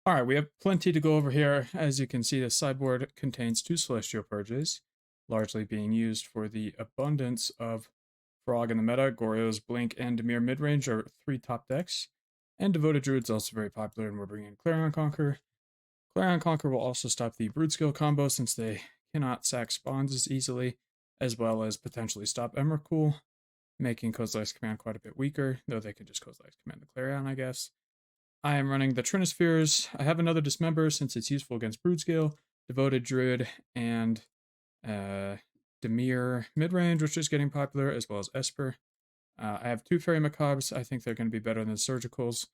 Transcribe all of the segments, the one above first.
Alright, we have plenty to go over here. As you can see, the sideboard contains 2 Celestial Purges, largely being used for the abundance of Frog in the meta. Goryo's Blink and Dimir midrange are 3 top decks. And Devoted Druid's also very popular, and we're bringing in Clarion Conqueror. Clarion Conqueror will also stop the Brood Skill combo since they cannot sack spawns as easily, as well as potentially stop Mirrorpool, making Kozilek's command quite a bit weaker, though they could just Kozilek's command the Clarion, I guess. I am running the Trinispheres. I have another Dismember since it's useful against Broodscale, Devoted Druid, and Dimir midrange, which is getting popular, as well as Esper. I have 2 Faerie Macabres. I think they're going to be better than Surgicals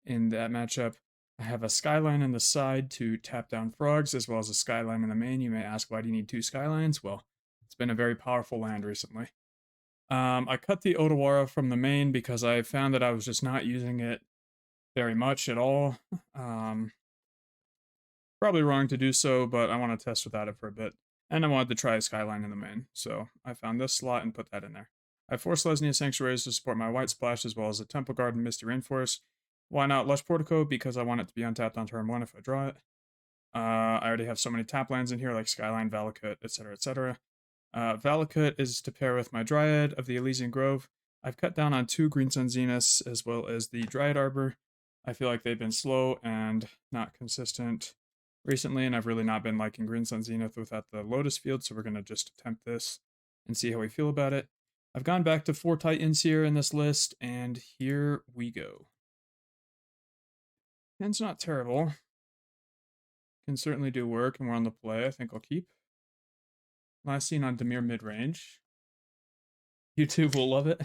in that matchup. I have a Skyline in the side to tap down Frogs, as well as a Skyline in the main. You may ask, why do you need 2 Skylines? Well, it's been a very powerful land recently. I cut the Otawara from the main because I found that I was just not using it very much at all. Probably wrong to do so, but I want to test without it for a bit. And I wanted to try a Skyline in the main, so I found this slot and put that in there. I have 4 Selesnya Sanctuaries to support my White Splash, as well as a Temple Garden, Misty Rainforest. Why not Lush Portico? Because I want it to be untapped on turn 1 if I draw it. I already have so many tap lands in here, like Skyline, Valakut, etc., etc. Valakut is to pair with my Dryad of the Elysian Grove. I've cut down on 2 Green Sun Zeniths, as well as the Dryad Arbor. I feel like they've been slow and not consistent recently, and I've really not been liking Green Sun Zenith without the Lotus Field, so we're going to just attempt this and see how we feel about it. I've gone back to 4 Titans here in this list, and here we go. Hand's not terrible. Can certainly do work, and we're on the play. I think I'll keep. Last seen on Dimir midrange. YouTube will love it.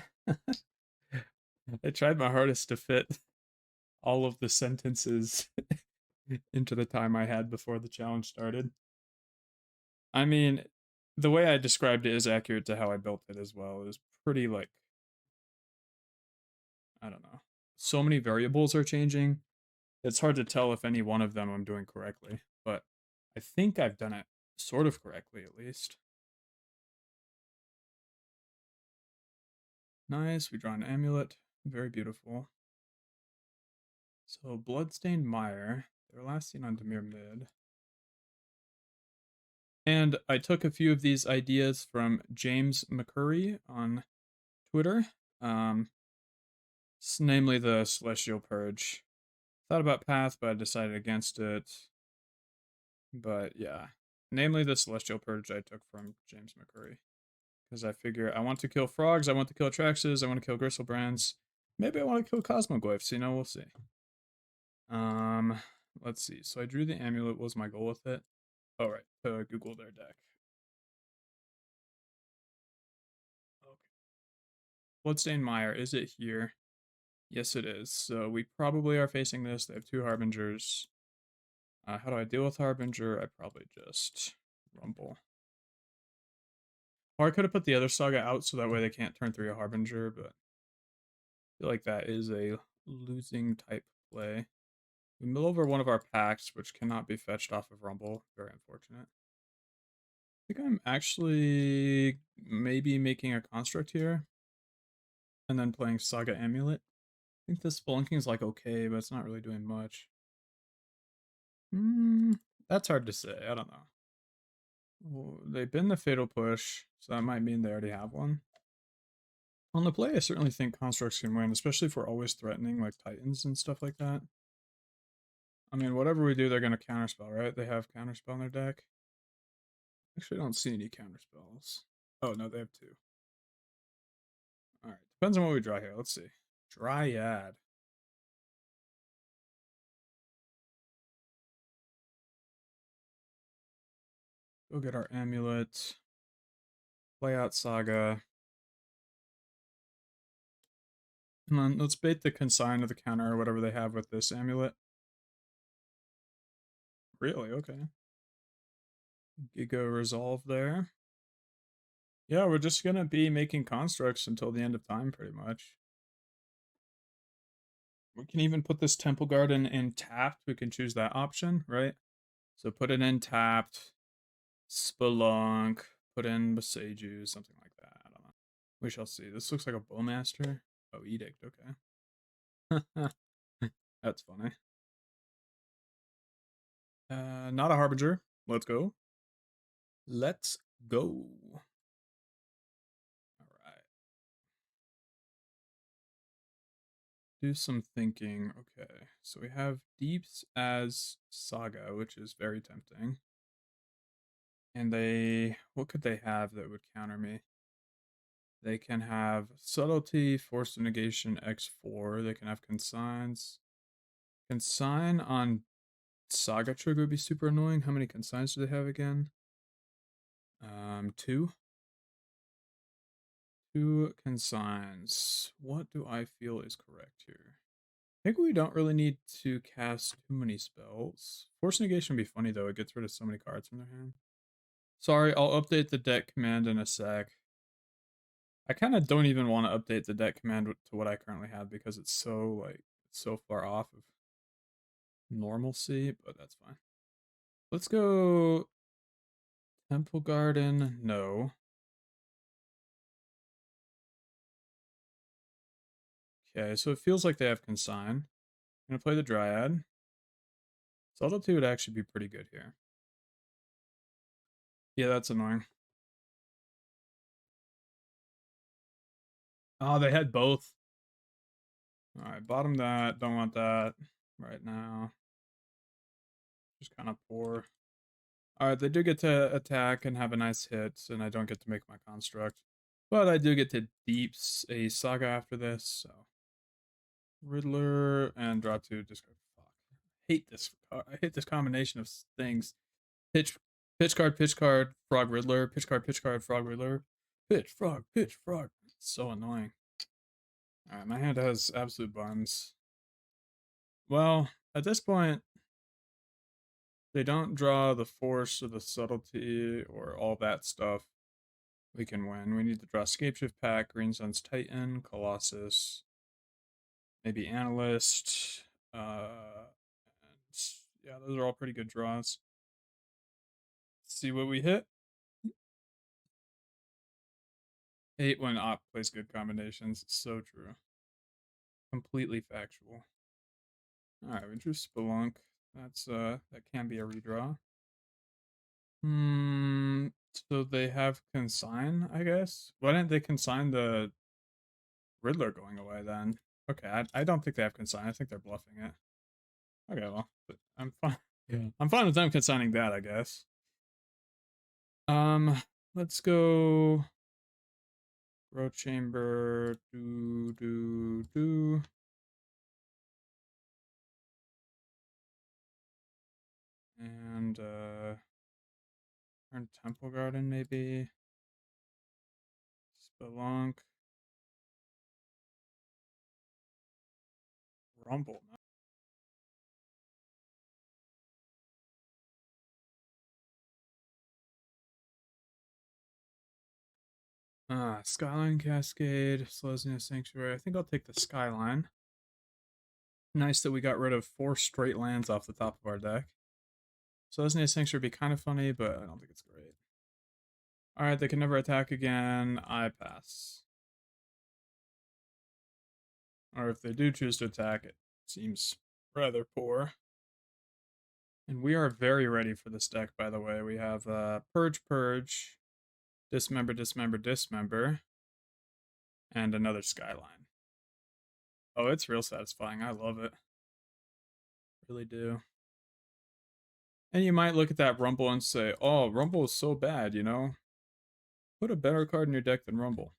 I tried my hardest to fit all of the sentences into the time I had before the challenge started. I mean, the way I described it is accurate to how I built it as well. It was pretty, like, I don't know. So many variables are changing. It's hard to tell if any one of them I'm doing correctly, but I think I've done it sort of correctly at least. Nice, we draw an amulet. Very beautiful. So, Bloodstained Mire. They're last seen on Dimir mid. And I took a few of these ideas from James McCurry on Twitter. Namely the Celestial Purge. Thought about Path, but I decided against it. But yeah. Namely the Celestial Purge I took from James McCurry. Because I figure I want to kill frogs, I want to kill Traxxas, I want to kill Gristlebrand's. Maybe I want to kill Cosmoglyphs, you know, we'll see. Let's see. So I drew the amulet. What was my goal with it? Oh, right. To Google their deck. Okay. Bloodstained Mire. Is it here? Yes, it is. So we probably are facing this. They have 2 Harbingers. How do I deal with Harbinger? I probably just Rumble. Or I could have put the other Saga out so that way they can't turn 3 a Harbinger, but I feel like that is a losing type play. We mill over one of our packs, which cannot be fetched off of Rumble. Very unfortunate. I think I'm actually maybe making a construct here. And then playing Saga Amulet. I think this Spelunking is like okay, but it's not really doing much. That's hard to say. I don't know. Well, they've been the Fatal Push, so that might mean they already have one. On the play, I certainly think Constructs can win, especially if we're always threatening like Titans and stuff like that. I mean, whatever we do, they're going to counterspell, right? They have counterspell in their deck. Actually, I don't see any counterspells. Oh, no, they have 2. Alright, depends on what we draw here. Let's see. Dryad. Go get our amulet. Play out Saga. And then let's bait the consign of the counter or whatever they have with this amulet. Really? Okay. Giga resolve there. Yeah, we're just gonna be making constructs until the end of time, pretty much. We can even put this Temple Garden in tapped. We can choose that option, right? So put it in tapped. Spelunk. Put in Boseiju, something like that. I don't know. We shall see. This looks like a Bowmaster. Oh, Edict, okay. That's funny. Not a Harbinger. Let's go. Let's go. Alright. Do some thinking. Okay, so we have Deeps as Saga, which is very tempting. And what could they have that would counter me? They can have Subtlety, Force of Negation, X4. They can have Consigns. Consign on Saga trigger would be super annoying. How many consigns do they have again? 2. 2 consigns. What do I feel is correct here? I think we don't really need to cast too many spells. Force negation would be funny though, it gets rid of so many cards from their hand. Sorry, I'll update the deck command in a sec. I kind of don't even want to update the deck command to what I currently have because it's so far off of normalcy, but that's fine. Let's go Temple Garden, no. Okay, so it feels like they have Consign. I'm gonna play the Dryad. Subtlety would actually be pretty good here. Yeah, that's annoying. Oh, they had both. Alright, bottom that. Don't want that right now. Just kind of poor. Alright, they do get to attack and have a nice hit, and I don't get to make my construct. But I do get to deeps a Saga after this, so. Riddler and draw 2, discard. Fuck. I hate this combination of things. Pitch card, Frog Riddler, pitch card, Frog Riddler. Pitch, frog. It's so annoying. Alright, my hand has absolute buns. Well, at this point, they don't draw the force or the subtlety or all that stuff. We can win. We need to draw Scapeshift pack, Green Sun's Titan, Colossus, maybe Analyst. And yeah, those are all pretty good draws. Let's see what we hit. 8 when Op plays good combinations. It's so true. Completely factual. Alright, we drew Spelunk. That can be a redraw. So they have Consign, I guess? Why didn't they consign the Riddler going away then? Okay, I don't think they have Consign. I think they're bluffing it. Okay, well, I'm fine. Yeah. I'm fine with them consigning that, I guess. Let's go Row Chamber, do. And, turn Temple Garden, maybe. Spelunk. Rumble. Skyline Cascade, Selesnya Sanctuary. I think I'll take the Skyline. Nice that we got rid of 4 straight lands off the top of our deck. Selesnya Sanctuary would be kind of funny, but I don't think it's great. Alright, they can never attack again. I pass. Or if they do choose to attack, it seems rather poor. And we are very ready for this deck, by the way. We have Purge, Dismember, and another Skyline. Oh, it's real satisfying. I love it. Really do. And you might look at that Rumble and say, oh, Rumble is so bad, you know? Put a better card in your deck than Rumble.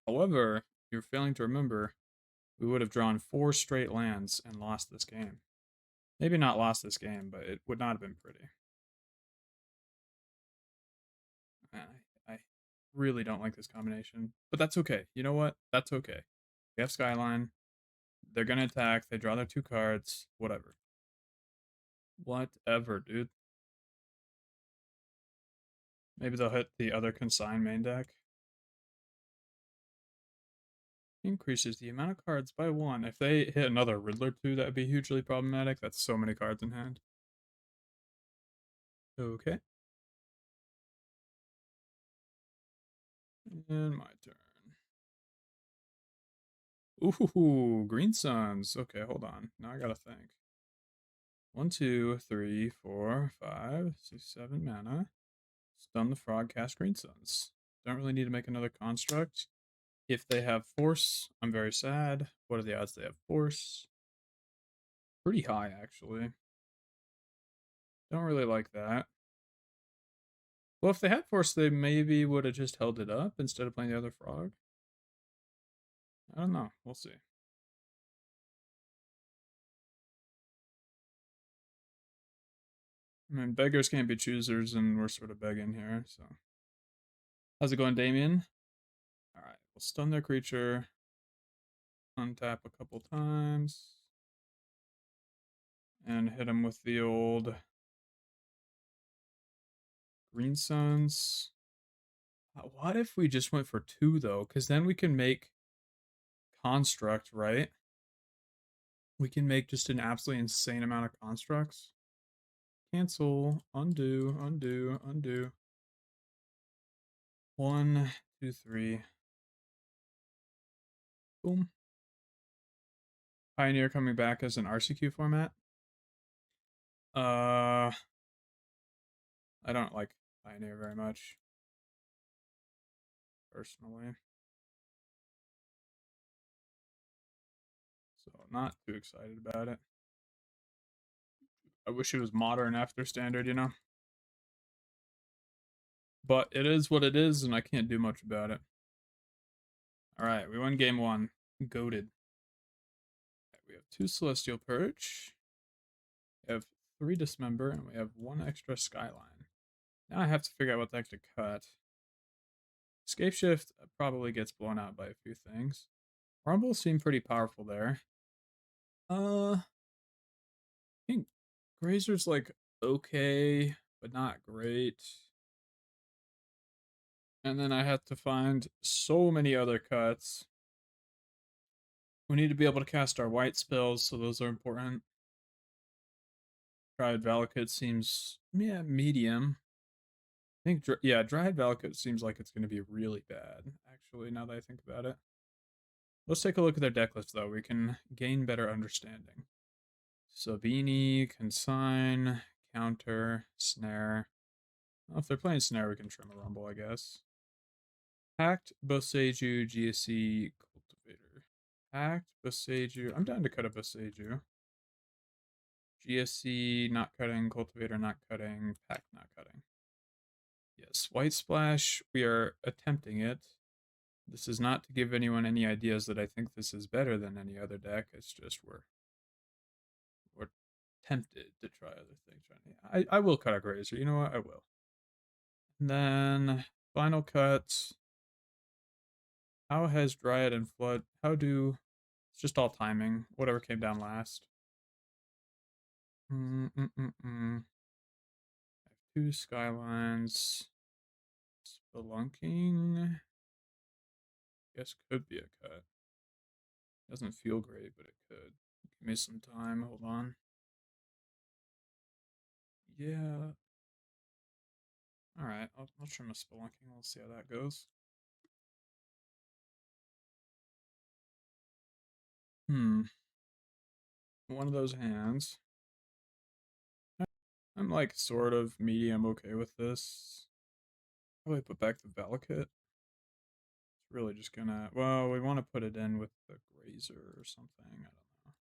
However, you're failing to remember, we would have drawn 4 straight lands and lost this game. Maybe not lost this game, but it would not have been pretty. I really don't like this combination, but that's okay. You know what? That's okay. We have Skyline. They're gonna attack. They draw their 2 cards. Whatever. Whatever, dude. Maybe they'll hit the other Consign main deck. Increases the amount of cards by 1. If they hit another Riddler too, that would be hugely problematic. That's so many cards in hand. Okay. And my turn. Ooh, Green Suns. Okay, hold on. Now I gotta think. 1, 2, 3, 4, 5, 6, 7 mana. Stun the frog, cast Green Suns. Don't really need to make another construct. If they have force, I'm very sad. What are the odds they have force? Pretty high, actually. Don't really like that. Well, if they had force, they maybe would have just held it up instead of playing the other frog. I don't know. We'll see. I mean, beggars can't be choosers, and we're sort of begging here, so. How's it going, Damien? Alright, we'll stun their creature. Untap a couple times. And hit him with the old Green Suns. What if we just went for 2, though? Because then we can make construct, right? We can make just an absolutely insane amount of constructs. Cancel, undo, undo, undo. 1, 2, 3. Boom. Pioneer coming back as an RCQ format. I don't like Pioneer very much, personally. So, not too excited about it. I wish it was modern after standard, you know? But it is what it is, and I can't do much about it. Alright, we won game 1. Goated. We have 2 Celestial Purge. We have 3 Dismember, and we have 1 extra Skyline. Now I have to figure out what the heck to cut. Scapeshift probably gets blown out by a few things. Rumble seemed pretty powerful there. I think Grazer's like okay, but not great. And then I have to find so many other cuts. We need to be able to cast our white spells, so those are important. Dryad Valakut seems, yeah, medium. I think, yeah, Dryad Valakut seems like it's going to be really bad, actually, now that I think about it. Let's take a look at their deck list, though. We can gain better understanding. Sabini, Consign, Counter, Snare. Well, if they're playing Snare, we can trim a Rumble, I guess. Pact, Boseiju, GSC, Cultivator. Pact, Boseiju. I'm down to cut a Boseiju. GSC, not cutting. Cultivator, not cutting. Pact, not cutting. Yes, White Splash, we are attempting it. This is not to give anyone any ideas that I think this is better than any other deck. It's just we're tempted to try other things. I will cut a Grazer. You know what? I will. And then final cut. How has Dryad and Flood? It's just all timing. Whatever came down last. I have 2 Skylines. Spelunking. Guess could be a cut. Doesn't feel great, but it could. Give me some time. Hold on. Yeah. Alright, I'll trim a Spelunking. We'll see how that goes. One of those hands. I'm like sort of medium okay with this. Probably put back the Valakut. It's really just gonna. Well, we want to put it in with the Grazer or something. I don't know.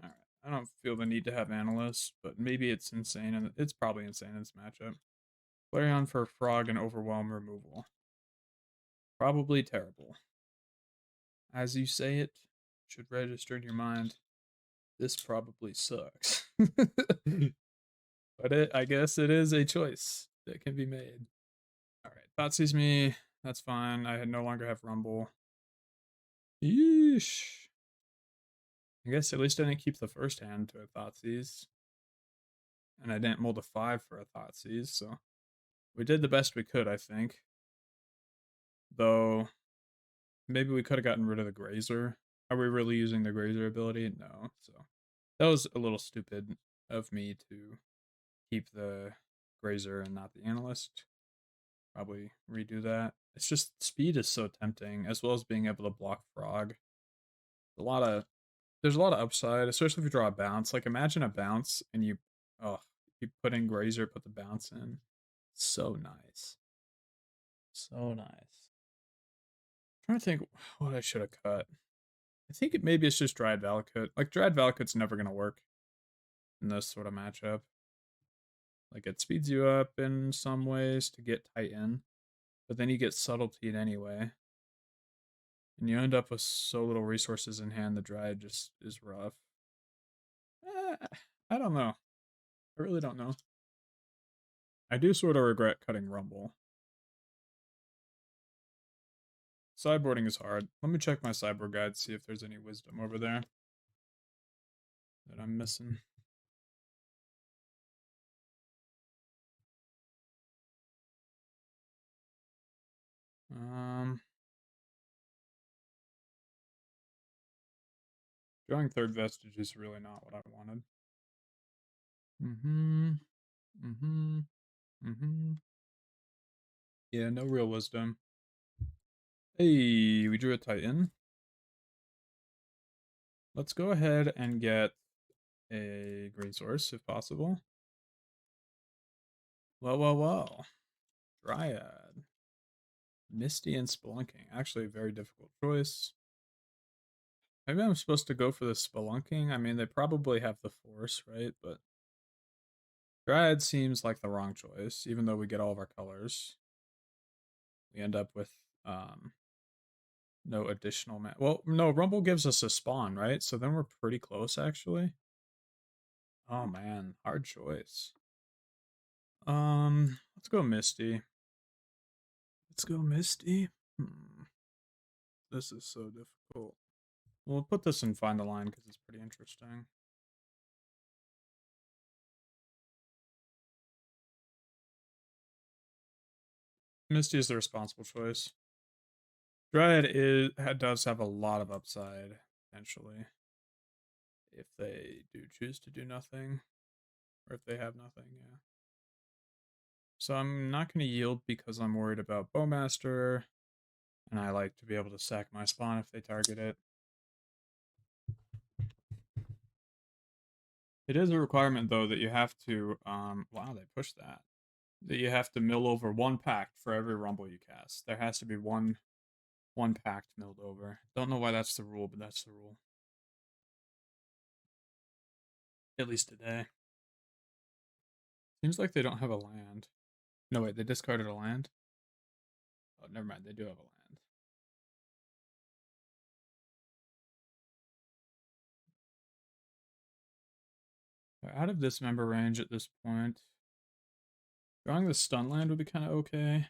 Alright. I don't feel the need to have Analyst, but maybe it's insane, and it's probably insane in this matchup. Clarion for Frog and Overwhelm removal. Probably terrible. As you say it, should register in your mind. This probably sucks. But I guess it is a choice that can be made. Alright, Thoughtseize me. That's fine. I no longer have Rumble. Yeesh. I guess at least I didn't keep the first hand to a Thoughtseize. And I didn't mold a 5 for a Thoughtseize, so we did the best we could, I think. Though, maybe we could have gotten rid of the Grazer. Are we really using the Grazer ability? No, so that was a little stupid of me to keep the Grazer and not the Analyst. Probably redo that. It's just speed is so tempting, as well as being able to block Frog. there's a lot of upside, especially if you draw a bounce. Like imagine a bounce and you put in Grazer, put the bounce in. So nice. So nice. I'm trying to think what I should have cut. I think maybe it's just Dryad Valakut. Like Dryad Valakut's never gonna work in this sort of matchup. Like it speeds you up in some ways to get Titan, but then you get subtlety anyway. And you end up with so little resources in hand, the Dryad just is rough. I don't know. I really don't know. I do sort of regret cutting Rumble. Sideboarding is hard. Let me check my sideboard guide, see if there's any wisdom over there that I'm missing. Drawing third vestige is really not what I wanted. Yeah, no real wisdom. Hey, we drew a Titan. Let's go ahead and get a great source if possible. Well. Dryad. Misty and Spelunking. Actually, a very difficult choice. Maybe I'm supposed to go for the Spelunking. I mean, they probably have the Force, right? But Dryad seems like the wrong choice, even though we get all of our colors. We end up with no additional well, no, Rumble gives us a spawn, right? So then we're pretty close, actually. Oh man, hard choice. Let's go Misty. This is so difficult. We'll put this in Find the Line because it's pretty interesting. Misty is the responsible choice. Dryad does have a lot of upside, potentially. If they do choose to do nothing. Or if they have nothing, yeah. So I'm not going to yield because I'm worried about Bowmaster. And I like to be able to sack my spawn if they target it. It is a requirement, though, that you have to, wow, they pushed that. That you have to mill over one pact for every Rumble you cast. There has to be one pact milled over. Don't know why that's the rule, but that's the rule. At least today. Seems like they don't have a land. No, wait, they discarded a land? Oh, never mind, they do have a land. They're out of this member range at this point. Drawing the stun land would be kind of okay.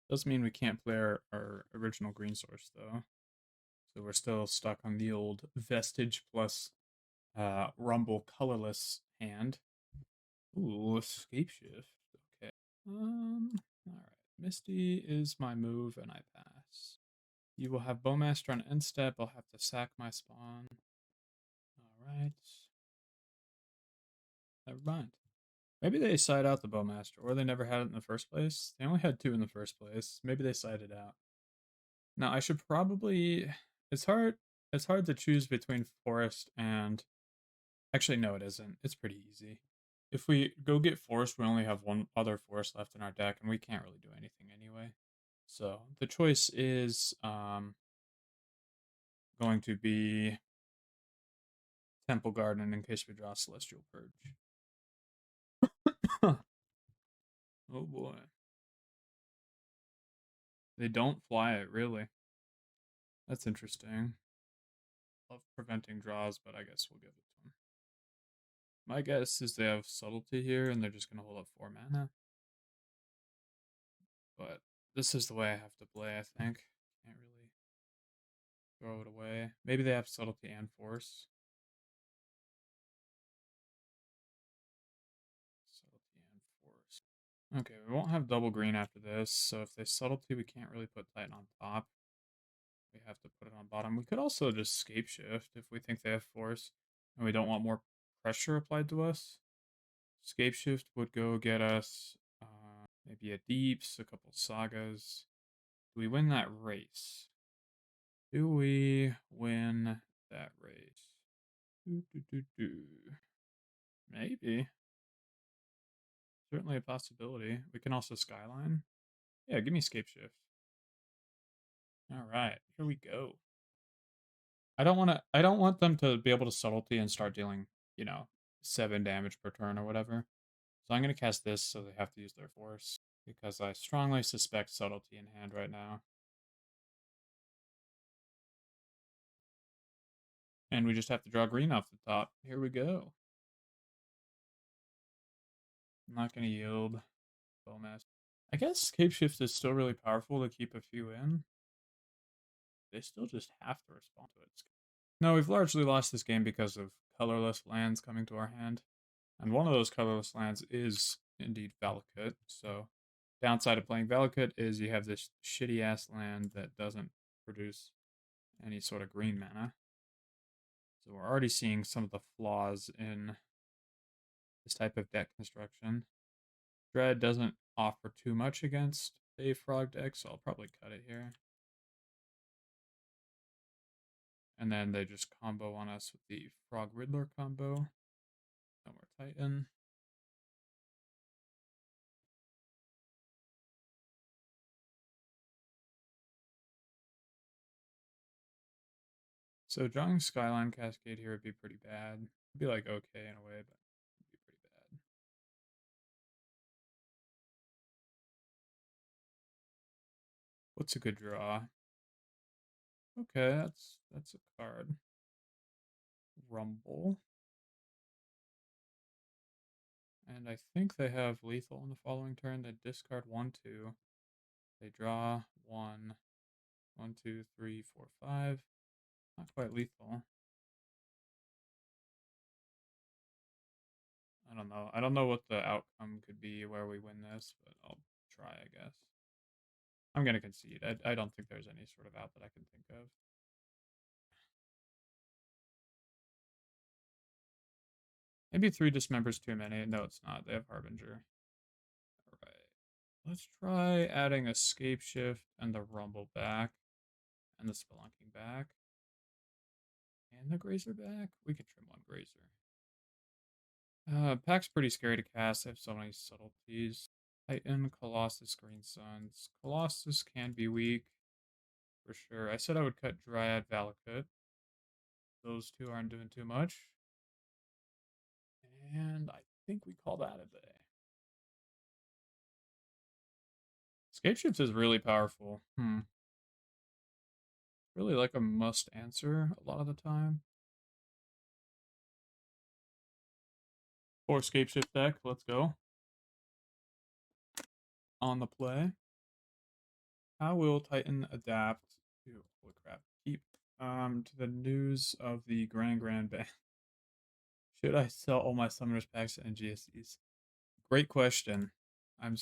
Doesn't mean we can't play our original green source, though. So we're still stuck on the old Vestige plus Rumble colorless hand. Ooh, Scapeshift. Okay. Alright. Misty is my move, and I pass. You will have Bowmaster on end step. I'll have to sack my spawn. Alright. Never mind. Maybe they side out the Bowmaster, or they never had it in the first place. They only had two in the first place. Maybe they sided out. Now I should probably. It's hard. It's hard to choose between Forest and. Actually, no, it isn't. It's pretty easy. If we go get Forest, we only have one other Forest left in our deck, and we can't really do anything anyway. So the choice is going to be Temple Garden in case we draw Celestial Purge. Oh boy. They don't fly it, really. That's interesting. Love preventing draws, but I guess we'll give it to them. My guess is they have subtlety here, and they're just going to hold up 4 mana. But this is the way I have to play, I think. Can't really throw it away. Maybe they have subtlety and force. Subtlety and force. Okay, we won't have double green after this, so if they subtlety, we can't really put Titan on top. We have to put it on bottom. We could also just Scapeshift if we think they have force, and we don't want more pressure applied to us. Scapeshift would go get us maybe a Deeps, a couple Sagas. Do we win that race? Do we win that race? Maybe. Certainly a possibility. We can also Skyline. Yeah, give me Scapeshift. Alright, here we go. I don't want them to be able to subtlety and start dealing, 7 damage per turn or whatever. So I'm gonna cast this so they have to use their force. Because I strongly suspect subtlety in hand right now. And we just have to draw green off the top. Here we go. I'm not gonna yield. Bowmaster. I guess Scapeshift is still really powerful to keep a few in. They still just have to respond to it. No, we've largely lost this game because of colorless lands coming to our hand. And one of those colorless lands is indeed Valakut. So, downside of playing Valakut is you have this shitty ass land that doesn't produce any sort of green mana. So, we're already seeing some of the flaws in this type of deck construction. Dryad doesn't offer too much against a frog deck, so I'll probably cut it here. And then they just combo on us with the Frog Riddler combo. Hanweir Titan. So drawing Skyline Cascade here would be pretty bad. It'd be like okay in a way, but it'd be pretty bad. What's a good draw? Okay, that's a card. Rumble. And I think they have lethal in the following turn. They discard 1/2. They draw 1. 1, 2, 3, 4, 5. Not quite lethal. I don't know. I don't know what the outcome could be where we win this, but I'll try, I guess. I'm going to concede. I don't think there's any sort of out that I can think of. Maybe 3 dismembers too many. No, it's not. They have Harbinger. Alright. Let's try adding a Scapeshift and the Rumble back. And the Spelunking back. And the Grazer back. We could trim 1 Grazer. Pack's pretty scary to cast. They have so many subtleties. Titan, Colossus, Green Suns. Colossus can be weak. For sure. I said I would cut Dryad, Valakut. Those two aren't doing too much. And I think we call that a day. Scapeshift is really powerful. Really like a must answer a lot of the time. Or Scapeshift deck, let's go. On the play. How will Titan adapt to, holy crap, keep to the news of the Grand ban? Should I sell all my Summoners packs and GSCs? Great question. I'm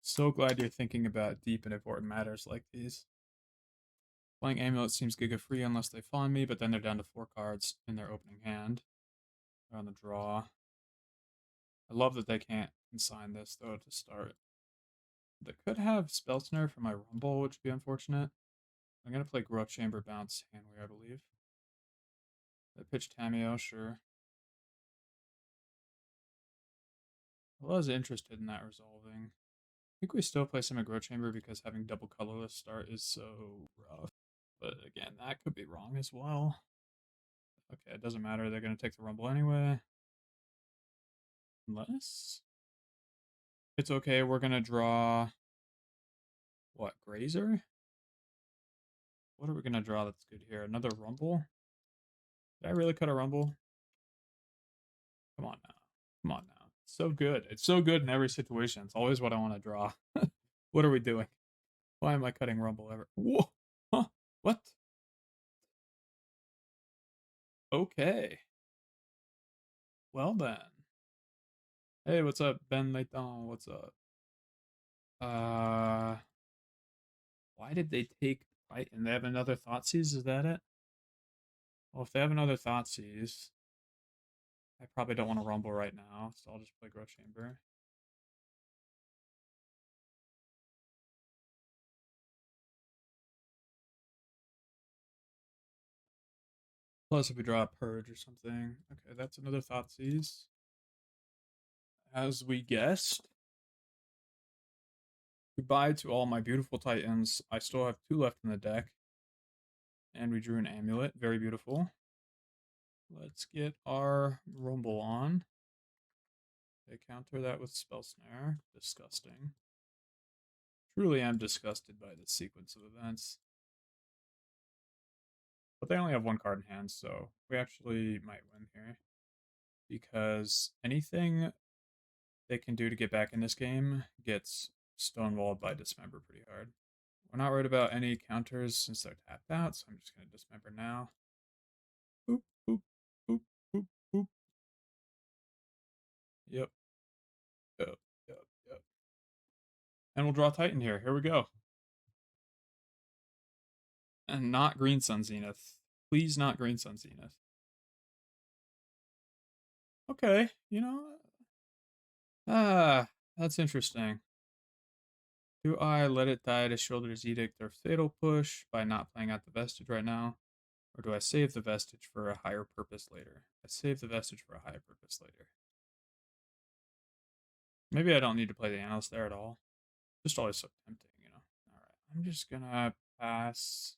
so glad you're thinking about deep and important matters like these. Playing Amulet seems Giga free unless they fawn me, but then they're down to 4 cards in their opening hand. They're on the draw. I love that they can't consign this, though, to start. They could have Spell Snare for my Rumble, which would be unfortunate. I'm going to play Growth Chamber Bounce Hanweir, I believe. They pitch Tameo, sure. I was interested in that resolving. I think we still play some Growth Chamber because having double colorless start is so rough. But again, that could be wrong as well. Okay, it doesn't matter. They're going to take the Rumble anyway. Unless... It's okay, we're going to draw... What, Grazer? What are we going to draw that's good here? Another Rumble? Did I really cut a Rumble? Come on now. Come on now. It's so good. It's so good in every situation. It's always what I want to draw. What are we doing? Why am I cutting Rumble ever? Whoa! Huh? What? Okay. Well then. Hey, what's up, Ben Nathan? What's up? Why did they take Titan? They have another Thoughtseize, is that it? Well, if they have another Thoughtseize, I probably don't want to Rumble right now, so I'll just play Growth Chamber. Plus, if we draw a Purge or something. Okay, that's another Thoughtseize. As we guessed. Goodbye to all my beautiful Titans. I still have 2 left in the deck. And we drew an Amulet. Very beautiful. Let's get our Rumble on. They counter that with Spell Snare. Disgusting. Truly am disgusted by this sequence of events. But they only have 1 card in hand, so we actually might win here. Because anything they can do to get back in this game gets stonewalled by Dismember pretty hard. We're not worried about any counters since they're tapped out, so I'm just going to Dismember now. Boop, boop, boop, boop, boop. Yep. Yep, yep, yep. And we'll draw Titan here. Here we go. And not Green Sun Zenith. Please not Green Sun Zenith. Okay, you know, that's interesting. Do I let it die to Shoulder's Edict or Fatal Push by not playing out the Vestige right now? Or do I save the Vestige for a higher purpose later? I save the Vestige for a higher purpose later. Maybe I don't need to play the Analyst there at all. Just always so tempting, you know. Alright, I'm just gonna pass.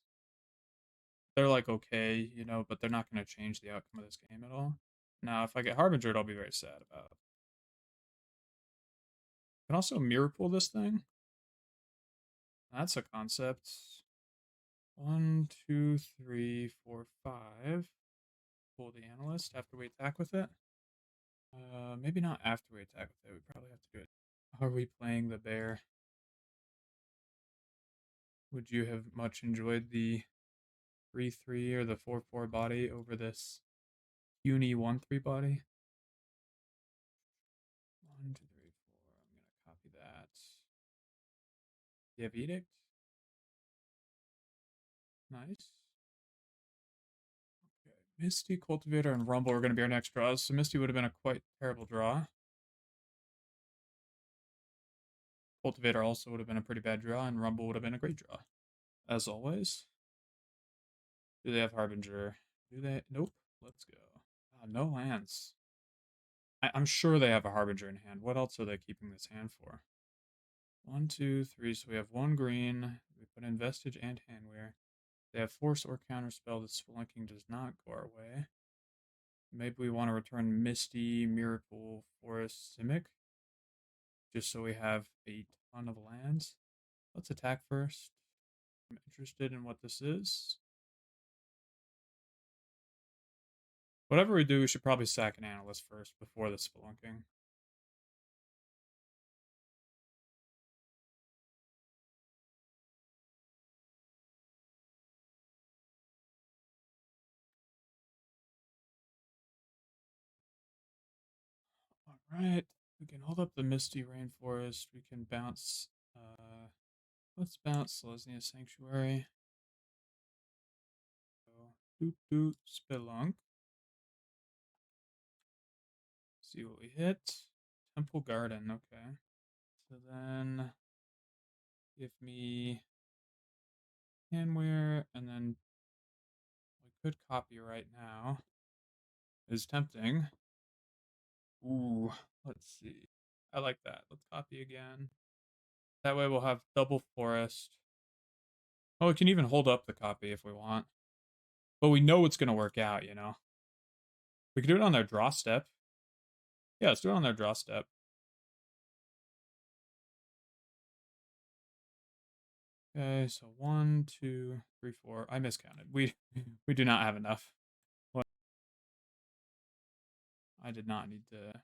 They're like okay, you know, but they're not gonna change the outcome of this game at all. Now, if I get Harbinger, I'll be very sad about. I can also Mirrorpool this thing. That's a concept. 1, 2, 3, 4, 5. Pull the Analyst after we attack with it. Maybe not after we attack with it. We probably have to do it. Are we playing the bear? Would you have much enjoyed the 3/3 or the 4/4 body over this puny 1/3 body? 1, 2, 3, 4. I'm gonna copy that. You have Edict. Nice. Okay, Misty, Cultivator, and Rumble are gonna be our next draws. So Misty would have been a quite terrible draw. Cultivator also would have been a pretty bad draw, and Rumble would have been a great draw. As always. Do they have Harbinger? Do they? Nope. Let's go. No lands. I'm sure they have a Harbinger in hand. What else are they keeping this hand for? 1, 2, 3. So we have 1 green. We put in Vestige and Hanweir. They have Force or Counterspell. The Spelunking does not go our way. Maybe we want to return Misty, Mirrorpool, Forest, Simic. Just so we have a ton of lands. Let's attack first. I'm interested in what this is. Whatever we do, we should probably sack an Analyst first before the Spelunking. Alright, we can hold up the Misty Rainforest. We can bounce, let's bounce Selesnya Sanctuary. So, doot doot, Spelunk. See what we hit. Temple Garden, okay. So then, give me Hanweir, and then we could copy right now. Is tempting. Ooh, let's see. I like that. Let's copy again. That way we'll have double forest. Oh, we can even hold up the copy if we want. But we know it's going to work out, you know? We can do it on their draw step. Yeah, let's do it on their draw step. Okay, so 1, 2, 3, 4. I miscounted. We do not have enough. What? I did not need to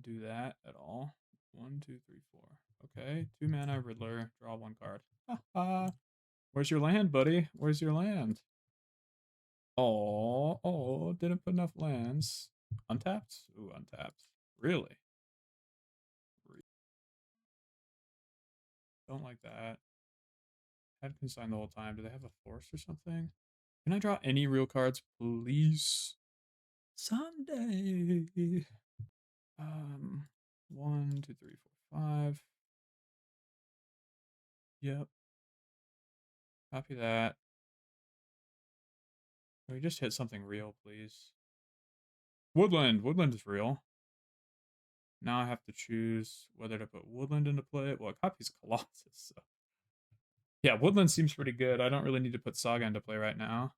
do that at all. 1, 2, 3, 4. Okay, 2 mana Riddler. Draw 1 card. Where's your land, buddy? Where's your land? Oh, didn't put enough lands. Untapped? Ooh, untapped. Really? Don't like that. Had consign the whole time. Do they have a force or something? Can I draw any real cards, please? Someday. 1, 2, 3, 4, 5. Yep. Copy that. Can we just hit something real, please? Woodland! Woodland is real. Now I have to choose whether to put Woodland into play. Well, it copies Colossus, so. Yeah, Woodland seems pretty good. I don't really need to put Saga into play right now.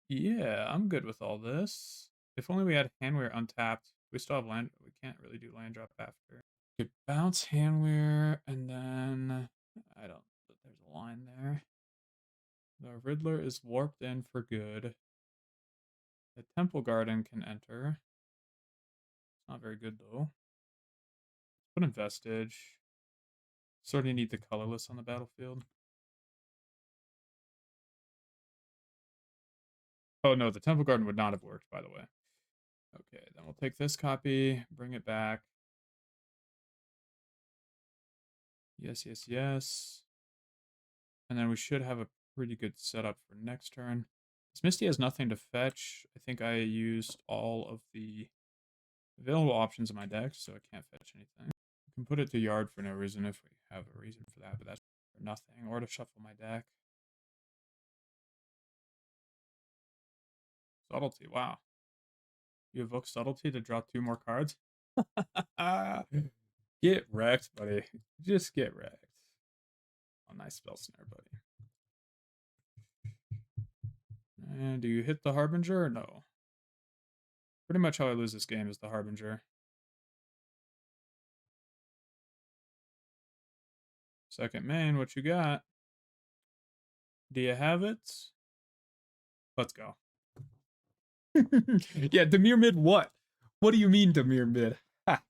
Yeah, I'm good with all this. If only we had Hanweir untapped. We still have land. We can't really do land drop after. Could bounce Hanweir, and then I don't. There's a line there. The Riddler is warped in for good. The Temple Garden can enter. It's not very good though. Put in Vestige. Sort of need the colorless on the battlefield. Oh no, the Temple Garden would not have worked, by the way. Okay, then we'll take this copy, bring it back. Yes, yes, yes. And then we should have a pretty good setup for next turn. This Misty has nothing to fetch. I think I used all of the available options in my deck, so I can't fetch anything. I can put it to yard for no reason if we have a reason for that, but that's for nothing. Or to shuffle my deck. Subtlety, wow. You evoke Subtlety to draw 2 more cards? Get wrecked, buddy. Just get wrecked. Oh, nice spell snare, buddy. And do you hit the Harbinger or no? Pretty much how I lose this game is the Harbinger. Second main, what you got? Do you have it? Let's go. Yeah, Demir mid what? What do you mean Demir mid? Ha.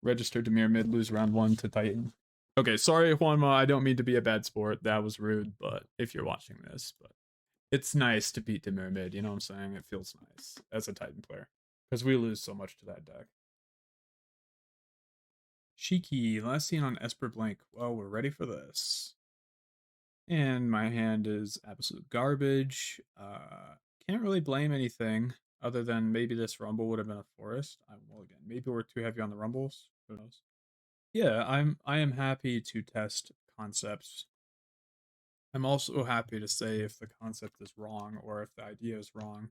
Register Demir mid, lose round 1 to Titan. Okay, sorry Juanma, I don't mean to be a bad sport. That was rude, but if you're watching this, but it's nice to beat Demir mid, you know what I'm saying? It feels nice as a Titan player. Because we lose so much to that deck. Shiki, last seen on Esper Blink. Well, we're ready for this. And my hand is absolute garbage. Can't really blame anything other than maybe this Rumble would have been a forest. Well, again, maybe we're too heavy on the Rumbles. Who knows? Yeah, I am happy to test concepts. I'm also happy to say if the concept is wrong or if the idea is wrong.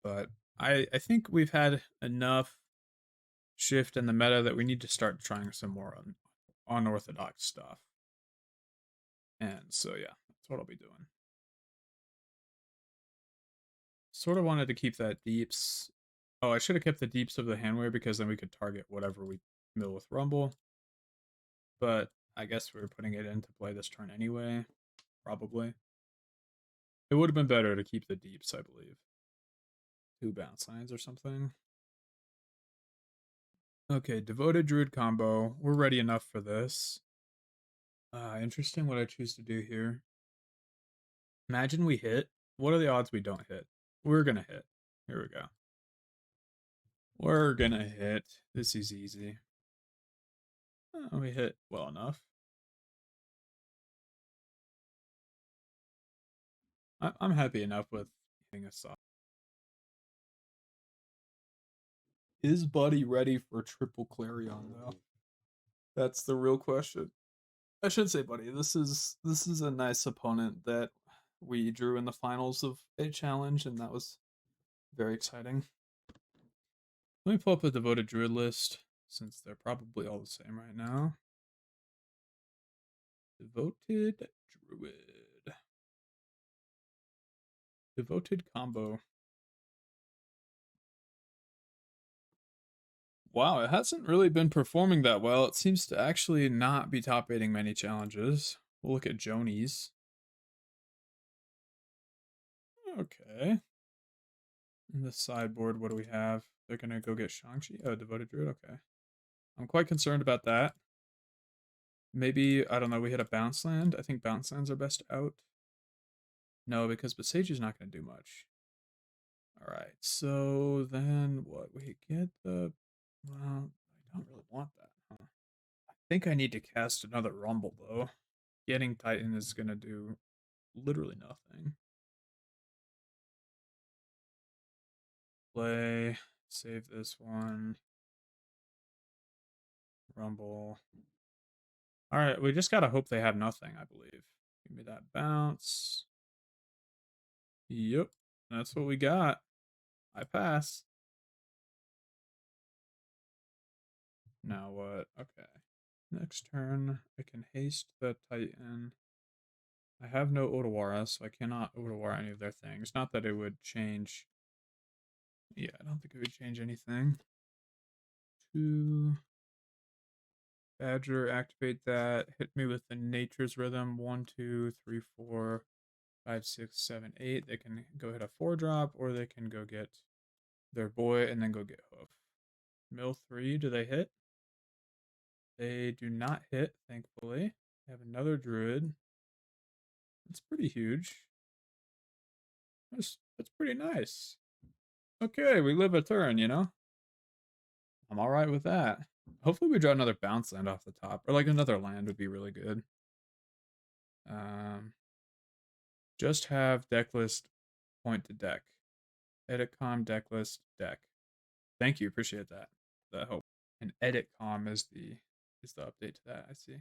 But I think we've had enough shift in the meta that we need to start trying some more unorthodox stuff. And so yeah, that's what I'll be doing. Sort of wanted to keep that deeps. Oh, I should have kept the deeps of the Hanweir because then we could target whatever we mill with Rumble. But I guess we were putting it into play this turn anyway. Probably. It would have been better to keep the deeps, I believe. 2 bounce lines or something. Okay, Devoted Druid combo. We're ready enough for this. Interesting what I choose to do here. Imagine we hit. What are the odds we don't hit? We're gonna hit. Here we go. We're gonna hit. This is easy. Oh, we hit well enough. I'm happy enough with hitting a soft. Is Buddy ready for triple Clarion though? That's the real question. I should say, Buddy, this is a nice opponent that we drew in the finals of a challenge, and that was very exciting. Let me pull up a devoted druid list since they're probably all the same right now. Devoted druid. Devoted combo. Wow, it hasn't really been performing that well. It seems to actually not be top 8ing many challenges. We'll look at Jonies. Okay. In the sideboard, what do we have? They're gonna go get Shang-Chi? Oh, Devoted Druid, okay. I'm quite concerned about that. Maybe, I don't know, we hit a bounce land. I think bounce lands are best out. No, because Besage is not gonna do much. Alright, so then what? We get the... Well, I don't really want that, huh? I think I need to cast another Rumble, though. Getting Titan is gonna do literally nothing. Play. Save this one. Rumble. Alright, we just gotta hope they have nothing, I believe. Give me that bounce. Yep. That's what we got. I pass. Now what? Okay. Next turn, I can haste the Titan. I have no Otawara, so I cannot Otawara any of their things. Not that it would change. Yeah, I don't think it would change anything. 2 Badger, activate that. Hit me with the Nature's Rhythm. 1, 2, 3, 4, 5, 6, 7, 8. They can go hit a 4-drop, or they can go get their boy and then go get Hoof. Mill 3, do they hit? They do not hit, thankfully. They have another Druid. It's pretty huge. That's pretty nice. Okay, we live a turn, you know? I'm alright with that. Hopefully we draw another bounce land off the top. Or like another land would be really good. Just have deck list point to deck. Edit com, deck list, deck. Thank you, appreciate that. That help. And edit com is the update to that, I see.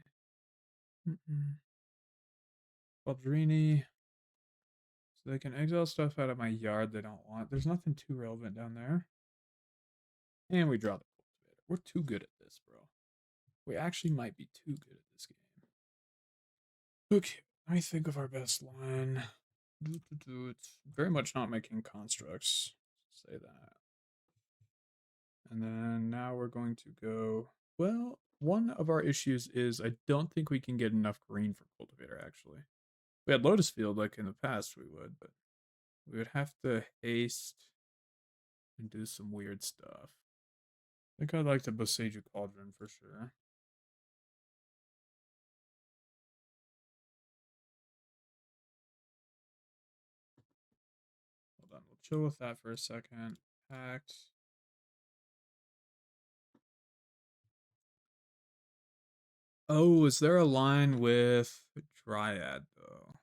Baldrini. So they can exile stuff out of my yard they don't want. There's nothing too relevant down there. And we draw the Cultivator. We're too good at this, bro. We actually might be too good at this game. Okay, let me think of our best line. It's very much not making constructs. Say that. And then now we're going to go. Well, one of our issues is I don't think we can get enough green for Cultivator, actually. If we had Lotus Field like in the past, we would, but we would have to haste and do some weird stuff. I think I'd like to Boseiju Cauldron for sure. Hold on, we'll chill with that for a second. Pact. Oh, is there a line with Dryad, though?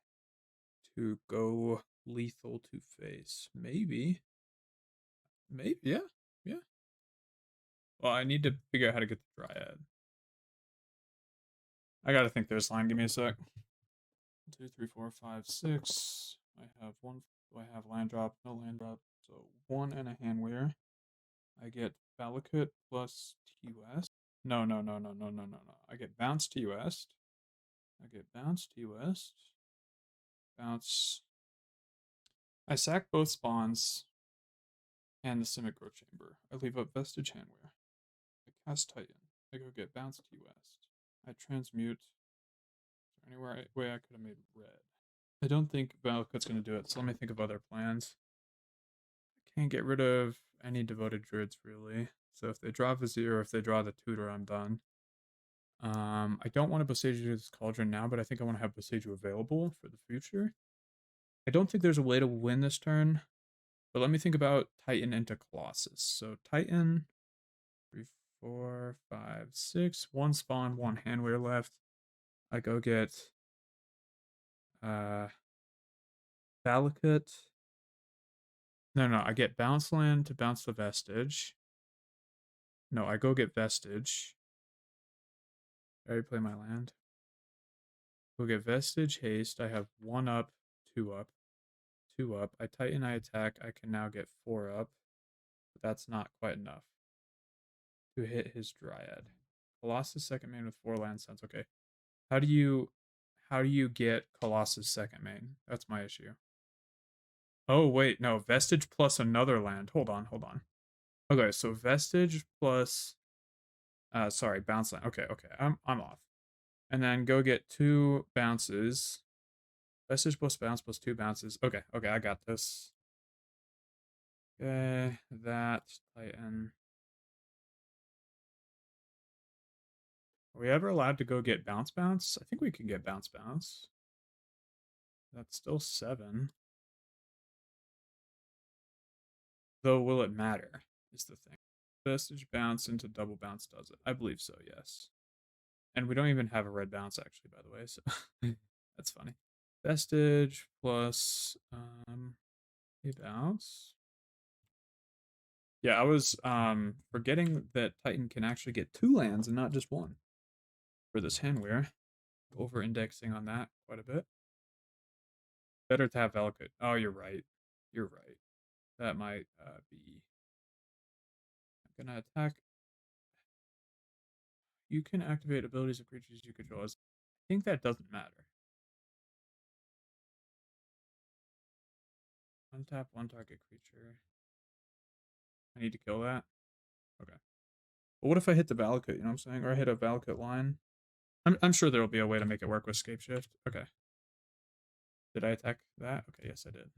To go lethal to face? Maybe. Maybe, yeah. Yeah. Well, I need to figure out how to get the Dryad. I gotta think this line. Give me a sec. 2, 3, 4, 5, 6. I have 1. Do I have land drop? No land drop. So 1 and a Hanweir. I get Valakut plus T-West. No. I get bounce T-West. I get bounce T-West. Bounce. I sack both spawns and the Simic Growth Chamber. I leave up Vestige Hanweir. I cast Titan. I go get bounce T-West. I transmute. Is there anywhere way I could have made red? I don't think Valakut's going to do it, so let me think of other plans. I can't get rid of any devoted druids, really. So if they draw Vizier or if they draw the tutor, I'm done. I don't want to Boseiju this Cauldron now, but I think I want to have Boseiju available for the future. I don't think there's a way to win this turn, but let me think about Titan into Colossus. So Titan, 3, 4, 5, 6, 1 spawn, 1 Hanweir left. I go get Valakut. No, I get bounce land to bounce the Vestige. No, I go get Vestige. I already play my land. Go get Vestige, haste. I have 1 up, 2 up, 2 up. I Titan, I attack. I can now get 4 up. But that's not quite enough to hit his Dryad. Colossus second main with 4 land sounds okay. How do you get Colossus second main? That's my issue. Oh, wait, no. Vestige plus another land. Hold on. Okay, so Vestige plus... sorry, bounce land. Okay, I'm off. And then go get 2 bounces. Vestige plus bounce plus 2 bounces. Okay, I got this. Okay, that Titan. Are we ever allowed to go get bounce? I think we can get bounce. That's still 7. Though, will it matter? Is the thing. Vestige bounce into double bounce does it. I believe so, yes. And we don't even have a red bounce, actually, by the way, so that's funny. Vestige plus a bounce. Yeah, I was forgetting that Titan can actually get 2 lands and not just 1 for this Hanweir. Over indexing on that quite a bit. Better to have Valakut. Oh, you're right. That might be... I'm gonna attack. You can activate abilities of creatures you control. I think that doesn't matter. Untap one target creature. I need to kill that? Okay. But what if I hit the Valakut, you know what I'm saying? Or I hit a Valakut line? I'm sure there will be a way to make it work with Scapeshift. Okay. Did I attack that? Okay, yes I did.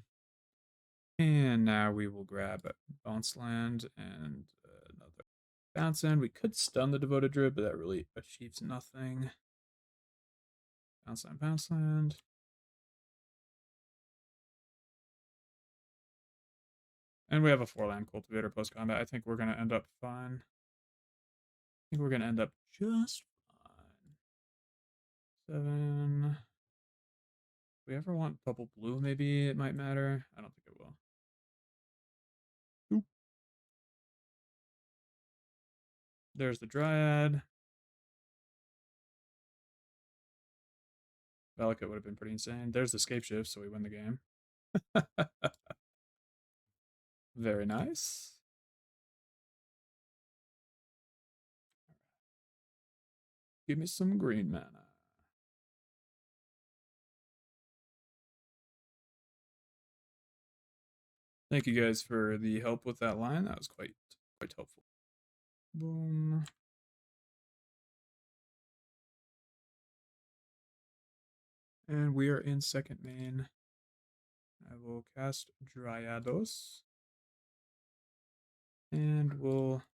And now we will grab Bounce Land and another Bounce Land. We could stun the Devoted Druid, but that really achieves nothing. Bounce Land, Bounce Land. And we have a 4-land Cultivator post-combat. I think we're going to end up fine. I think we're going to end up just fine. 7. If we ever want double blue, maybe it might matter. I don't think it will. Oop. There's the Dryad. Valakut would have been pretty insane. There's the Scapeshift, so we win the game. Very nice. Give me some green mana. Thank you guys for the help with that line. That was quite helpful. Boom. And we are in second main. I will cast Dryados. And we'll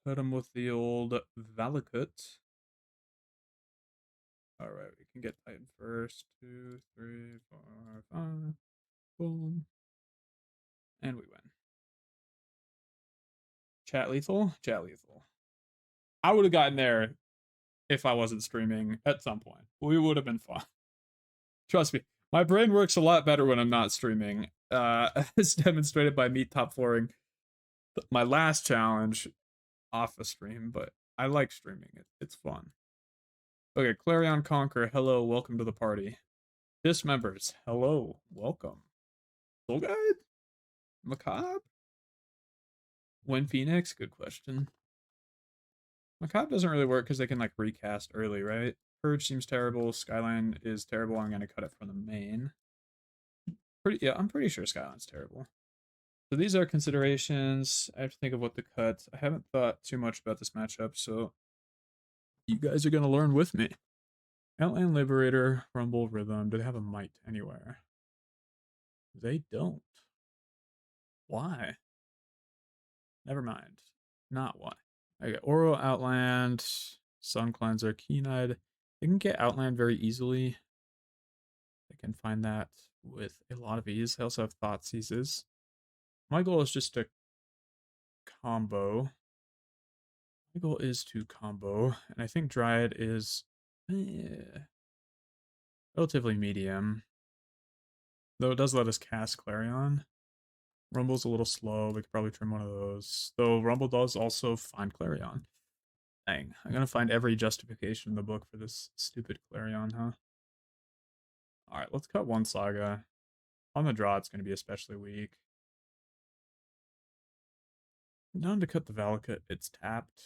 hit him with the old Valakut. Alright, we can get Titan first. 2, 3, 4, 5. Boom. And we win. Chat lethal? Chat lethal. I would have gotten there if I wasn't streaming at some point. We would have been fine. Trust me, my brain works a lot better when I'm not streaming. As demonstrated by me top flooring my last challenge off a stream, but I like streaming it. It's fun. Okay, Clarion Conqueror, hello, welcome to the party. Dismembers, hello, welcome. Soul Guide? Macabre? When Phoenix? Good question. Macabre doesn't really work because they can like recast early, right? Purge seems terrible. Skyline is terrible. I'm gonna cut it from the main. I'm pretty sure Skyline's terrible. So these are considerations. I have to think of what to cut. I haven't thought too much about this matchup, so you guys are gonna learn with me. Outland Liberator, Rumble, Rhythm. Do they have a Might anywhere? They don't. Why? Never mind. Not why. Okay, Oro, Outland, Sun Cleanser, Keen-Eyed. They can get Outland very easily. They can find that with a lot of ease. They also have Thought Seizes. My goal is just to combo. My goal is to combo, and I think Dryad is relatively medium. Though it does let us cast Clarion. Rumble's a little slow. We could probably trim one of those. Though Rumble does also find Clarion. Dang, I'm gonna find every justification in the book for this stupid Clarion, huh? Alright, let's cut one Saga. On the draw, it's gonna be especially weak. Down to cut the Valakut, it's tapped.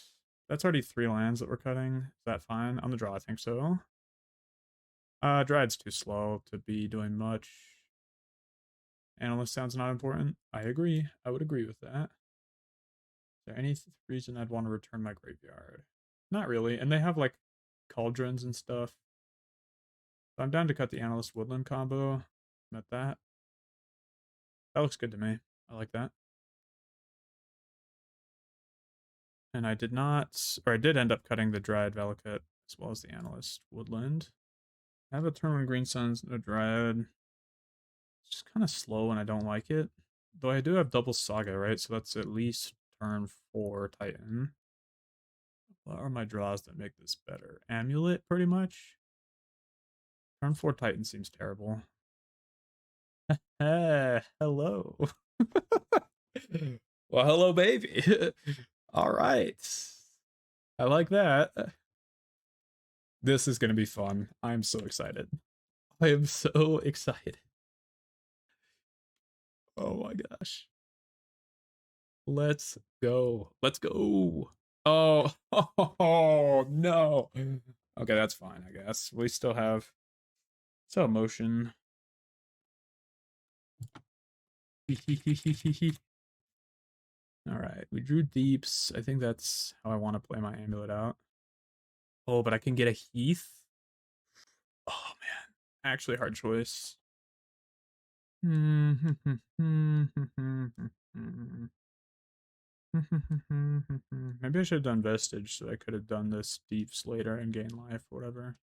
That's already 3 lands that we're cutting. Is that fine? On the draw, I think so. Dryad's too slow to be doing much. Analyst sounds not important. I agree. I would agree with that. Is there any reason I'd want to return my graveyard? Not really. And they have like cauldrons and stuff. So I'm down to cut the Analyst Woodland combo. Met that. That looks good to me. I like that. And I did not, or I did end up cutting the Dryad Valakut as well as the Analyst Woodland. I have a turn on Green Suns, no Dryad. It's just kind of slow and I don't like it. Though I do have double Saga, right? So that's at least turn 4 Titan. What are my draws that make this better? Amulet, pretty much. Turn 4 Titan seems terrible. Hello. Well, hello, baby. All right. I like that. This is going to be fun. I'm so excited. I am so excited. Oh my gosh. Let's go. Let's go. Oh, oh no. Okay, that's fine, I guess. We still have motion. All right, we drew deeps. I think that's how I want to play my amulet out. Oh, but I can get a Heath. Oh man, actually hard choice. Maybe I should have done Vestige so I could have done this deeps later and gain life or whatever.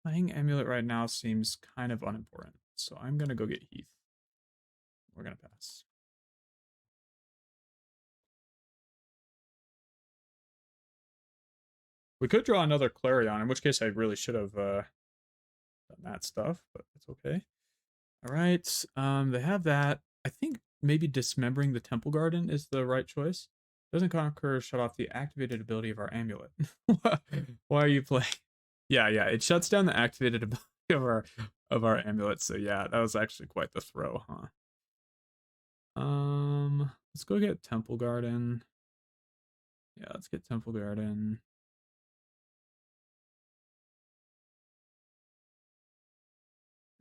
Playing Amulet right now seems kind of unimportant, so I'm gonna go get Heath. We're gonna pass. We could draw another Clarion, in which case I really should have done that stuff, but it's okay. All right, they have that. I think maybe dismembering the Temple Garden is the right choice. Doesn't conquer shut off the activated ability of our amulet. Why are you playing? Yeah, it shuts down the activated ability of our amulet. So yeah, that was actually quite the throw, huh? Let's go get Temple Garden. Yeah, let's get Temple Garden.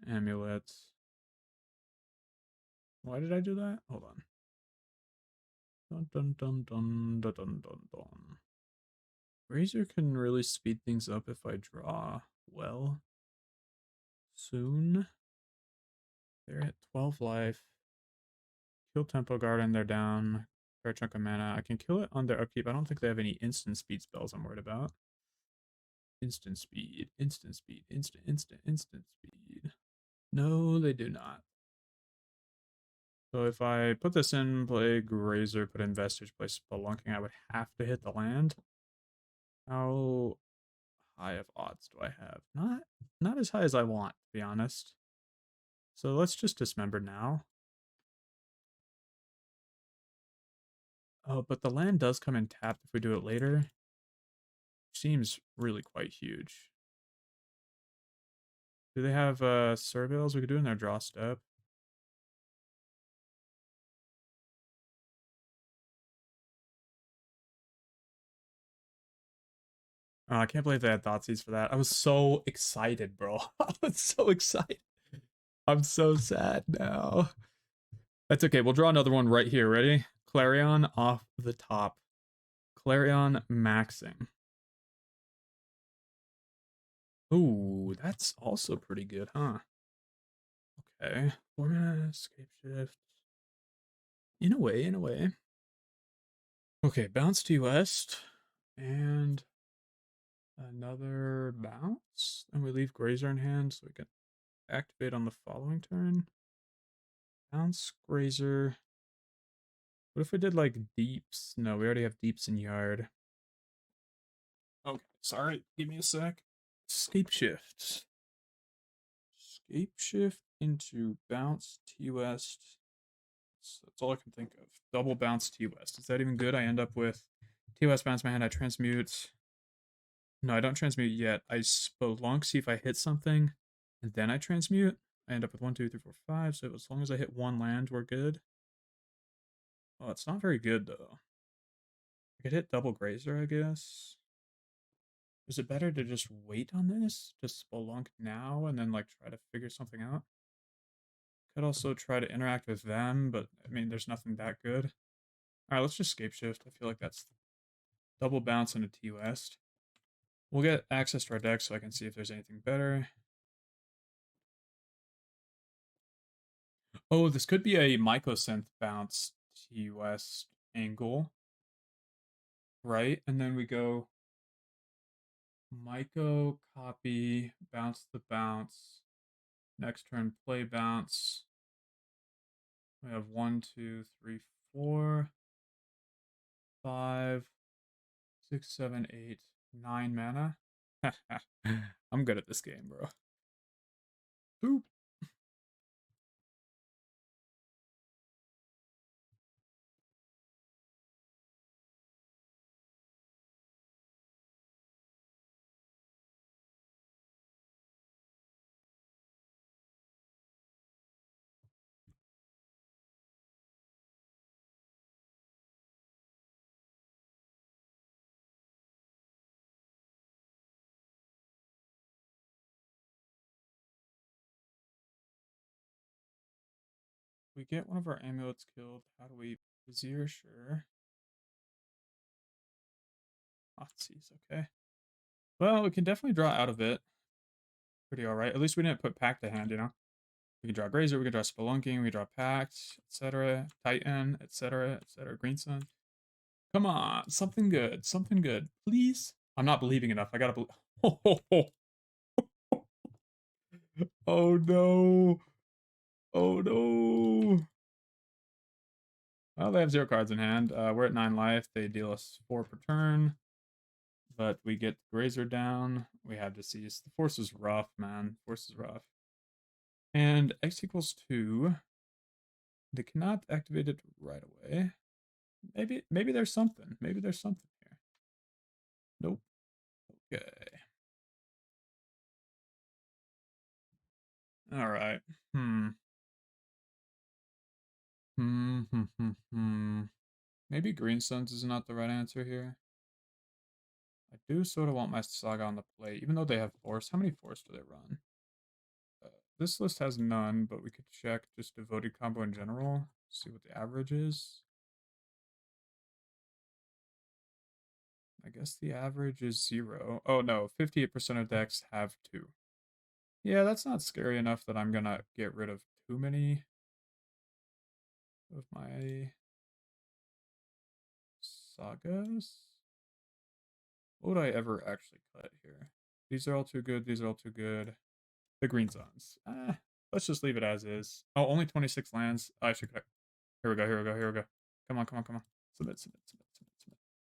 Amulet. Why did I do that? Hold on. Dun dun dun dun dun dun dun dun. Grazer can really speed things up if I draw well soon. They're at 12 life. Kill Temple Garden, they're down. Fair chunk of mana. I can kill it on their upkeep. I don't think they have any instant speed spells I'm worried about. Instant speed, instant speed, instant speed. No, they do not. So if I put this in, play Grazer, put in Vestige, play Spelunking, I would have to hit the land. How high of odds do I have? Not as high as I want, to be honest. So let's just dismember now. Oh, but the land does come in tapped if we do it later. Seems really quite huge. Do they have surveils we could do in their draw step? Oh, I can't believe they had Thoughtseize for that. I was so excited, bro. I was so excited. I'm so sad now. That's okay. We'll draw another one right here. Ready? Clarion off the top. Clarion maxing. Ooh, that's also pretty good, huh? Okay. We're gonna Scapeshift. In a way. Okay, bounce to West. And another bounce. And we leave Grazer in hand so we can activate on the following turn. Bounce, Grazer. What if we did like deeps? No, we already have deeps in yard. Okay, sorry. Give me a sec. Scapeshift. Scapeshift into bounce T West. That's all I can think of. Double bounce T West. Is that even good? I end up with T West bounce my hand. I transmute. No, I don't transmute yet. I spelunk, see if I hit something, and then I transmute. I end up with 1, 2, 3, 4, 5. So as long as I hit one land, we're good. Oh, it's not very good though. I could hit double Grazer, I guess. Is it better to just wait on this? Just spelunk now and then like try to figure something out? Could also try to interact with them, but I mean, there's nothing that good. All right, let's just Scapeshift. I feel like that's double bounce into T West. We'll get access to our deck so I can see if there's anything better. Oh, this could be a Mycosynth bounce T West angle, right? And then we go Myco, copy, bounce the bounce. Next turn, play bounce. We have 1, 2, 3, 4, 5, 6, 7, 8, 9 mana. I'm good at this game, bro. Boop. we get one of our amulets killed, how do we Vizier? Sure. Hotsies, okay. Well, we can definitely draw out of it. Pretty alright. At least we didn't put Pact to hand, you know? We can draw Grazer, we can draw Spelunking, we can draw Pact, etc. Titan, etc. etc. Green Sun. Come on, something good, please. I'm not believing enough. I gotta believe. Oh no. Oh no. Well, they have 0 cards in hand. We're at 9 life. They deal us 4 per turn. But we get Grazer down. We have Deceased. The Force is rough, man. Force is rough. And X equals 2. They cannot activate it right away. Maybe there's something. Maybe there's something here. Nope. Okay. All right. Maybe Green Suns is not the right answer here. I do sort of want my Saga on the play, even though they have Force. How many Force do they run? This list has none, but we could check just devoted combo in general. See what the average is. I guess the average is 0. Oh no, 58% of decks have 2. Yeah, that's not scary enough that I'm gonna get rid of too many of my Sagas. What would I ever actually cut here? These are all too good. These are all too good. The Green Suns. Let's just leave it as is. Oh, only 26 lands. I should cut. Here we go. Here we go. Here we go. Come on. Come on. Come on. Submit. Submit. Submit. Submit. Submit.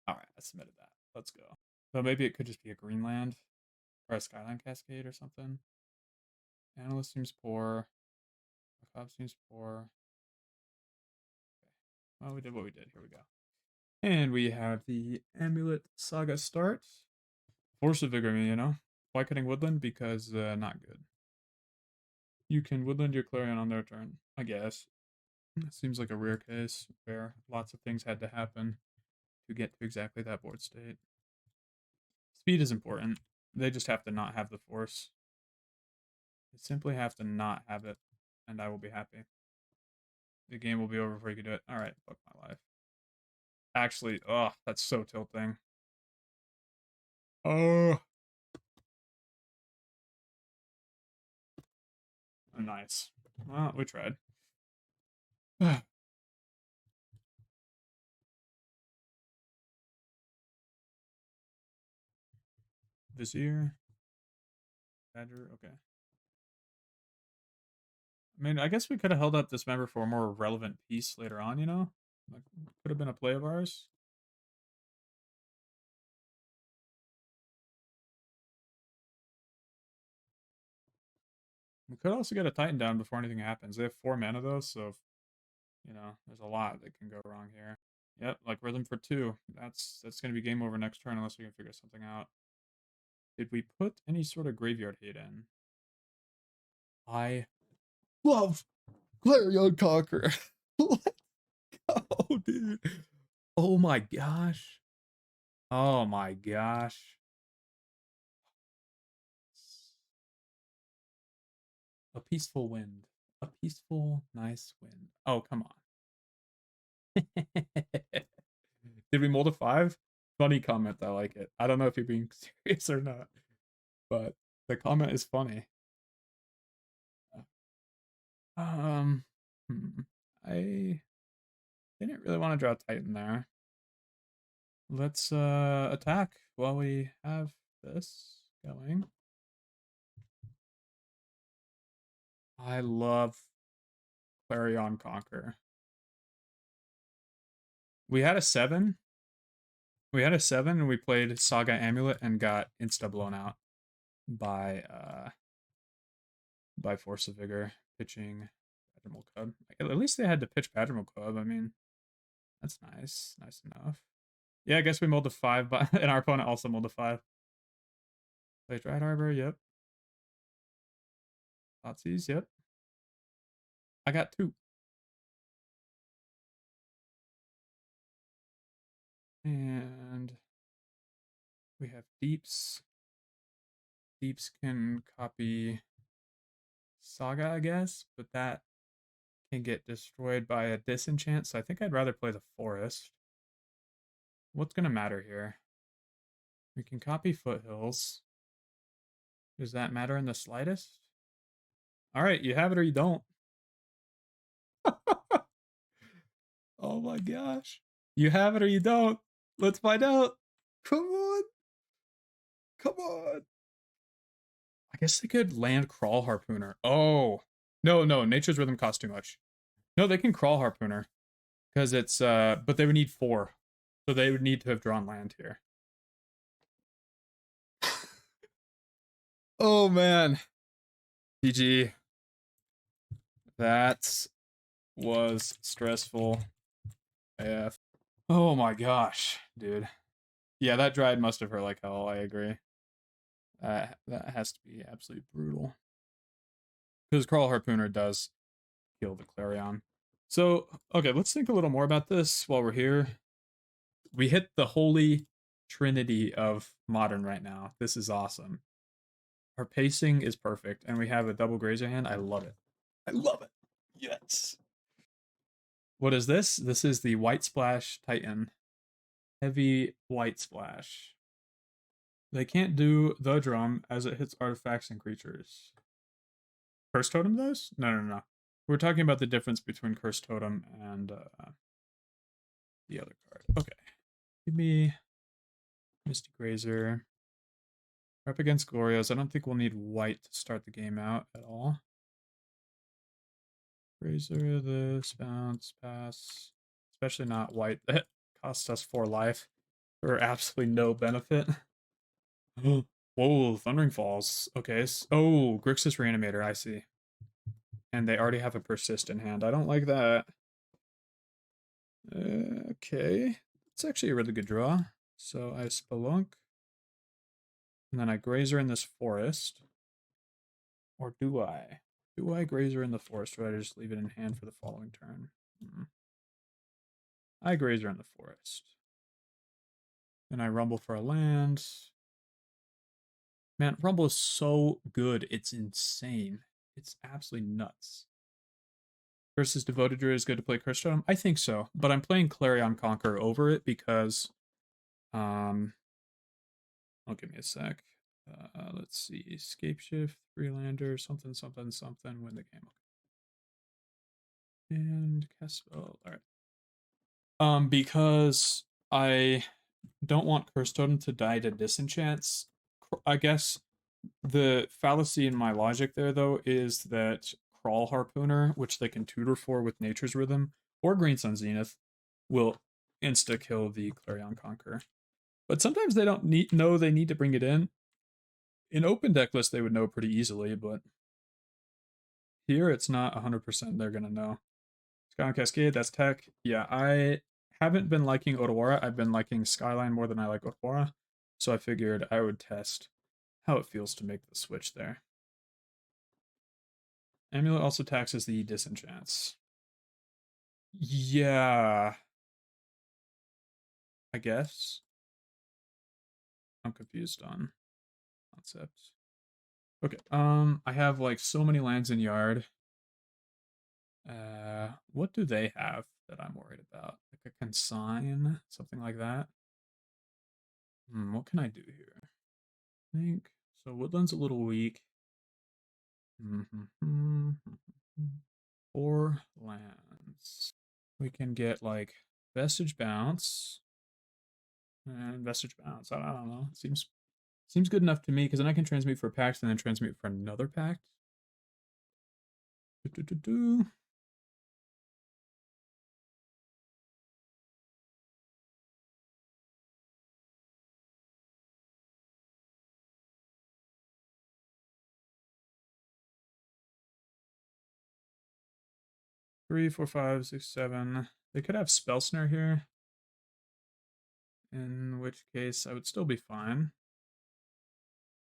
All right. I submitted that. Let's go. So maybe it could just be a green land or a Skyline Cascade or something. Analyst seems poor. Macabre seems poor. Okay. Well, we did what we did. Here we go. And we have the Amulet Saga start. Force of Vigor, you know? Why cutting Woodland? Because not good. You can Woodland your Clarion on their turn, I guess. Seems like a rare case where lots of things had to happen to get to exactly that board state. Speed is important. They just have to not have the Force. They simply have to not have it, and I will be happy. The game will be over before you can do it. Alright, fuck my life. Actually, oh, that's so tilting. Oh. Nice. Well, we tried. Vizier. Badger, okay. I mean, I guess we could have held up this member for a more relevant piece later on, you know? Like, could have been a play of ours. We could also get a Titan down before anything happens. They have 4 mana though, so if, you know, there's a lot that can go wrong here. Yep, like Rhythm for 2. That's gonna be game over next turn unless we can figure something out. Did we put any sort of graveyard hate in? I love Clarion Conqueror. Let's go, dude. Oh my gosh. Oh my gosh. A peaceful wind. A peaceful, nice wind. Oh, come on. Did we mold a 5? Funny comment. I like it. I don't know if you're being serious or not, but the comment is funny. Um, I didn't really want to draw Titan there. Let's attack while we have this going. I love Clarion Conqueror. We had a 7. We had a 7 and we played Saga Amulet and got insta blown out by Force of Vigor pitching Padrimal Cub. At least they had to pitch Padrimal Cub. I mean, that's nice. Nice enough. Yeah, I guess we mulled a 5, but and our opponent also mulled a 5. Play Dryad Arbor, yep. Thoughtseize, yep. I got 2. And we have Deeps. Deeps can copy Saga, I guess, but that can get destroyed by a disenchant, so I think I'd rather play the forest. What's going to matter here? We can copy foothills. Does that matter in the slightest? All right, you have it or you don't. Oh my gosh. You have it or you don't. Let's find out. Come on. Come on. I guess they could land Crawl Harpooner. Oh. No, Nature's Rhythm costs too much. No, they can Crawl Harpooner. Because it's, but they would need 4. So they would need to have drawn land here. Oh man. GG. That was stressful AF. Oh my gosh, dude. Yeah, that Dryad must have hurt like hell, I agree. That has to be absolutely brutal. Because Crawl Harpooner does kill the Clarion. So, okay, let's think a little more about this while we're here. We hit the holy trinity of Modern right now. This is awesome. Our pacing is perfect, and we have a double Grazer hand. I love it. I love it. Yes. What is this? This is the White Splash Titan. Heavy White Splash. They can't do the drum as it hits artifacts and creatures. Curse Totem does? No. We're talking about the difference between Curse Totem and the other card. Okay. Give me Misty Grazer. We're up against Glorios. I don't think we'll need white to start the game out at all. Grazer, this, bounce, pass. Especially not white. That costs us 4 life for absolutely no benefit. Whoa, Thundering Falls. Okay. Oh, Grixis Reanimator, I see. And they already have a Persist in hand. I don't like that. Okay. It's actually a really good draw. So I Spelunk. And then I Grazer in this forest. Or do I? Do I Grazer in the forest, or do I just leave it in hand for the following turn? I Grazer in the forest. Then I Rumble for a land. Man, Rumble is so good. It's insane. It's absolutely nuts. Versus Devoted Druid is good to play Curse Totem? I think so, but I'm playing Clarion Conqueror over it because, oh, give me a sec. Let's see, Scapeshift, Freelander, something, win the game. And cast spell. All right. Because I don't want Curse Totem to die to disenchants. I guess the fallacy in my logic there, though, is that Crawl Harpooner, which they can tutor for with Nature's Rhythm, or Green Sun Zenith, will insta-kill the Clarion Conqueror. But sometimes they don't know they need to bring it in. In open deck lists, they would know pretty easily, but here it's not 100% they're going to know. Skyline Cascade, that's tech. Yeah, I haven't been liking Otawara. I've been liking Skyline more than I like Otawara, so I figured I would test how it feels to make the switch there. Amulet also taxes the disenchants. Yeah. I guess. I'm confused on concept. Okay, I have like so many lands in yard. What do they have that I'm worried about? Like a consign, something like that. What can I do here? I think so. Woodland's a little weak. 4 lands. We can get like Vestige Bounce and Vestige Bounce. I don't know. It seems good enough to me because then I can transmute for a pact and then transmute for another pact. 3, 4, 5, 6, 7. They could have Spell Snare here. In which case I would still be fine.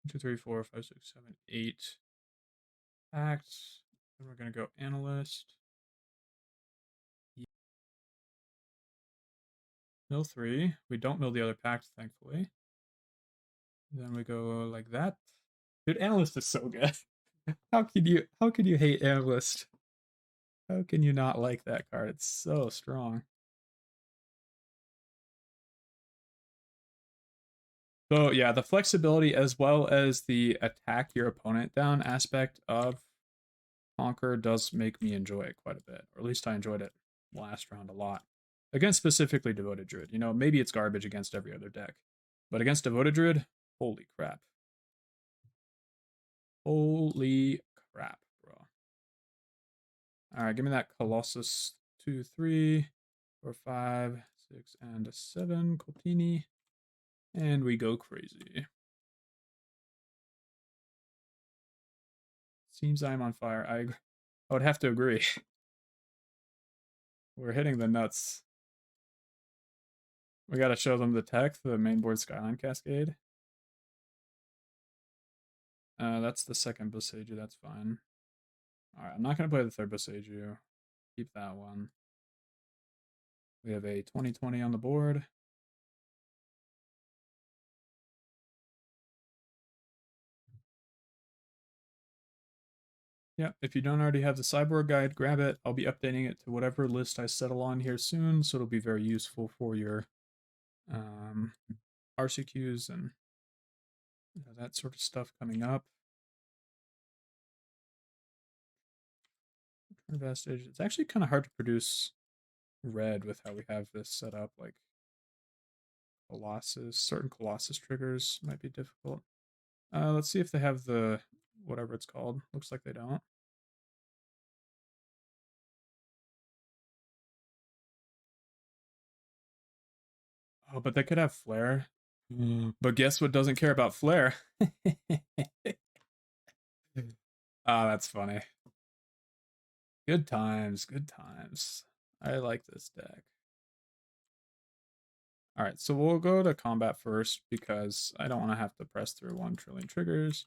1, 2, 3, 4, 5, 6, 7, 8. Acts. Then we're gonna go Analyst. Mill 3. We don't mill the other pact, thankfully. Then we go like that. Dude, Analyst is so good. How could you hate Analyst? How can you not like that card? It's so strong. So yeah, the flexibility as well as the attack your opponent down aspect of Conquer does make me enjoy it quite a bit, or at least I enjoyed it last round a lot. Against specifically Devoted Druid, you know, maybe it's garbage against every other deck, but against Devoted Druid, holy crap. Holy crap, bro. Alright, give me that Colossus 2, 3, 4, 5, 6, and a 7. Coltini. And we go crazy. Seems I'm on fire. I would have to agree. We're hitting the nuts. We gotta show them the tech, the mainboard Skyline Cascade. That's the second Boseiju, that's fine. Alright, I'm not gonna play the third Boseiju. Keep that one. We have a 2020 on the board. Yeah, if you don't already have the Cyborg guide, grab it. I'll be updating it to whatever list I settle on here soon, so it'll be very useful for your RCQs and that sort of stuff coming up. Vestige. It's actually kind of hard to produce red with how we have this set up. Like Colossus, certain Colossus triggers might be difficult. Let's see if they have the whatever it's called. Looks like they don't. Oh, but they could have Flare. But guess what doesn't care about Flare? Ah, that's funny. Good times, good times. I like this deck. Alright, so we'll go to combat first because I don't want to have to press through 1 trillion triggers.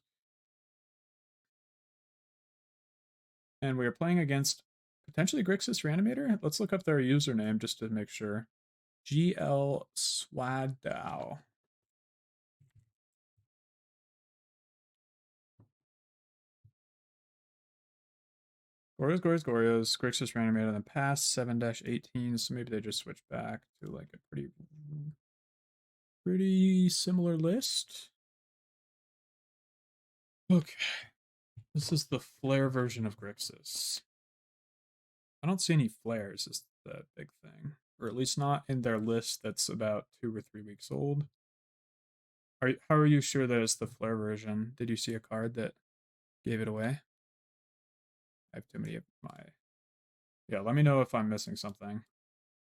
And we are playing against potentially Grixis Reanimator. Let's look up their username just to make sure. GL Swadow. Gorios. Grixis Reanimator in the past 7-18, so maybe they just switched back to like a pretty similar list. Okay. This is the flare version of Grixis. I don't see any flares, is the big thing. Or at least not in their list that's about 2 or 3 weeks old. How are you sure that it's the flare version? Did you see a card that gave it away? I have too many of my... Yeah, let me know if I'm missing something.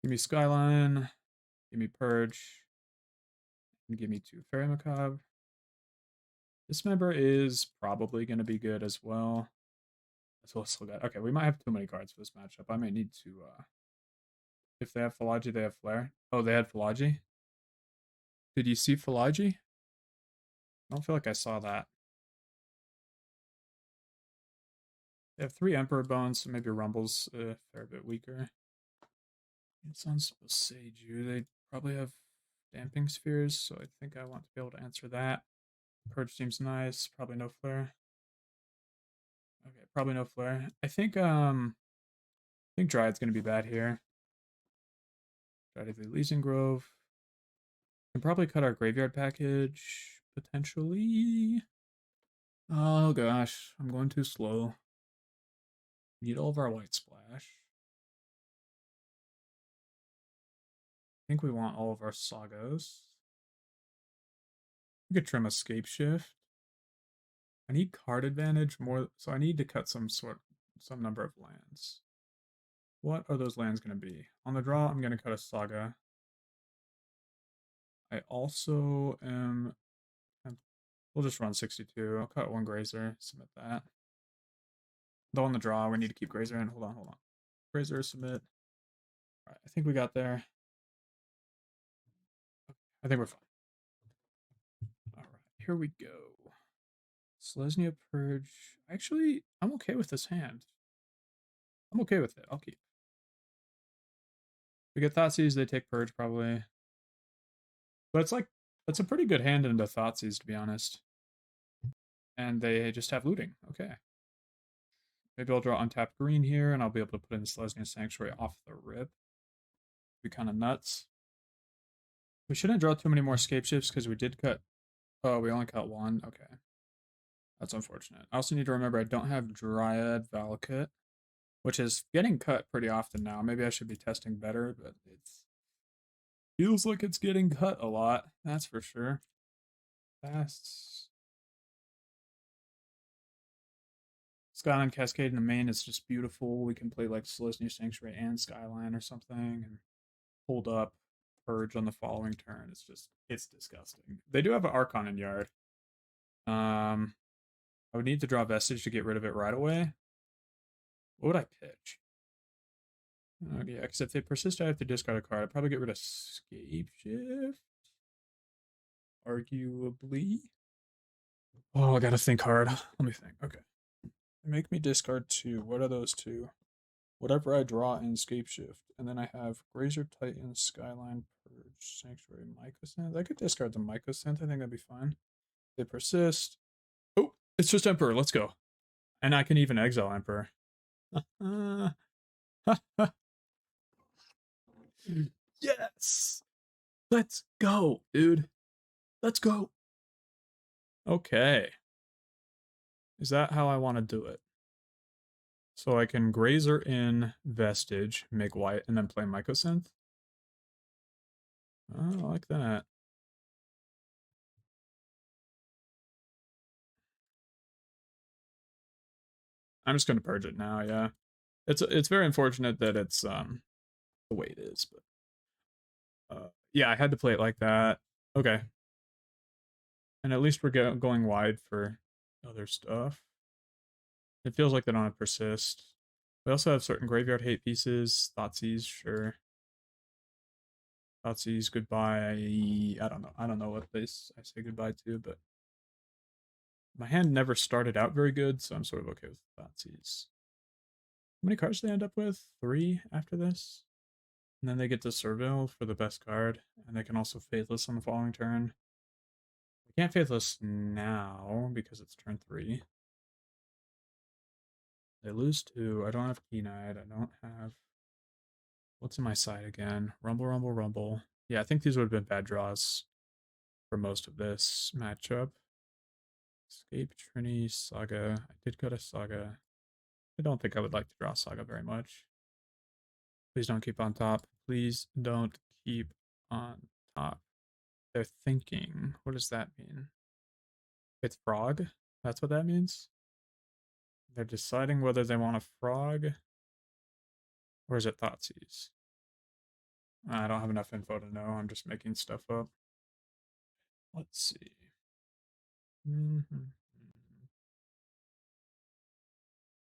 Give me Skyline. Give me Purge. And give me 2 Faerie Macabre. Dismember is probably going to be good as well. That's also good. Okay, we might have too many cards for this matchup. I might need to... If they have Philagi, they have Flare. Oh, they had Philagi? Did you see Philagi? I don't feel like I saw that. They have 3 Emperor Bones, so maybe Rumble's a fair bit weaker. It's on Boseiju. They probably have Damping Spheres, so I think I want to be able to answer that. Purge seems nice. Probably no Flare. Okay, probably no Flare. I think Dryad's gonna be bad here. Dryad of the Elysian Grove. Can probably cut our graveyard package potentially. Oh gosh, I'm going too slow. Need all of our white splash. I think we want all of our sagas. We could trim a Scapeshift. I need card advantage more, so I need to cut some number of lands. What are those lands going to be? On the draw, I'm going to cut a Saga. I also am... We'll just run 62. I'll cut 1 Grazer, submit that. Though on the draw, we need to keep Grazer in. Hold on. Grazer, submit. Alright, I think we got there. I think we're fine. Alright, here we go. Selesnya Purge. Actually, I'm okay with this hand. I'm okay with it. I'll keep. We get Thoughtseize, they take Purge probably. But it's like, that's a pretty good hand into Thoughtseize, to be honest. And they just have looting. Okay. Maybe I'll draw untapped green here, and I'll be able to put in Selesnya Sanctuary off the rip. Be kind of nuts. We shouldn't draw too many more Scapeshifts because we did cut. Oh, we only cut one. Okay. That's unfortunate. I also need to remember I don't have Dryad Valakut, which is getting cut pretty often now. Maybe I should be testing better, but it feels like it's getting cut a lot. That's for sure. Fast. Skyline Cascade in the main is just beautiful. We can play like Selesnya Sanctuary and Skyline or something and hold up Purge on the following turn. It's disgusting. They do have an Archon in yard. I would need to draw Vestige to get rid of it right away. What would I pitch? Oh, yeah, because if they persist, I have to discard a card. I'd probably get rid of Scapeshift. Arguably. Oh, I gotta think hard. Let me think. Okay. Make me discard 2. What are those 2? Whatever I draw in Scapeshift. And then I have Grazer, Titan, Skyline, Purge, Sanctuary, Mycosynth. I could discard the Mycosynth. I think that'd be fine. They persist. Oh, it's just Emperor. Let's go. And I can even exile Emperor. Yes! Let's go, dude. Let's go. Okay. Is that how I want to do it? So I can Grazer in Vestige, make white, and then play Mycosynth? Oh, I like that. I'm just going to purge it now, yeah. It's very unfortunate that it's the way it is, but yeah, I had to play it like that. Okay. And at least we're going wide for other stuff. It feels like they don't have persist. We also have certain graveyard hate pieces. Thoughtseize, sure. Thoughtseize, goodbye. I don't know. I don't know what place I say goodbye to, but my hand never started out very good, so I'm sort of okay with Thoughtseize. How many cards do they end up with? 3 after this? And then they get to Surveil for the best card, and they can also Faithless on the following turn. We can't Faithless now because it's turn 3. They lose 2. I don't have Keen-Eyed. I don't have... What's in my side again? Rumble, Rumble, Rumble. Yeah, I think these would have been bad draws for most of this matchup. Escape, Trini, Saga. I did go to Saga. I don't think I would like to draw Saga very much. Please don't keep on top. Please don't keep on top. They're thinking. What does that mean? It's frog? That's what that means? They're deciding whether they want a frog. Or is it Thoughtseize? I don't have enough info to know. I'm just making stuff up. Let's see.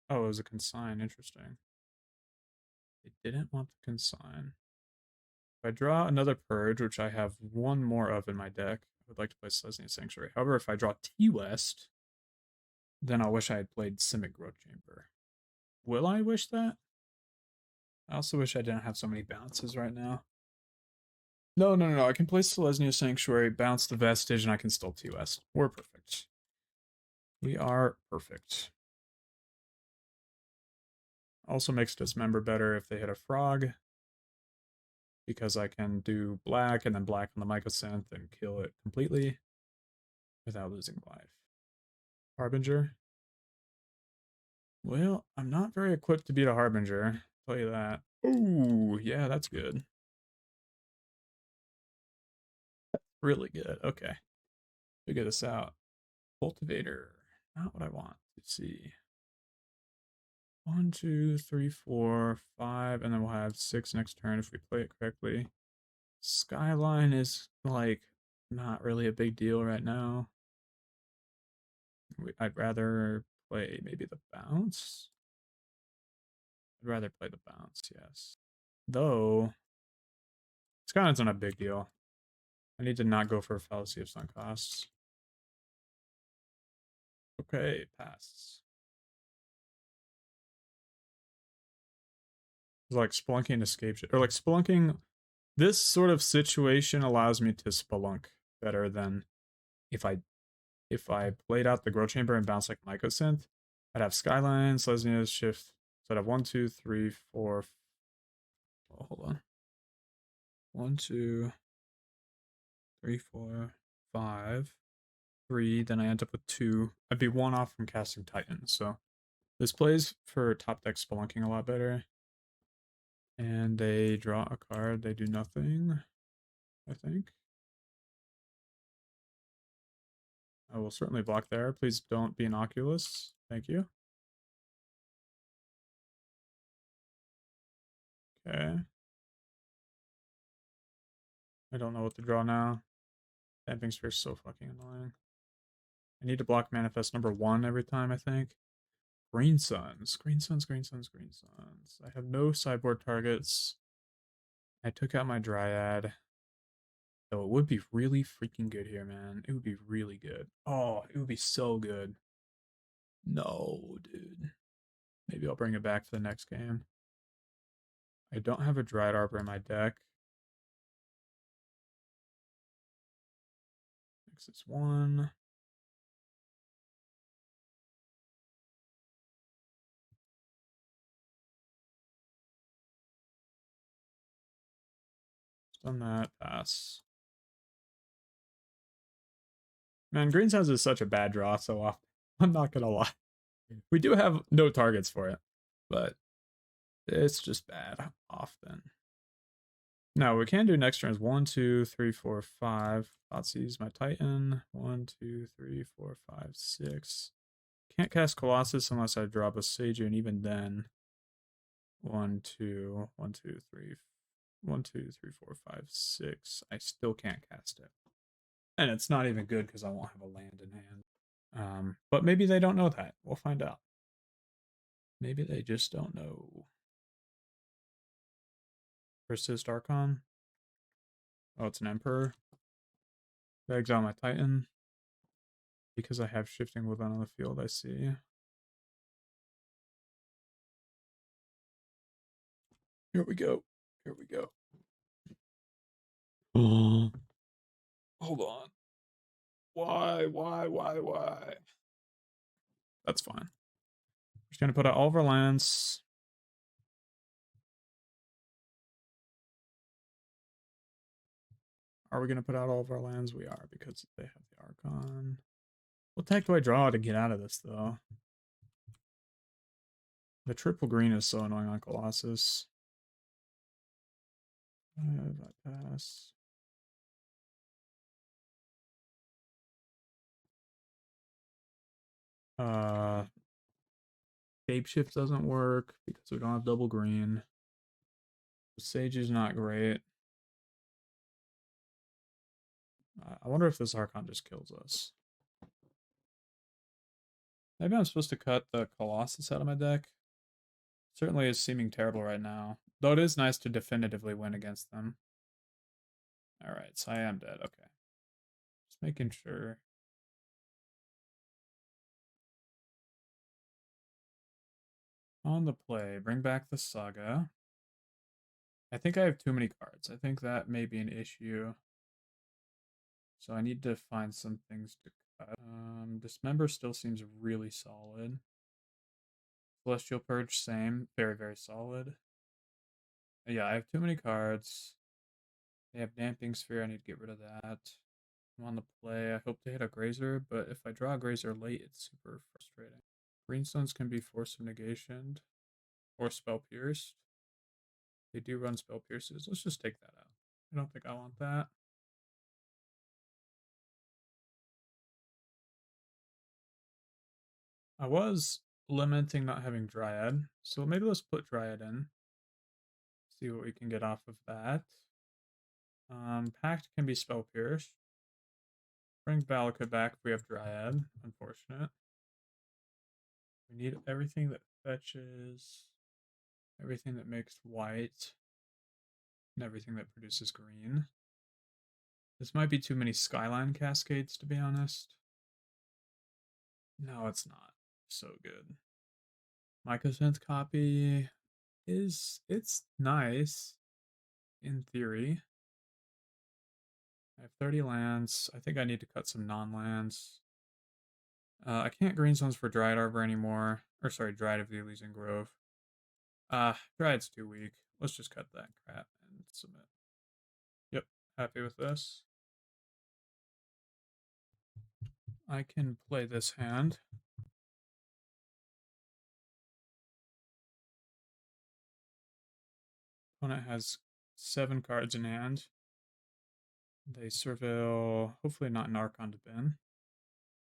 Oh, it was a consign. Interesting. They didn't want the consign. If I draw another Purge, which I have one more of in my deck, I would like to play Selesnya Sanctuary. However, if I draw T-West, then I'll wish I had played Simic Growth Chamber. Will I wish that? I also wish I didn't have so many bounces right now. No. I can play Selesnya Sanctuary, bounce the Vestige, and I can still T-West. We're perfect. We are perfect. Also makes Dismember better if they hit a frog, because I can do black and then black on the Mycosynth and kill it completely without losing life. Harbinger. Well, I'm not very equipped to beat a Harbinger. I'll tell you that. Oh, yeah, that's good. Really good. Okay. Figure this out. Cultivator. Not what I want. Let's see. 1, 2, 3, 4, 5, and then we'll have 6 next turn if we play it correctly. Skyline is, like, not really a big deal right now. I'd rather play maybe the bounce. I'd rather play the bounce, yes. Though, Skyline's not a big deal. I need to not go for a Fallacy of Sunk Costs. Okay, pass. It's like Spelunking Escapeshift, or like Spelunking. This sort of situation allows me to Spelunk better than if I played out the Growth Chamber and bounced like Mycosynth. I'd have Skyline, Selesnya, Shift. So I'd have 1, 2, 3, 4. Oh, hold on. 1, 2, 3, 4, 5, 3. Then I end up with 2. I'd be 1 off from casting Titan. So this plays for top deck spelunking a lot better. And they draw a card. They do nothing, I think. I will certainly block there. Please don't be an Oculus. Thank you. Okay. I don't know what to draw now. Damping Sphere is so fucking annoying. I need to block Manifest number 1 every time, I think. Green Suns. Green Suns, Green Suns, Green Suns. I have no sideboard targets. I took out my Dryad. So it would be really freaking good here, man. It would be really good. Oh, it would be so good. No, dude. Maybe I'll bring it back for the next game. I don't have a Dryad Arbor in my deck. Fix this one. Done that. Pass. Man, Green Suns is such a bad draw so often. I'm not gonna lie. We do have no targets for it, but it's just bad often. Now, we can do next turn is 1, 2, 3, 4, 5. Thoughtseize my Titan. 1, 2, 3, 4, 5, 6. Can't cast Colossus unless I drop a Sage, and even then. 1, 2, 1, 2, 3, 1, 2, 3, 4, 5, 6. I still can't cast it. And it's not even good because I won't have a land in hand. But maybe they don't know that. We'll find out. Maybe they just don't know. Persist Archon. Oh, it's an Emperor. Exile my Titan. Because I have Shifting Woodland on the field, I see. Here we go. Here we go. Hold on. Why? That's fine. We're just gonna put out all of our lands. Are we gonna put out all of our lands? We are, because they have the Archon. What the heck do I draw to get out of this, though? The triple green is so annoying on Colossus. I pass. Scapeshift doesn't work because we don't have double green. The Sage is not great. I wonder if this Archon just kills us. Maybe I'm supposed to cut the Colossus out of my deck. Certainly is seeming terrible right now. Though it is nice to definitively win against them. Alright, so I am dead. Okay. Just making sure. On the play, bring back the Saga. I think I have too many cards. I think that may be an issue. So I need to find some things to cut. Dismember still seems really solid. Celestial Purge, same. Very, very solid. Yeah, I have too many cards. They have Damping Sphere. I need to get rid of that. I'm on the play. I hope to hit a Grazer, but if I draw a Grazer late, it's super frustrating. Greenstones can be Force of Negation or Spell Pierced. They do run Spell Pierces. Let's just take that out. I don't think I want that. I was lamenting not having Dryad, so maybe let's put Dryad in. See what we can get off of that. Pact can be Spell Pierced. Bring Valakut back if we have Dryad. Unfortunate. We need everything that fetches, everything that makes white, and everything that produces green. This might be too many Skyline Cascades, to be honest. No, it's not. So good. Mycosynth copy it's nice in theory. I have 30 lands. I think I need to cut some non-lands. I can't green zones for Dryad Arbor anymore. Or sorry, Dryad of the Elysian Grove. Dryad's too weak. Let's just cut that crap and submit. Yep, happy with this. I can play this hand. Opponent has 7 cards in hand. They surveil, hopefully not an Archon to bin.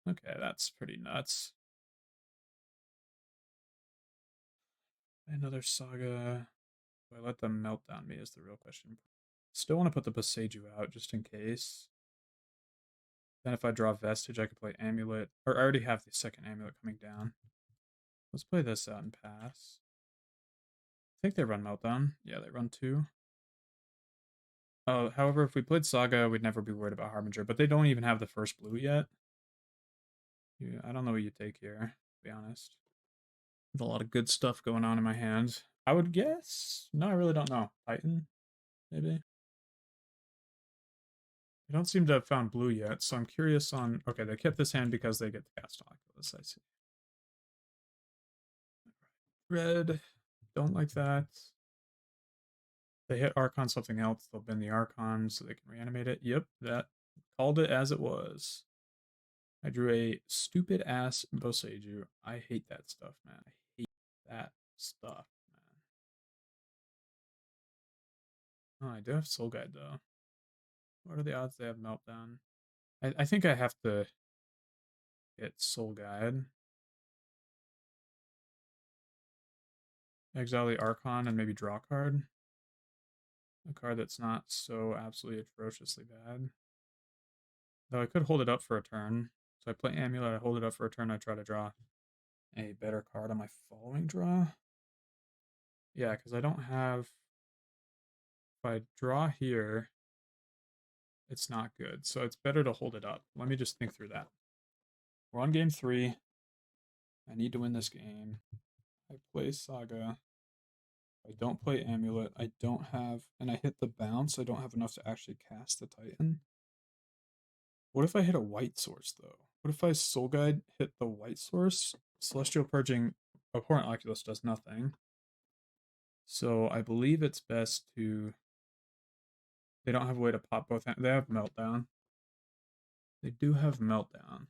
Okay, that's pretty nuts. Another Saga. Do I let them melt down me is the real question. Still want to put the Boseiju out just in case. Then if I draw Vestige, I could play Amulet. Or I already have the second Amulet coming down. Let's play this out and pass. I think they run Meltdown. Yeah, they run 2. However, if we played Saga, we'd never be worried about Harbinger. But they don't even have the first blue yet. Yeah, I don't know what you take here, to be honest. There's a lot of good stuff going on in my hand. I would guess. No, I really don't know. Titan, maybe. I don't seem to have found blue yet, so I'm curious on. Okay, they kept this hand because they get the cast Oculus. I see. Red, don't like that. They hit Archon something else, they'll bend the Archon so they can reanimate it. Yep, that called it as it was. I drew a stupid ass Boseiju. I hate that stuff, man. I hate that stuff, man. Oh, I do have Soul Guide though. What are the odds they have Meltdown? I think I have to get Soul Guide. Exile the Archon and maybe draw a card. A card that's not so absolutely atrociously bad. Though I could hold it up for a turn. So I play Amulet, I hold it up for a turn, I try to draw a better card on my following draw. Yeah, because I don't have. If I draw here, it's not good. So it's better to hold it up. Let me just think through that. We're on game 3. I need to win this game. I play Saga. I don't play Amulet. I don't have. And I hit the bounce. I don't have enough to actually cast the Titan. What if I hit a white source, though? What if I Soul Guide hit the white source? Celestial Purging Abhorrent Oculus does nothing. So I believe it's best to. They don't have a way to pop both. They have Meltdown. They do have Meltdown.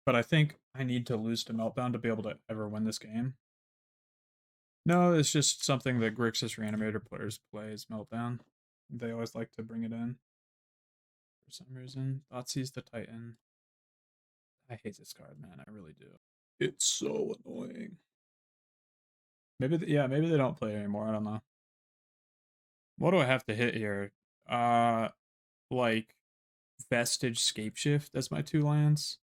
But I think I need to lose to Meltdown to be able to ever win this game. No, it's just something that Grixis Reanimator players play is Meltdown. They always like to bring it in. For some reason. Thoughtseize the Titan. I hate this card, man. I really do. It's so annoying. Maybe, maybe they don't play it anymore. I don't know. What do I have to hit here? Like Vestige Scapeshift as my 2 lands.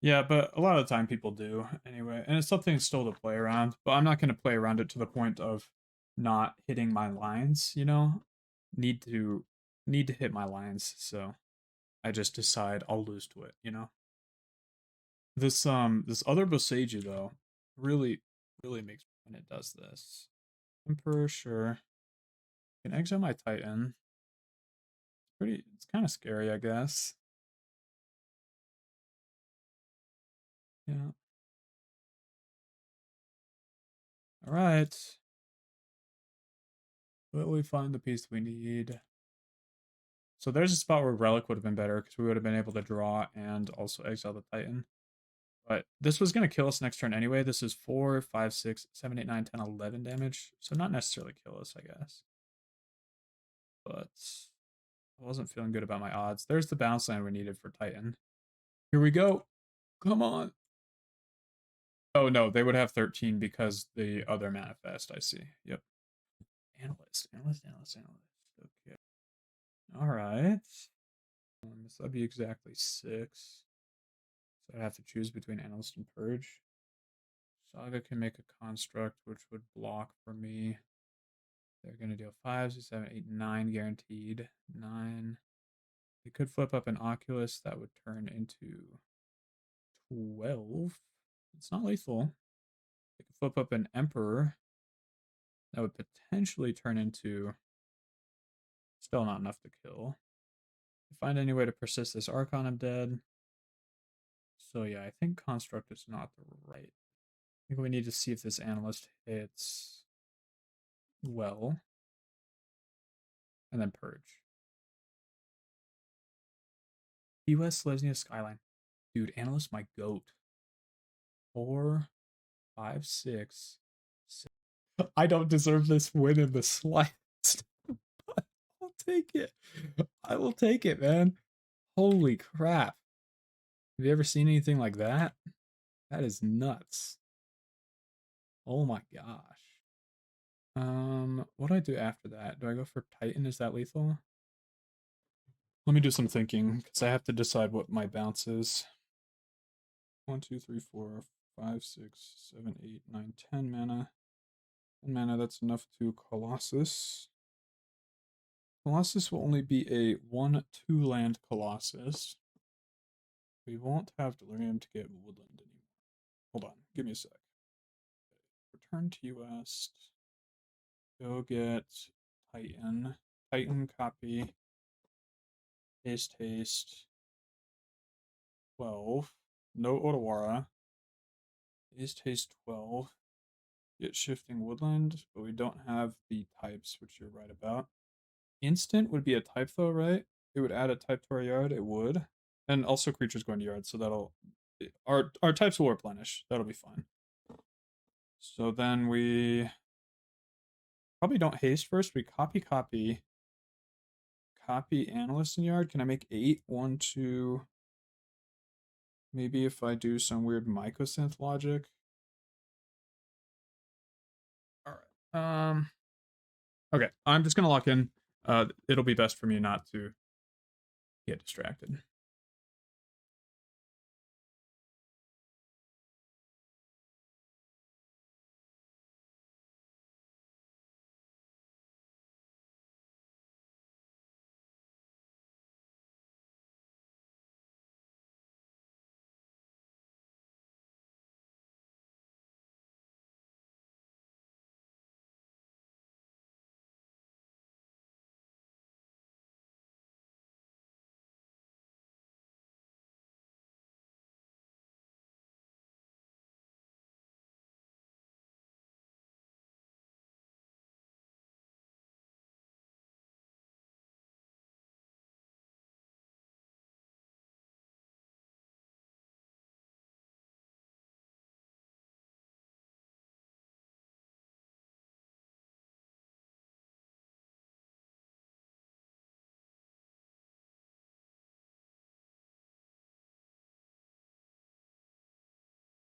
Yeah, but a lot of the time people do anyway, and it's something still to play around. But I'm not going to play around it to the point of not hitting my lines. You know, need to hit my lines. So I just decide I'll lose to it. You know, this other Boseiju though really makes when it does this. Emperor, sure. Can exile my Titan. It's kind of scary, I guess. Yeah. All right. Will we find the piece we need? So there's a spot where Relic would have been better because we would have been able to draw and also exile the Titan. But this was going to kill us next turn anyway. This is 4, 5, 6, 7, 8, 9, 10, 11 damage. So not necessarily kill us, I guess. But I wasn't feeling good about my odds. There's the bounce land we needed for Titan. Here we go. Come on. Oh no, they would have 13 because the other manifest, I see. Yep. Analyst. Okay. Alright. This would be exactly 6. So I have to choose between Analyst and Purge. Saga can make a construct which would block for me. They're going to deal 5, 6, 7, 8, 9 guaranteed. 9. They could flip up an Oculus that would turn into 12. It's not lethal. They could flip up an Emperor that would potentially turn into still not enough to kill. If I find any way to persist this Archon, I'm dead. So yeah, I think Construct is not the right. I think we need to see if this Analyst hits well. And then Purge. US Selesnya Skyline. Dude, Analyst my goat. 4, 5, 6, 7. I don't deserve this win in the slightest. But I'll take it. I will take it, man. Holy crap. Have you ever seen anything like that? That is nuts. Oh my gosh. What do I do after that? Do I go for Titan? Is that lethal? Let me do some thinking, because I have to decide what my bounce is. 1, 2, 3, 4, 5, 6, 7, 8, 9, 10 mana. 10 mana, that's enough to Colossus. Colossus will only be a 1/2 land Colossus. We won't have Delirium to get Woodland anymore. Hold on, give me a sec. Return to West. Go get Titan. Titan copy. Haste. 12. No Otawara. Haste 12. Get Shifting Woodland, but we don't have the types, which you're right about. Instant would be a type though, right? It would add a type to our yard. It would. And also creatures going to yard, so that'll... Our types will replenish. That'll be fine. So then we probably don't haste first. We copy Analyst in yard. Can I make 8? 1, 2... Maybe if I do some weird Mycosynth logic. Alright. Okay, I'm just gonna lock in. It'll be best for me not to get distracted.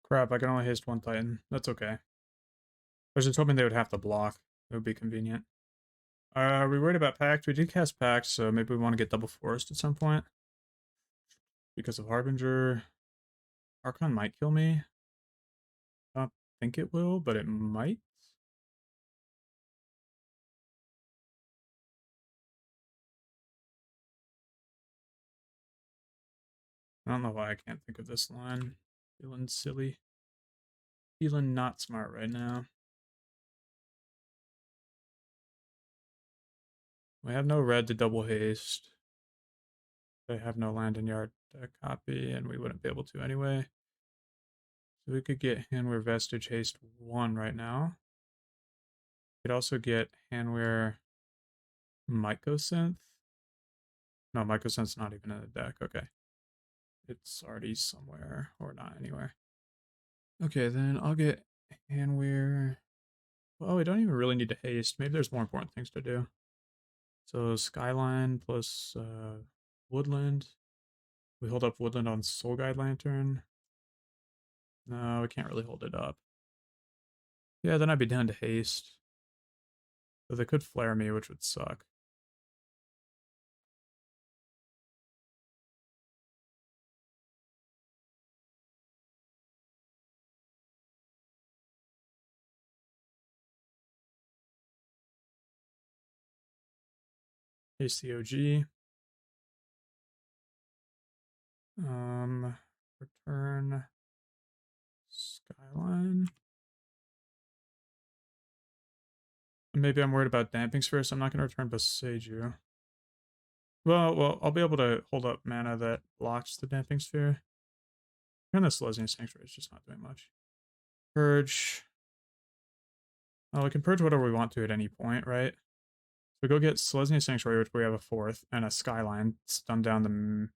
Crap, I can only haste 1 Titan. That's okay. I was just hoping they would have to block. It would be convenient. Are we worried about Pact? We did cast Pact, so maybe we want to get double forest at some point. Because of Harbinger. Archon might kill me. I don't think it will, but it might. I don't know why I can't think of this line. Feeling silly. Feeling not smart right now. We have no red to double haste. They have no land in yard to copy, and we wouldn't be able to anyway. So we could get Hanweir Vestige haste 1 right now. We could also get Hanweir Mycosynth. No, Mycosynth's not even in the deck. Okay. It's already somewhere, or not anywhere. Okay, then I'll get Hanweir. Well, we don't even really need to haste. Maybe there's more important things to do. So Skyline plus Woodland. We hold up Woodland on Soul Guide Lantern. No, we can't really hold it up. Yeah, then I'd be down to haste. So they could flare me, which would suck. Haste the OG. Return Skyline. Maybe I'm worried about dampings first. I'm not going to return Boseiju. Well, I'll be able to hold up mana that blocks the damping sphere. And the Selesnya Sanctuary is just not doing much. Purge. Oh, we can purge whatever we want to at any point, right? So we go get Selesnya Sanctuary, which we have a 4th, and a Skyline, stun down the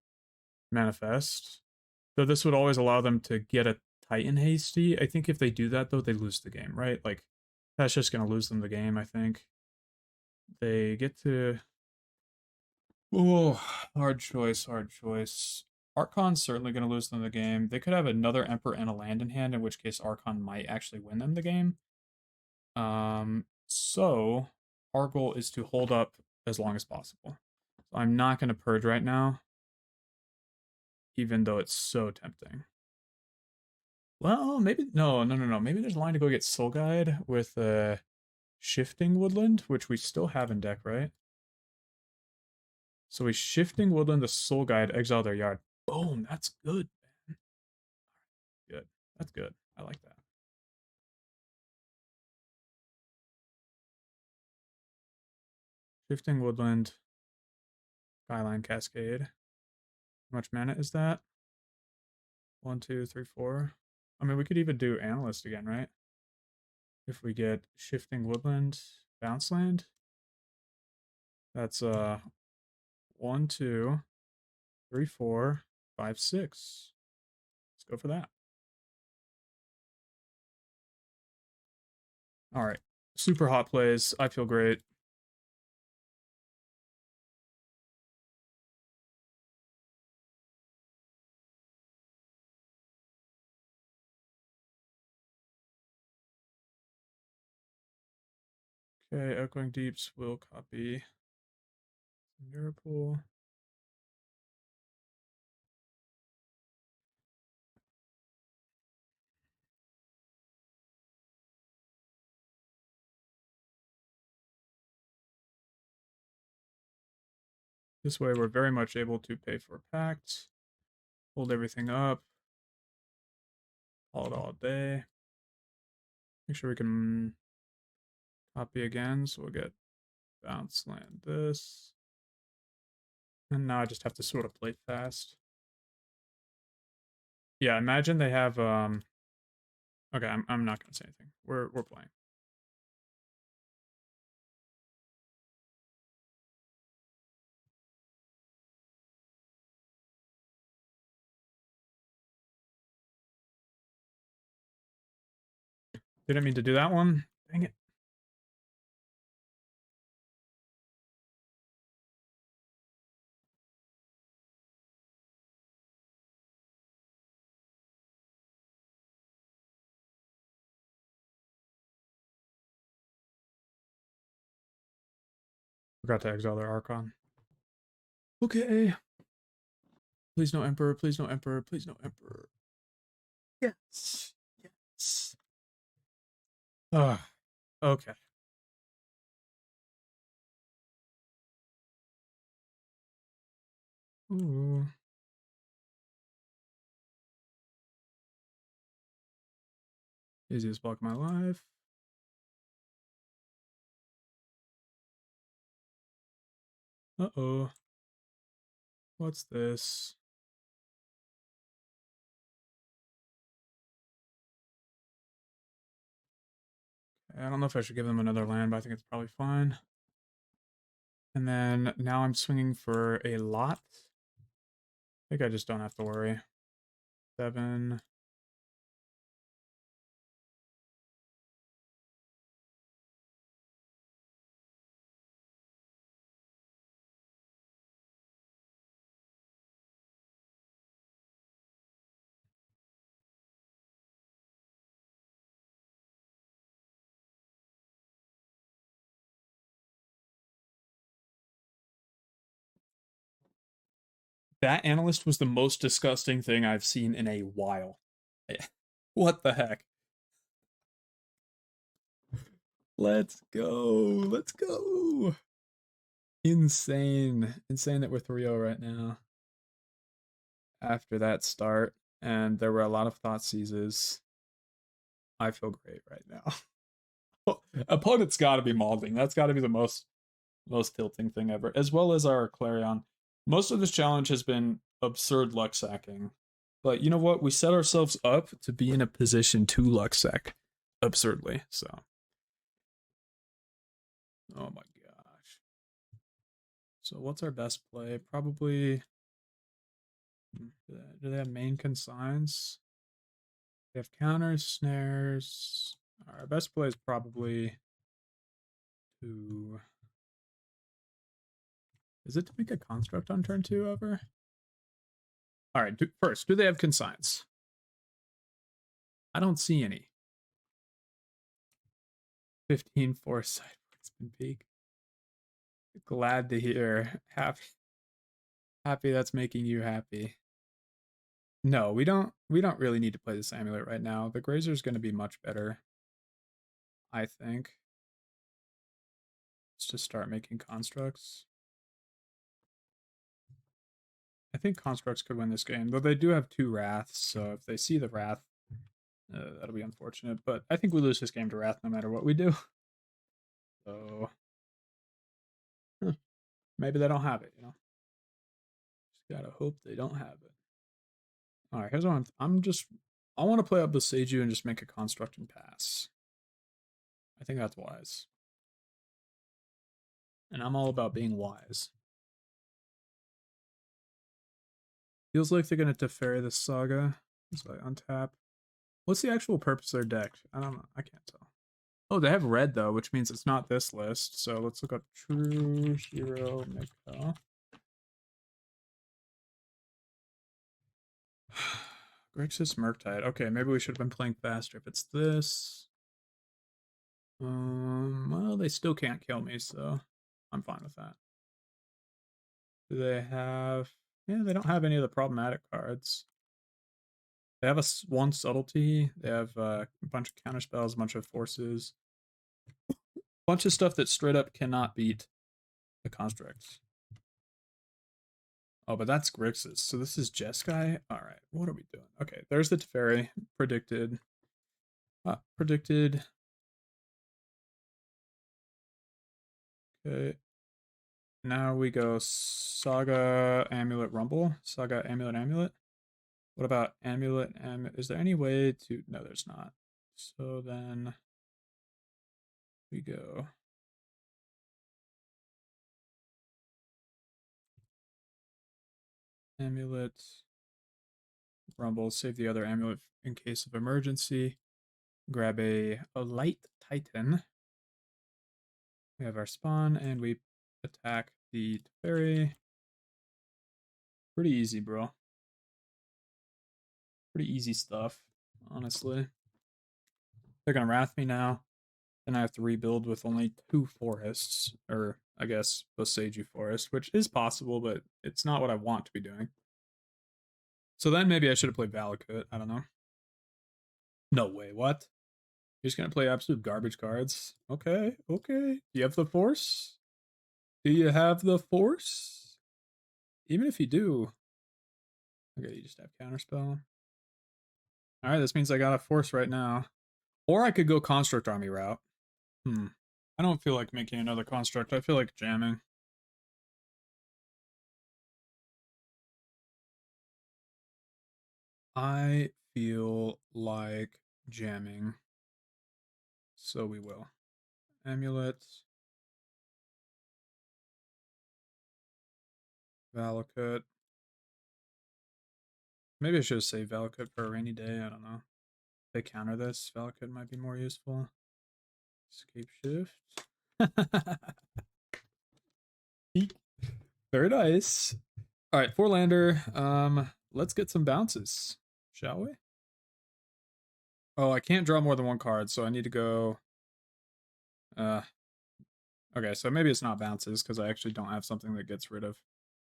Manifest. So this would always allow them to get a Titan hasty. I think if they do that, though, they lose the game, right? Like, that's just going to lose them the game, I think. They get to... Oh, hard choice, hard choice. Archon's certainly going to lose them the game. They could have another Emperor and a land in hand, in which case Archon might actually win them the game. So our goal is to hold up as long as possible. So I'm not going to purge right now, even though it's so tempting. Well, maybe no. Maybe there's a line to go get Soul Guide with Shifting Woodland, which we still have in deck, right? So we Shifting Woodland, the Soul Guide, exile their yard. Boom, that's good, man. Good. That's good. I like that. Shifting Woodland, Skyline Cascade. How much mana is that? 1, 2, 3, 4. I mean, we could even do Analyst again, right? If we get Shifting Woodland, Bounce Land. That's 1, 2, 3, 4, 5, 6. Let's go for that. All right. Super hot plays. I feel great. Okay, Outgoing Deeps will copy Mirrorpool. This way we're very much able to pay for Pact, hold everything up, call it all day. Make sure we can copy again, so we'll get Bounce Land this. And now I just have to sort of play fast. Yeah, imagine they have okay, I'm not gonna say anything. We're playing. Didn't mean to do that one. Dang it. Forgot to exile their Archon. Okay. Please no Emperor, please no Emperor, please no Emperor. Yes. Yes. Okay. Ooh. Easiest block of my life. Uh-oh. What's this? I don't know if I should give them another land, but I think it's probably fine. And then now I'm swinging for a lot. I think I just don't have to worry. 7. That analyst was the most disgusting thing I've seen in a while. What the heck? Let's go. Let's go. Insane. Insane that we're 3-0 right now. After that start, and there were a lot of thought seizes. I feel great right now. Opponent's got to be Malding. That's got to be the most tilting thing ever, as well as our Clarion. Most of this challenge has been absurd luck sacking. But you know what? We set ourselves up to be in a position to luck sec absurdly. So, oh my gosh. So what's our best play? Probably. Do they have main consigns? They have counters, snares. Our best play is probably to. Is it to make a construct on turn 2 ever? All right, first, do they have consigns? I don't see any. 15 foresight, Marksman Peak. Glad to hear. Happy that's making you happy. No, we don't really need to play this amulet right now. The Grazer is going to be much better, I think. Let's just start making constructs. I think constructs could win this game, though they do have 2 wraths, so if they see the wrath, that'll be unfortunate. But I think we lose this game to wrath no matter what we do. So maybe they don't have it, you know. Just gotta hope they don't have it. All right, here's what I want to play up Beseiju and just make a construct and pass. I think that's wise. And I'm all about being wise. Feels like they're gonna Teferi the Saga. So I untap. What's the actual purpose of their deck? I don't know. I can't tell. Oh, they have red though, which means it's not this list. So let's look up True Hero Miko. Grixis Murktide. Okay, maybe we should have been playing faster if it's this. Well, they still can't kill me, so I'm fine with that. Do they have... Yeah, they don't have any of the problematic cards. They have one subtlety. They have a bunch of counterspells, a bunch of forces. A bunch of stuff that straight up cannot beat the constructs. Oh, but that's Grixis. So this is Jeskai? Alright, what are we doing? Okay, there's the Teferi. Predicted. Predicted. Okay. Now we go Saga Amulet Rumble. Saga Amulet. What about Amulet? Is there any way to... No, there's not. So then we go... Amulet Rumble. Save the other amulet in case of emergency. Grab a light Titan. We have our spawn, and we attack the Teferi. Pretty easy, bro. Pretty easy stuff, honestly. They're gonna wrath me now. Then I have to rebuild with only 2 forests, or I guess Boseiju Forest, which is possible, but it's not what I want to be doing. So then maybe I should have played Valakut. I don't know. No way, what? You're just gonna play absolute garbage cards? Okay, okay. Do you have the force? Do you have the force? Even if you do. Okay, you just have counterspell. Alright, this means I got a force right now. Or I could go Construct Army route. I don't feel like making another construct. I feel like jamming. I feel like jamming. So we will. Amulet. Valakut. Maybe I should have saved Valakut for a rainy day. I don't know. If they counter this, Valakut might be more useful. Scapeshift. Very nice. All right, 4-lander. Let's get some bounces, shall we? Oh, I can't draw more than 1 card, so I need to go. Okay, so maybe it's not bounces because I actually don't have something that gets rid of.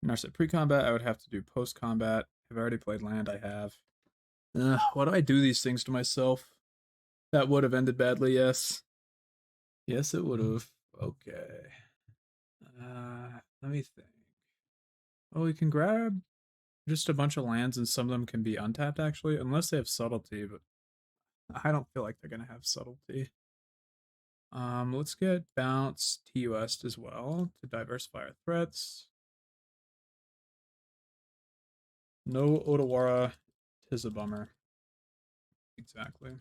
Narset pre-combat. I would have to do post-combat. I've already played land. I have. Why do I do these things to myself? That would have ended badly. Yes. Yes, it would have. Okay. Let me think. Oh, we can grab just a bunch of lands, and some of them can be untapped, actually, unless they have subtlety, but I don't feel like they're going to have subtlety. Let's get bounce TUS as well to diversify our threats. No Odawara is a bummer. Exactly.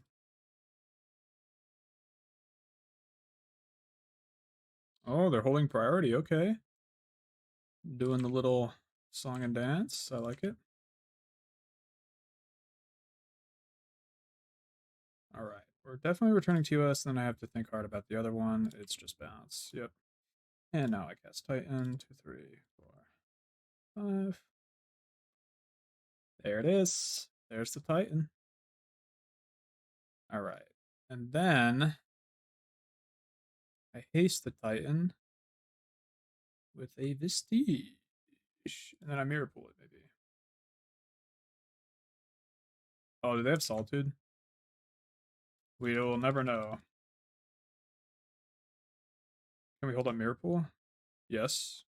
Oh, they're holding priority. Okay. Doing the little song and dance. I like it. All right. We're definitely returning to us. Then I have to think hard about the other one. It's just bounce. Yep. And now I cast Titan. 2, 3, 4, 5. There it is. There's the Titan. All right. And then I haste the Titan with a Vestige. And then I Mirrorpool it, maybe. Oh, do they have Solitude? We'll never know. Can we hold up Mirrorpool? Yes.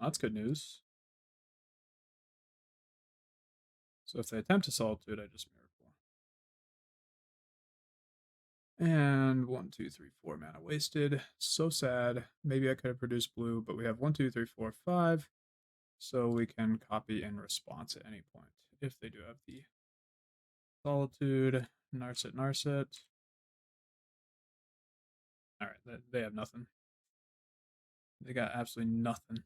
That's good news. So if they attempt to Solitude, I just Mirrorpool. And 1, 2, 3, 4 mana wasted. So sad. Maybe I could have produced blue, but we have 1, 2, 3, 4, 5. So we can copy in response at any point if they do have the Solitude. Narset, Narset. Alright, they have nothing. They got absolutely nothing.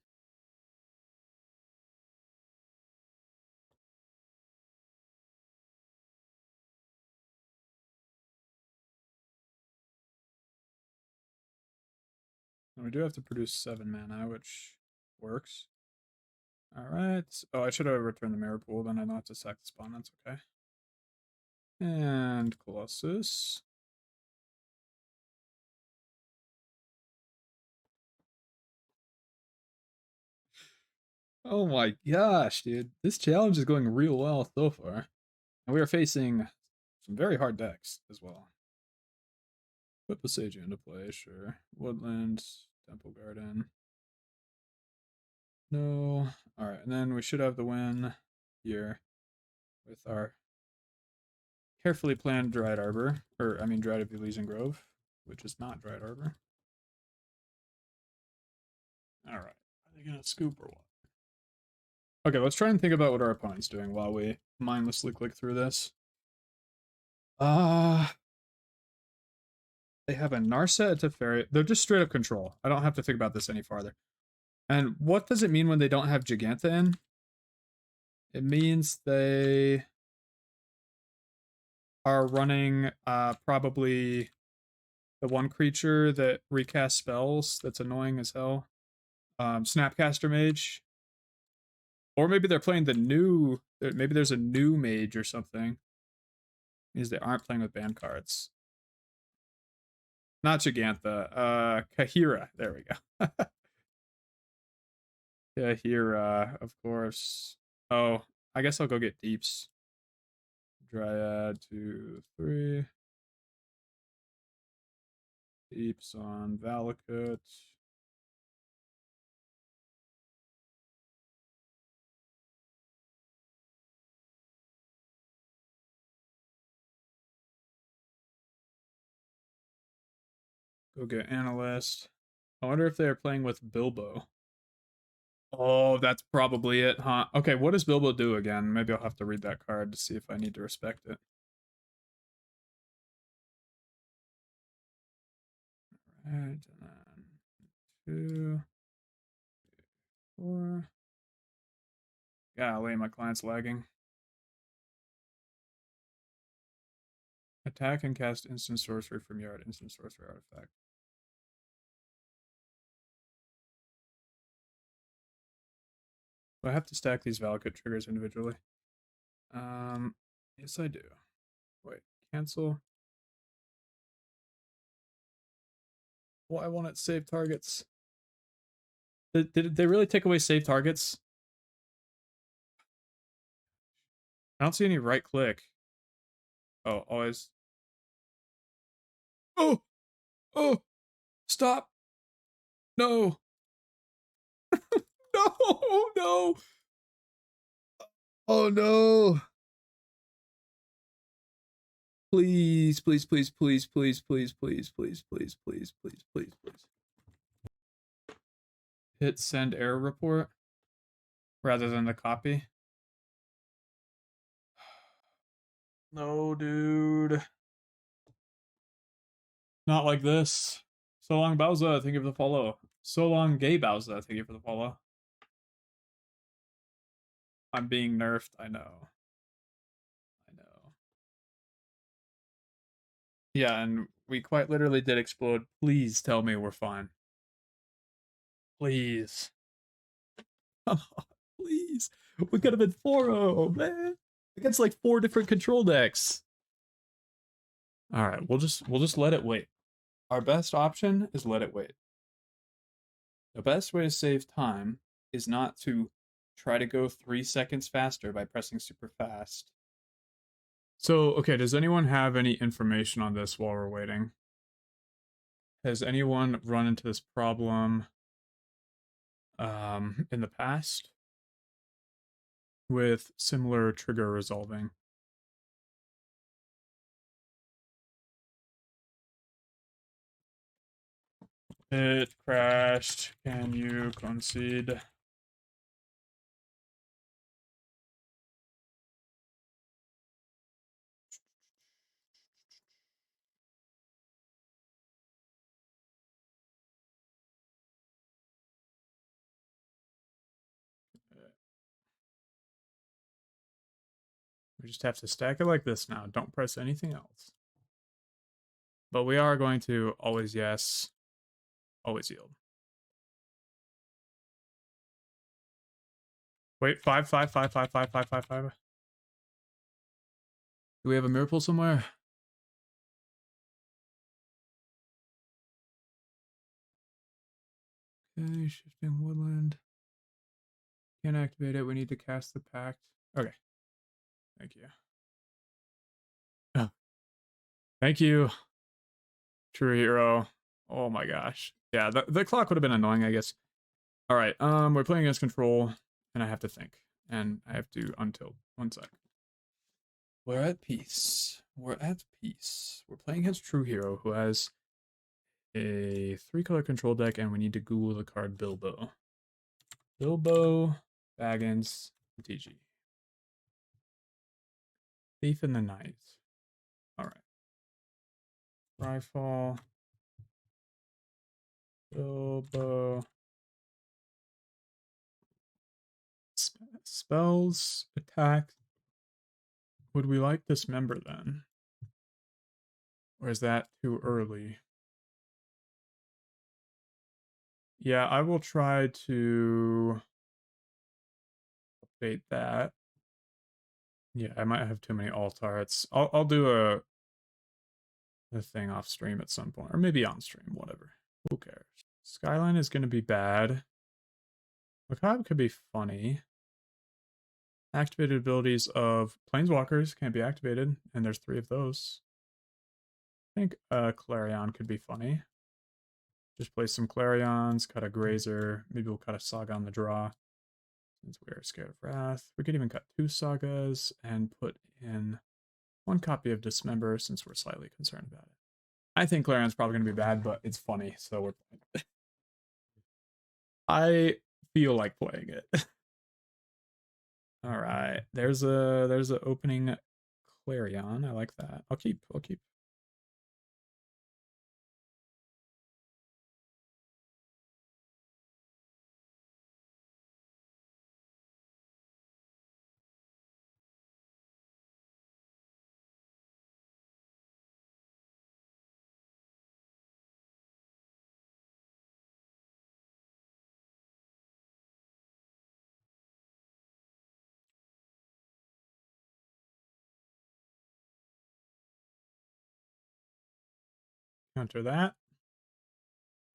And we do have to produce 7 mana, which works. Alright. Oh, I should have returned the Mirrorpool, then I don't have to sack the spawn, that's okay. And Colossus. Oh my gosh, dude. This challenge is going real well so far. And we are facing some very hard decks as well. Put Passage into play, sure. Woodland, Temple Garden. No. Alright, and then we should have the win here with our carefully planned Dryad Arbor. Or, I mean, Dryad of Elysian Grove, which is not Dryad Arbor. Alright. Are they going to scoop or what? Okay, let's try and think about what our opponent's doing while we mindlessly click through this. They have a Narset, a Teferi. They're just straight up control. I don't have to think about this any farther. And what does it mean when they don't have Giganta in? It means they are running probably the one creature that recasts spells that's annoying as hell. Snapcaster Mage. Or maybe they're playing the new... Maybe there's a new mage or something. It means they aren't playing with banned cards. Not Gigantha. Kahira. There we go. Kahira, of course. Oh, I guess I'll go get Deeps. Dryad, 2, 3. Deeps on Valakut. Go get Analyst. I wonder if they're playing with Bilbo. Oh, that's probably it, huh? Okay, what does Bilbo do again? Maybe I'll have to read that card to see if I need to respect it. Alright, and then 2, 4. Golly, my client's lagging. Attack and cast instant sorcery from yard, instant sorcery artifact. Do I have to stack these Valakut triggers individually? Yes I do. Wait, cancel. Why won't it save targets? Did they really take away save targets? I don't see any right click. Oh, always. Oh! Oh! Stop! No! No! No! Oh no! Please, please, please, please, please, please, please, please, please, please, please, please, please. Hit send error report rather than the copy. No, dude. Not like this. So long, Bowser. Thank you for the follow. So long, gay Bowser. Thank you for the follow. I'm being nerfed. I know. I know. Yeah, and we quite literally did explode. Please tell me we're fine. Please. Come on, please. We could have been 4-0, man. Against like 4 different control decks. All right, we'll just let it wait. Our best option is let it wait. The best way to save time is not to try to go 3 seconds faster by pressing super fast. So, okay, does anyone have any information on this while we're waiting? Has anyone run into this problem in the past with similar trigger resolving? It crashed. Can you concede? We just have to stack it like this now. Don't press anything else. But we are going to always yes, always yield. Wait, 5, 5, 5, 5, 5, 5, 5, 5. Do we have a Mirrorpool somewhere? Okay, Shifting Woodland. Can't activate it. We need to cast the pact. Okay. Thank you. Oh. Thank you. True hero. Oh my gosh. Yeah, the clock would have been annoying, I guess. All right. We're playing against control, and I have to think, and I have to untilt. 1 sec. We're at peace. We're at peace. We're playing against True Hero, who has a 3-color control deck, and we need to Google the card Bilbo. Bilbo, Baggins, TG. Thief in the Night. All right. Rifle. Bilbo. Spells, attack. Would we like Dismember then? Or is that too early? Yeah, I will try to update that. Yeah, I might have too many alt-arts. I'll do a thing off stream at some point. Or maybe on stream, whatever. Who cares? Skyline is going to be bad. Macabre could be funny. Activated abilities of Planeswalkers can't be activated, and there's 3 of those. I think Clarion could be funny. Just play some Clarions, cut a Grazer. Maybe we'll cut a Saga on the draw. Since we are scared of Wrath. We could even cut 2 Sagas and put in 1 copy of Dismember since we're slightly concerned about it. I think Clarion's probably going to be bad, but it's funny, so we're playing it. I feel like playing it. All right, there's a opening Clarion. I like that. I'll keep. Counter that.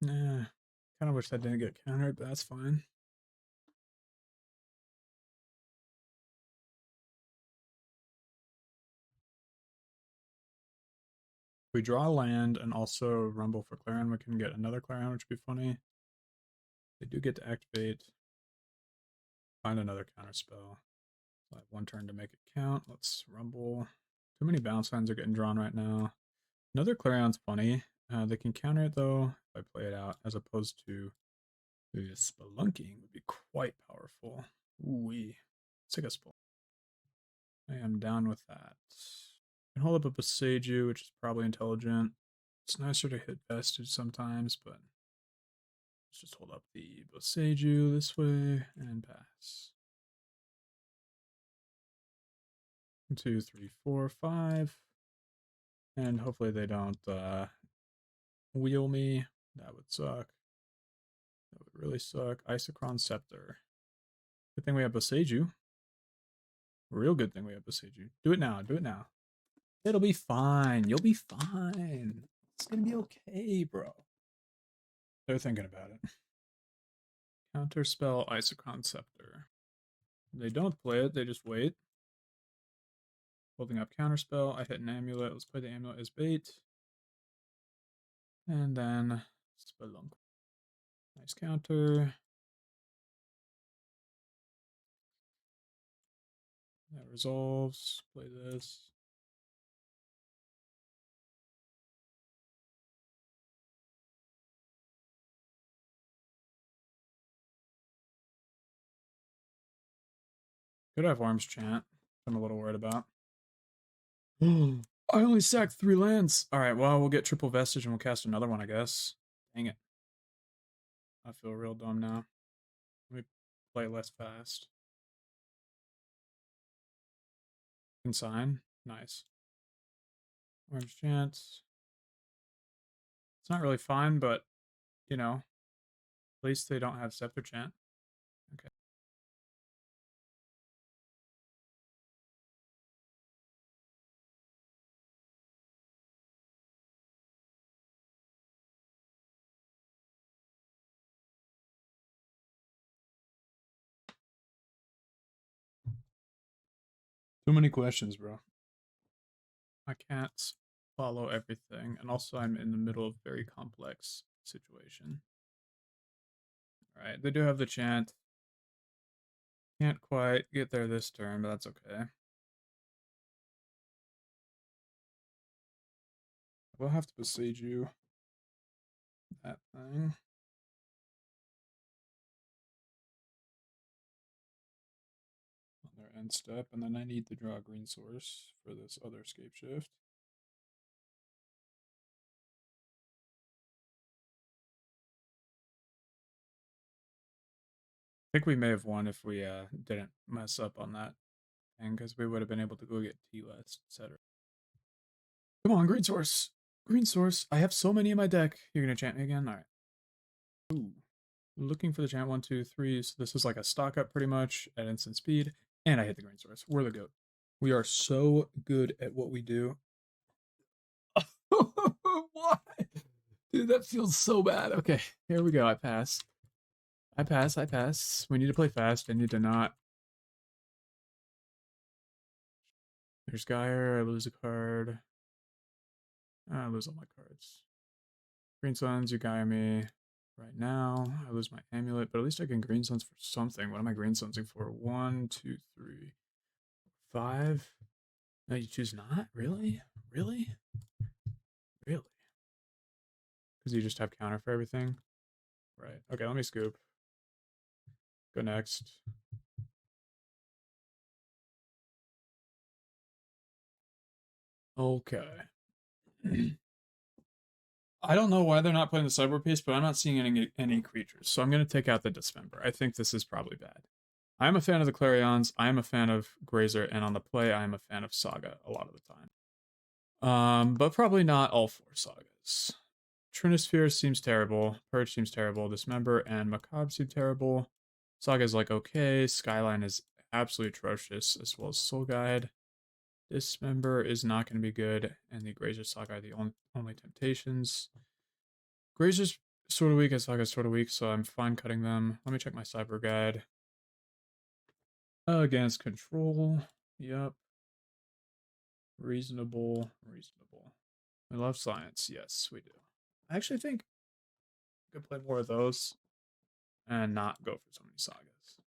Nah, kind of wish that didn't get countered, but that's fine. We draw land and also rumble for Clarion. We can get another Clarion, which would be funny. They do get to activate. Find another counter spell. So I have 1 turn to make it count. Let's rumble. Too many bounce signs are getting drawn right now. Another Clarion's funny. They can counter it though if I play it out, as opposed to Spelunking would be quite powerful. Ooh-wee. Let's take a spell. I am down with that. can hold up a Boseiju, which is probably intelligent. It's nicer to hit Vestige sometimes, but let's just hold up the Boseiju this way and pass. 1, 2, 3, 4, 5. And hopefully they don't wheel me. That would suck. That would really suck. Isochron Scepter. Good thing we have Boseiju. Real good thing we have Boseiju. Do it now. Do it now. It'll be fine. You'll be fine. It's gonna be okay, bro. They're thinking about it. Counterspell Isochron Scepter. They don't play it, they just wait. Holding up Counterspell. I hit an Amulet. Let's play the Amulet as bait. And then Spelunk. Nice counter. That resolves. Play this. Could have Arms Chant. I'm a little worried about. I only sacked 3 lands. Alright, well, we'll get triple Vestige and we'll cast another one, I guess. Dang it. I feel real dumb now. Let me play less fast. Consign. Nice. Arms Chant. It's not really fine, but, you know, at least they don't have Scepter Chant. Okay. Too many questions, bro. I can't follow everything, and also I'm in the middle of a very complex situation. Alright, they do have the chant. Can't quite get there this turn, but that's okay. We'll have to besiege you. That thing. On their end step, and then I need to draw a green source for this other Scapeshift. I think we may have won if we didn't mess up on that thing, because we would have been able to go get T-List, etc. Come on, green source. Green source. I have so many in my deck. You're going to chant me again? Alright. Ooh. Looking for the chant 1, 2, 3. So this is like a stock up pretty much at instant speed. And I hit the green source. We're the GOAT. We are so good at what we do. Why? Dude, that feels so bad. Okay, here we go. I pass. I pass. We need to play fast. I need to not. There's Gyre. I lose a card. I lose all my cards. Green Suns, you Gyre me. Right now, I lose my Amulet, but at least I can Green Suns for something. What am I Green Sunsing for? 1, 2, 3, 5. No, you choose not? Really? Really? Really? Because you just have counter for everything? Right. Okay, let me scoop. Go next. Okay. I don't know why they're not playing the sideboard piece, but I'm not seeing any creatures. So I'm going to take out the Dismember. I think this is probably bad. I'm a fan of the Clarions. I am a fan of Grazer. And on the play, I am a fan of Saga a lot of the time. But probably not all 4 Sagas. Trinisphere seems terrible. Purge seems terrible. Dismember and Macabre seem terrible. Saga's like okay. Skyline is absolutely atrocious, as well as Soul Guide. Dismember is not going to be good, and the Grazer Saga are the only temptations. Grazer's sort of weak, and Saga's sort of weak, so I'm fine cutting them. Let me check my Cyber Guide. Against control. Yep. Reasonable. We love science. Yes, we do. I actually think I could play more of those and not go for so many Sagas.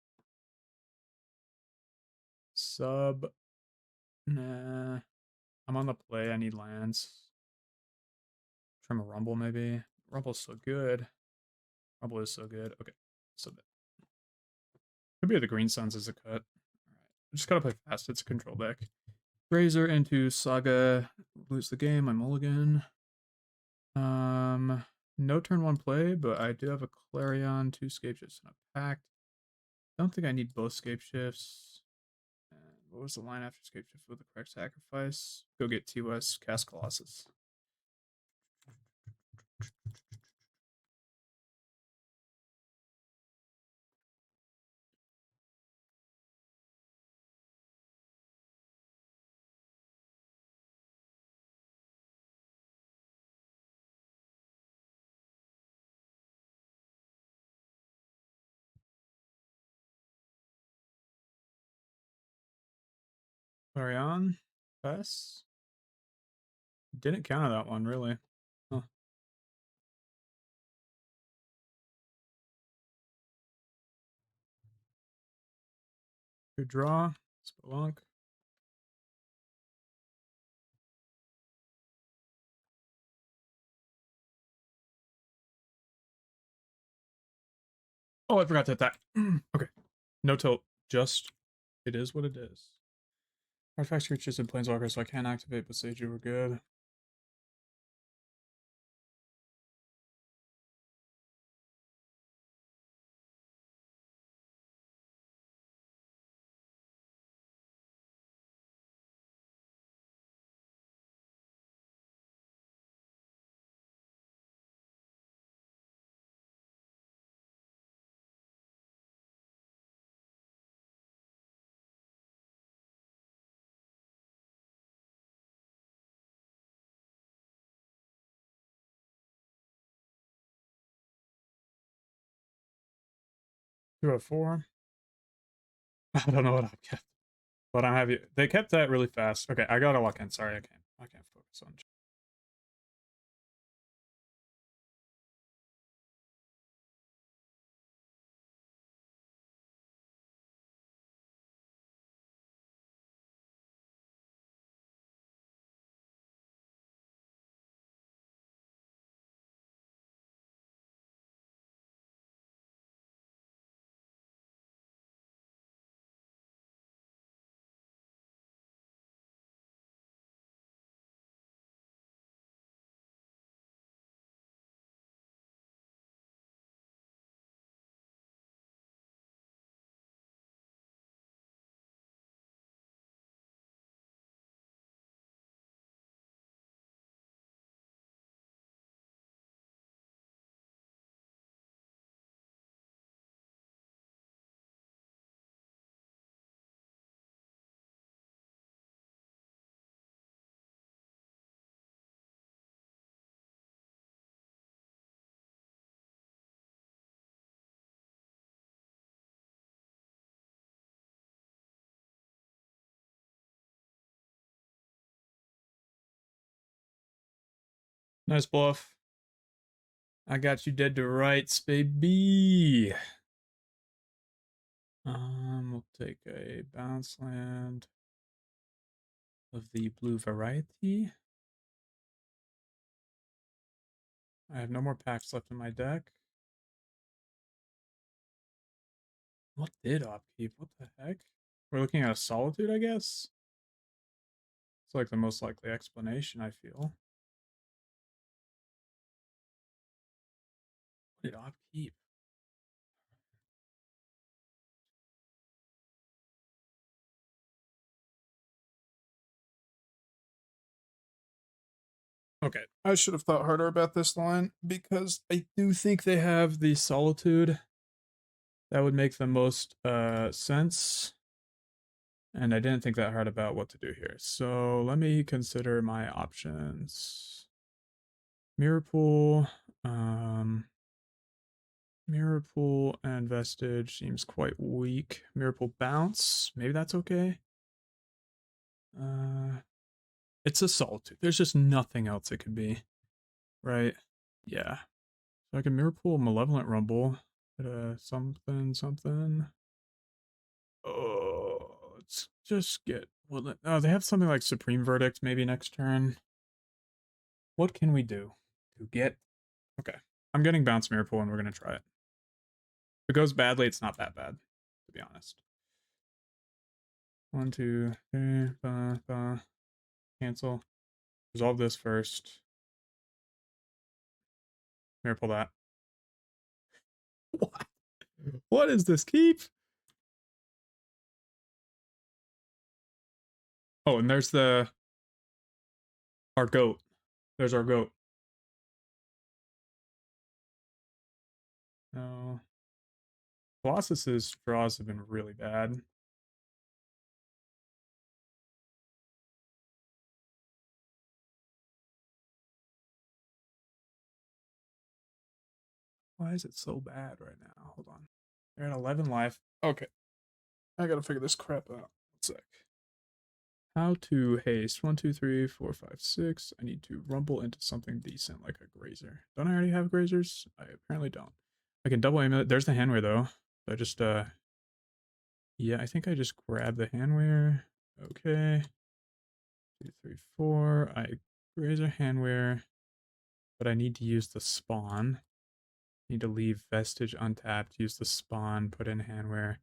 Sub. Nah. I'm on the play. I need lands. Trim a Rumble, maybe. Rumble's so good. Rumble is so good. Okay. Sub it. Could be the Green Suns as a cut. Alright. I just gotta play fast. It's a control deck. Grazer into Saga. Lose the game. I mulligan. No turn one play, but I do have a Clarion, 2 Scapeshifts, and a Pact. Don't think I need both Scapeshifts. And what was the line after Scapeshift with the correct sacrifice? Go get TOS, cast Colossus. Clarion, pass. Didn't counter that one, really. Huh. Good draw. Spelunk. Oh, I forgot to attack. Okay. No tilt. Just, it is what it is. Artifacts, creatures, and planeswalkers, so I can't activate, but Seiju were good. Two out of four. I don't know what I kept, but I'm happy. They kept that really fast. Okay, I gotta lock in. Sorry, I can't focus on. Nice bluff. I got you dead to rights, baby. We'll take a bounce land of the blue variety. I have no more packs left in my deck. What did upkeep? What the heck? We're looking at a Solitude, I guess? It's like the most likely explanation, I feel. What did upkeep? Okay, I should have thought harder about this line because I do think they have the Solitude. That would make the most sense. And I didn't think that hard about what to do here. So let me consider my options. Mirrorpool, Mirrorpool and Vestige seems quite weak. Mirrorpool bounce, maybe that's okay. It's a Solitude. There's just nothing else it could be, right? Yeah. So I can Mirrorpool Malevolent Rumble. Something. Oh, let's just get Woodland. Oh, they have something like Supreme Verdict maybe next turn. What can we do to get? Okay, I'm getting Bounce Mirrorpool and we're gonna try it. If it goes badly, it's not that bad, to be honest. 1, 2, 3, cancel. Resolve this first. Mirrorpool that. What? What is this? Keep? Oh, and there's our goat. There's our goat. No. Colossus's draws have been really bad. Why is it so bad right now? Hold on. They're at 11 life. Okay. I gotta figure this crap out. 1 sec. How to haste 1, 2, 3, 4, 5, 6. I need to rumble into something decent like a grazer. Don't I already have grazers? I apparently don't. I can double amulet. There's the Hanweir though. I just yeah, I think I just grab the Hanweir. Okay. 2, 3, 4. I grazer Hanweir, but I need to use the spawn. Need to leave Vestige untapped, use the spawn, put in Hanweir,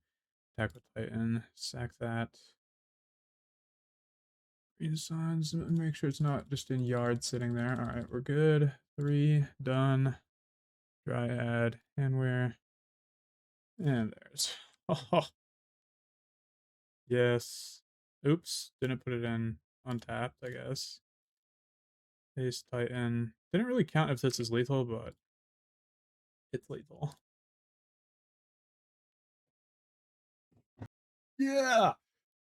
attack with Titan, sack that. Green signs, make sure it's not just in yard sitting there. Alright, we're good. 3, done. Dryad, Hanweir. And there's. Oh, yes. Oops, didn't put it in untapped, I guess. Ace Titan. Didn't really count if this is lethal, but it's lethal. Yeah!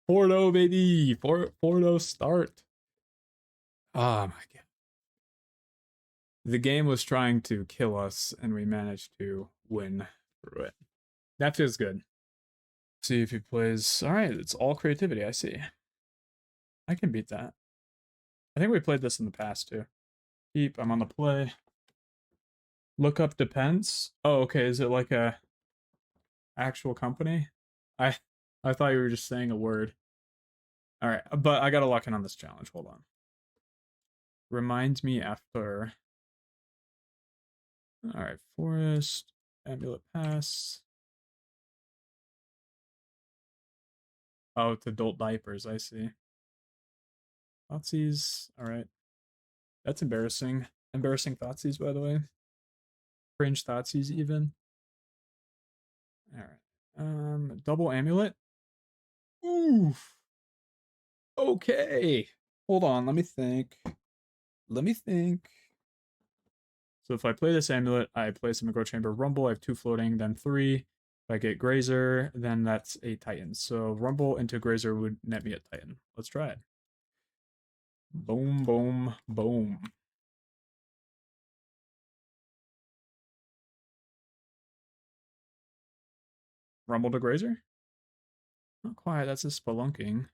4-0, baby! 4-0 start. Oh my god. The game was trying to kill us, and we managed to win through it. That feels good. See if he plays. Alright, it's all creativity, I see. I can beat that. I think we played this in the past too. Keep, I'm on the play. Look up depends. Oh, okay. Is it like a actual company? I thought you were just saying a word. Alright, but I gotta lock in on this challenge. Hold on. Reminds me after. Alright, Forest, Amulet Pass. Oh, it's adult diapers, I see. Thoughtseize, alright. That's embarrassing. Embarrassing Thoughtseize, by the way. Cringe Thoughtseize, even. Alright. Double Amulet. Oof. Okay. Hold on, let me think. So if I play this amulet, I play some Grow Chamber Rumble. I have 2 floating, then 3. If I get Grazer, then that's a Titan. So Rumble into Grazer would net me a Titan. Let's try it. Boom, boom, boom. Rumble to Grazer? Not quite. That's a Spelunking.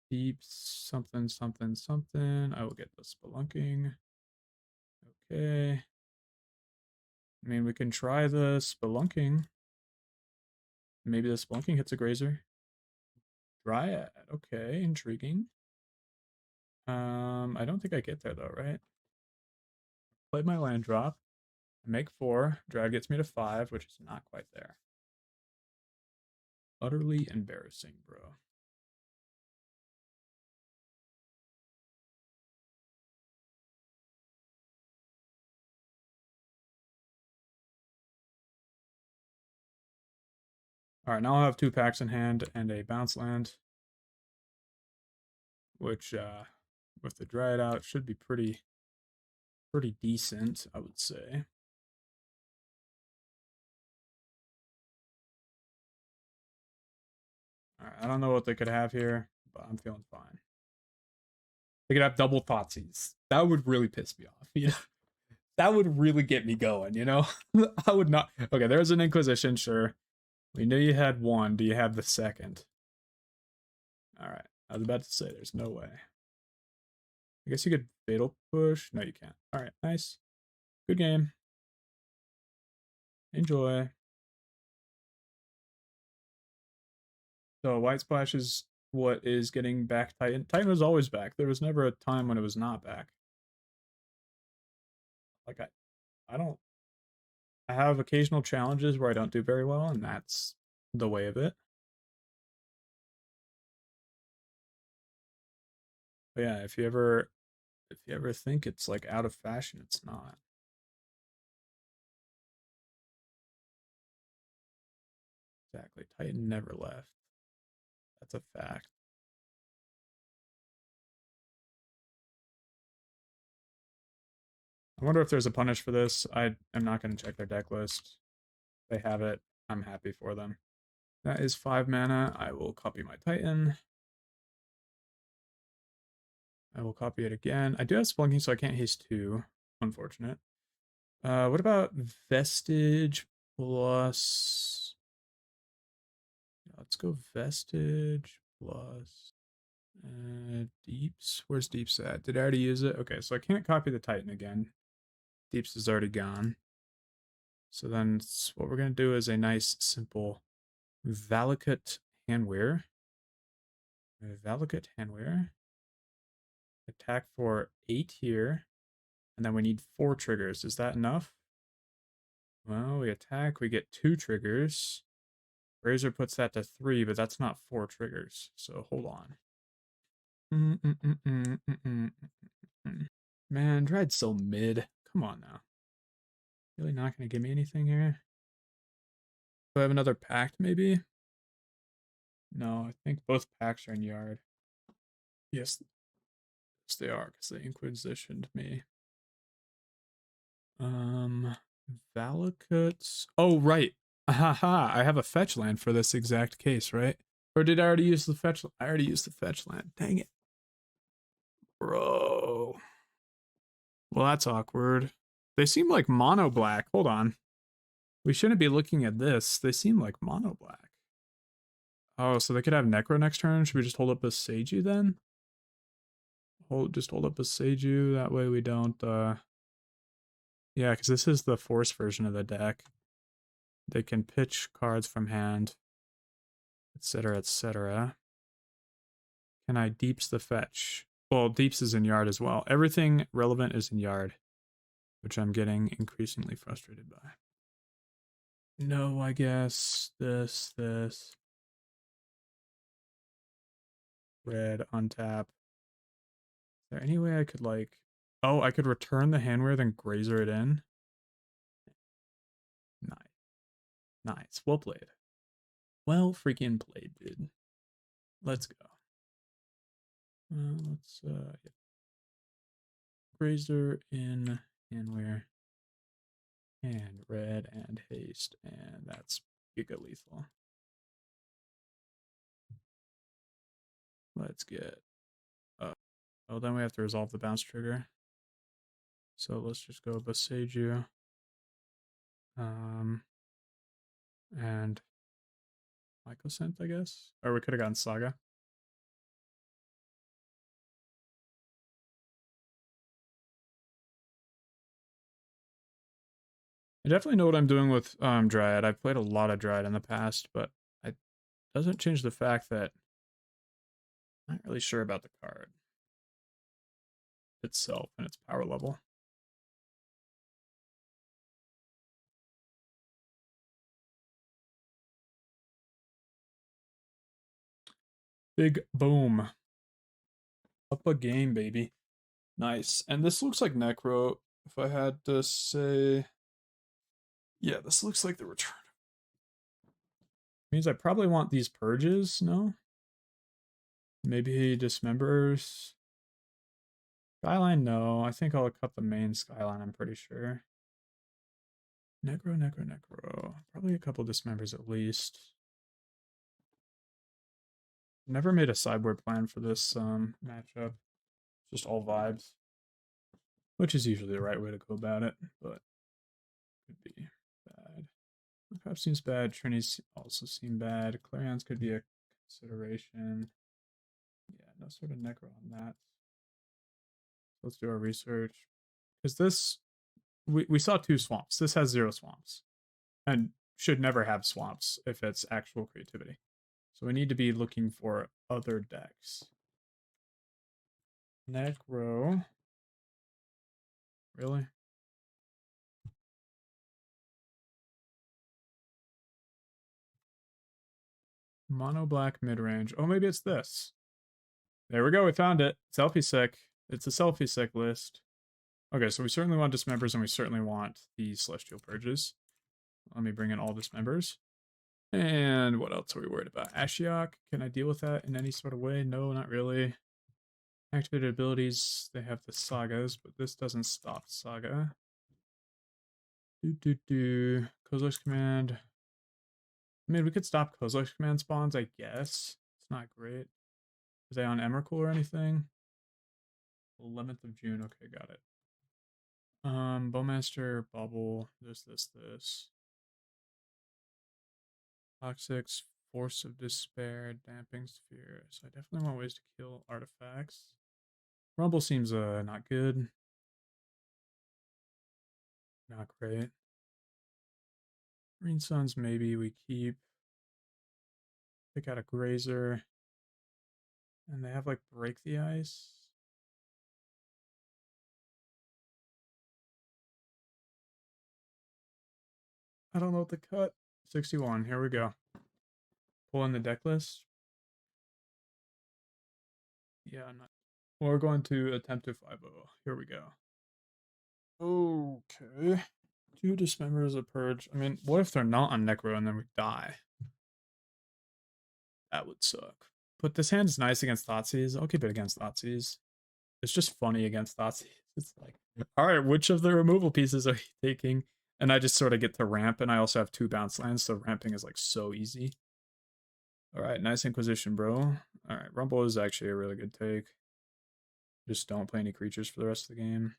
Deep something, something, something. I will get the Spelunking. Okay. I mean, we can try the Spelunking. Maybe the Spelunking hits a Grazer. Dryad. Okay, intriguing. I don't think I get there though, right? Play my land drop. I make 4. Dryad gets me to 5, which is not quite there. Utterly embarrassing, bro. Alright, now I'll have 2 packs in hand and a bounce land. Which, with the Dryad out, should be pretty decent, I would say. Alright, I don't know what they could have here, but I'm feeling fine. They could have double Thoughtseize. That would really piss me off, you know? That would really get me going, you know? I would not. Okay, there's an Inquisition, sure. We knew you had 1. Do you have the second? Alright, I was about to say, there's no way. I guess you could Fatal Push. No, you can't. Alright, nice. Good game. Enjoy. So White Splash is what is getting back Titan. Titan was always back. There was never a time when it was not back. Like I don't. I have occasional challenges where I don't do very well, and that's the way of it. But yeah, if you ever think it's like out of fashion, it's not. Exactly. Titan never left. That's a fact. I wonder if there's a punish for this. I am not going to check their deck list. They have it. I'm happy for them. That is 5 mana. I will copy my Titan. I will copy it again. I do have Splunking, so I can't haste 2. Unfortunate. What about Vestige plus... Let's go Vestige plus... Deeps? Where's Deeps at? Did I already use it? Okay, so I can't copy the Titan again. Deeps is already gone. So then what we're going to do is a nice, simple Valakut Hanweir. Valakut Hanweir. Attack for 8 here. And then we need 4 triggers. Is that enough? Well, we attack, we get 2 triggers. Grazer puts that to 3, but that's not 4 triggers. So hold on. Man, Dryad's so mid. Come on now. Really not going to give me anything here? Do I have another pact, maybe? No, I think both packs are in yard. Yes, they are, because they inquisitioned me. Valakuts. Oh, right. Haha, I have a fetch land for this exact case, right? Or did I already use the fetch? I already used the fetch land. Dang it. Bro. Well, that's awkward. They seem like mono black. Hold on. We shouldn't be looking at this. They seem like mono black. Oh, so they could have Necro next turn. Should we just hold up a Seiju then? Just hold up a Seiju. That way we don't, yeah, because this is the force version of the deck. They can pitch cards from hand, etc., etc. Can I deeps the fetch? Well, deeps is in yard as well. Everything relevant is in yard, which I'm getting increasingly frustrated by. No, I guess this. Red, untap. Is there any way I could like... Oh, I could return the Hanweir, then Grazer it in? Nice. Nice. Well played. Well freaking played, dude. Let's go. Yeah. Grazer in Hanweir. And red and haste. And that's Giga Lethal. Let's get... oh, then we have to resolve the bounce trigger. So let's just go Boseiju. And Mycosynth, I guess? Or we could have gotten Saga. I definitely know what I'm doing with Dryad. I've played a lot of Dryad in the past, but it doesn't change the fact that I'm not really sure about the card itself and its power level. Big boom. Up a game, baby. Nice. And this looks like Necro, if I had to say. Yeah, this looks like the return. Means I probably want these purges, no? Maybe he dismembers. Skyline, no. I think I'll cut the main Skyline, I'm pretty sure. Necro. Probably a couple dismembers at least. Never made a sideboard plan for this matchup. Just all vibes. Which is usually the right way to go about it, but could be bad. Perhaps seems bad. Trinities also seem bad. Clarions could be a consideration. Yeah, no sort of necro on that. Let's do our research. Because this, we saw 2 swamps. This has 0 swamps. And should never have swamps if it's actual creativity. So we need to be looking for other decks. Necro. Really? Mono black mid range. Oh, maybe it's this. There we go. We found it. Selfie sick. It's a selfie sick list. Okay, so we certainly want dismembers and we certainly want the Celestial Purges. Let me bring in all dismembers. And what else are we worried about? Ashiok. Can I deal with that in any sort of way? No, not really. Activated abilities. They have the Sagas, but this doesn't stop Saga. Kozilek's Command. I mean, we could stop Kozilek's Command spawns, I guess. It's not great. Is they on Emrakul or anything? 11th of June. Okay, got it. Bowmaster, Bubble, this. Toxics, Force of Despair, Damping Sphere. So I definitely want ways to kill artifacts. Rumble seems not good. Not great. Green Suns maybe we keep. Pick out a Grazer. And they have like Break the Ice. I don't know what to cut. 61, here we go. Pull in the deck list. Yeah, not. We're going to attempt to 5-0. Here we go. Okay. 2 dismembers a purge. I mean, what if they're not on Necro and then we die? That would suck. But this hand is nice against Thoughtseize. I'll keep it against Thoughtseize. It's just funny against Thoughtseize. It's like, alright, which of the removal pieces are you taking? And I just sort of get to ramp, and I also have 2 bounce lands, so ramping is like so easy. Alright, nice Inquisition, bro. Alright, Rumble is actually a really good take. Just don't play any creatures for the rest of the game.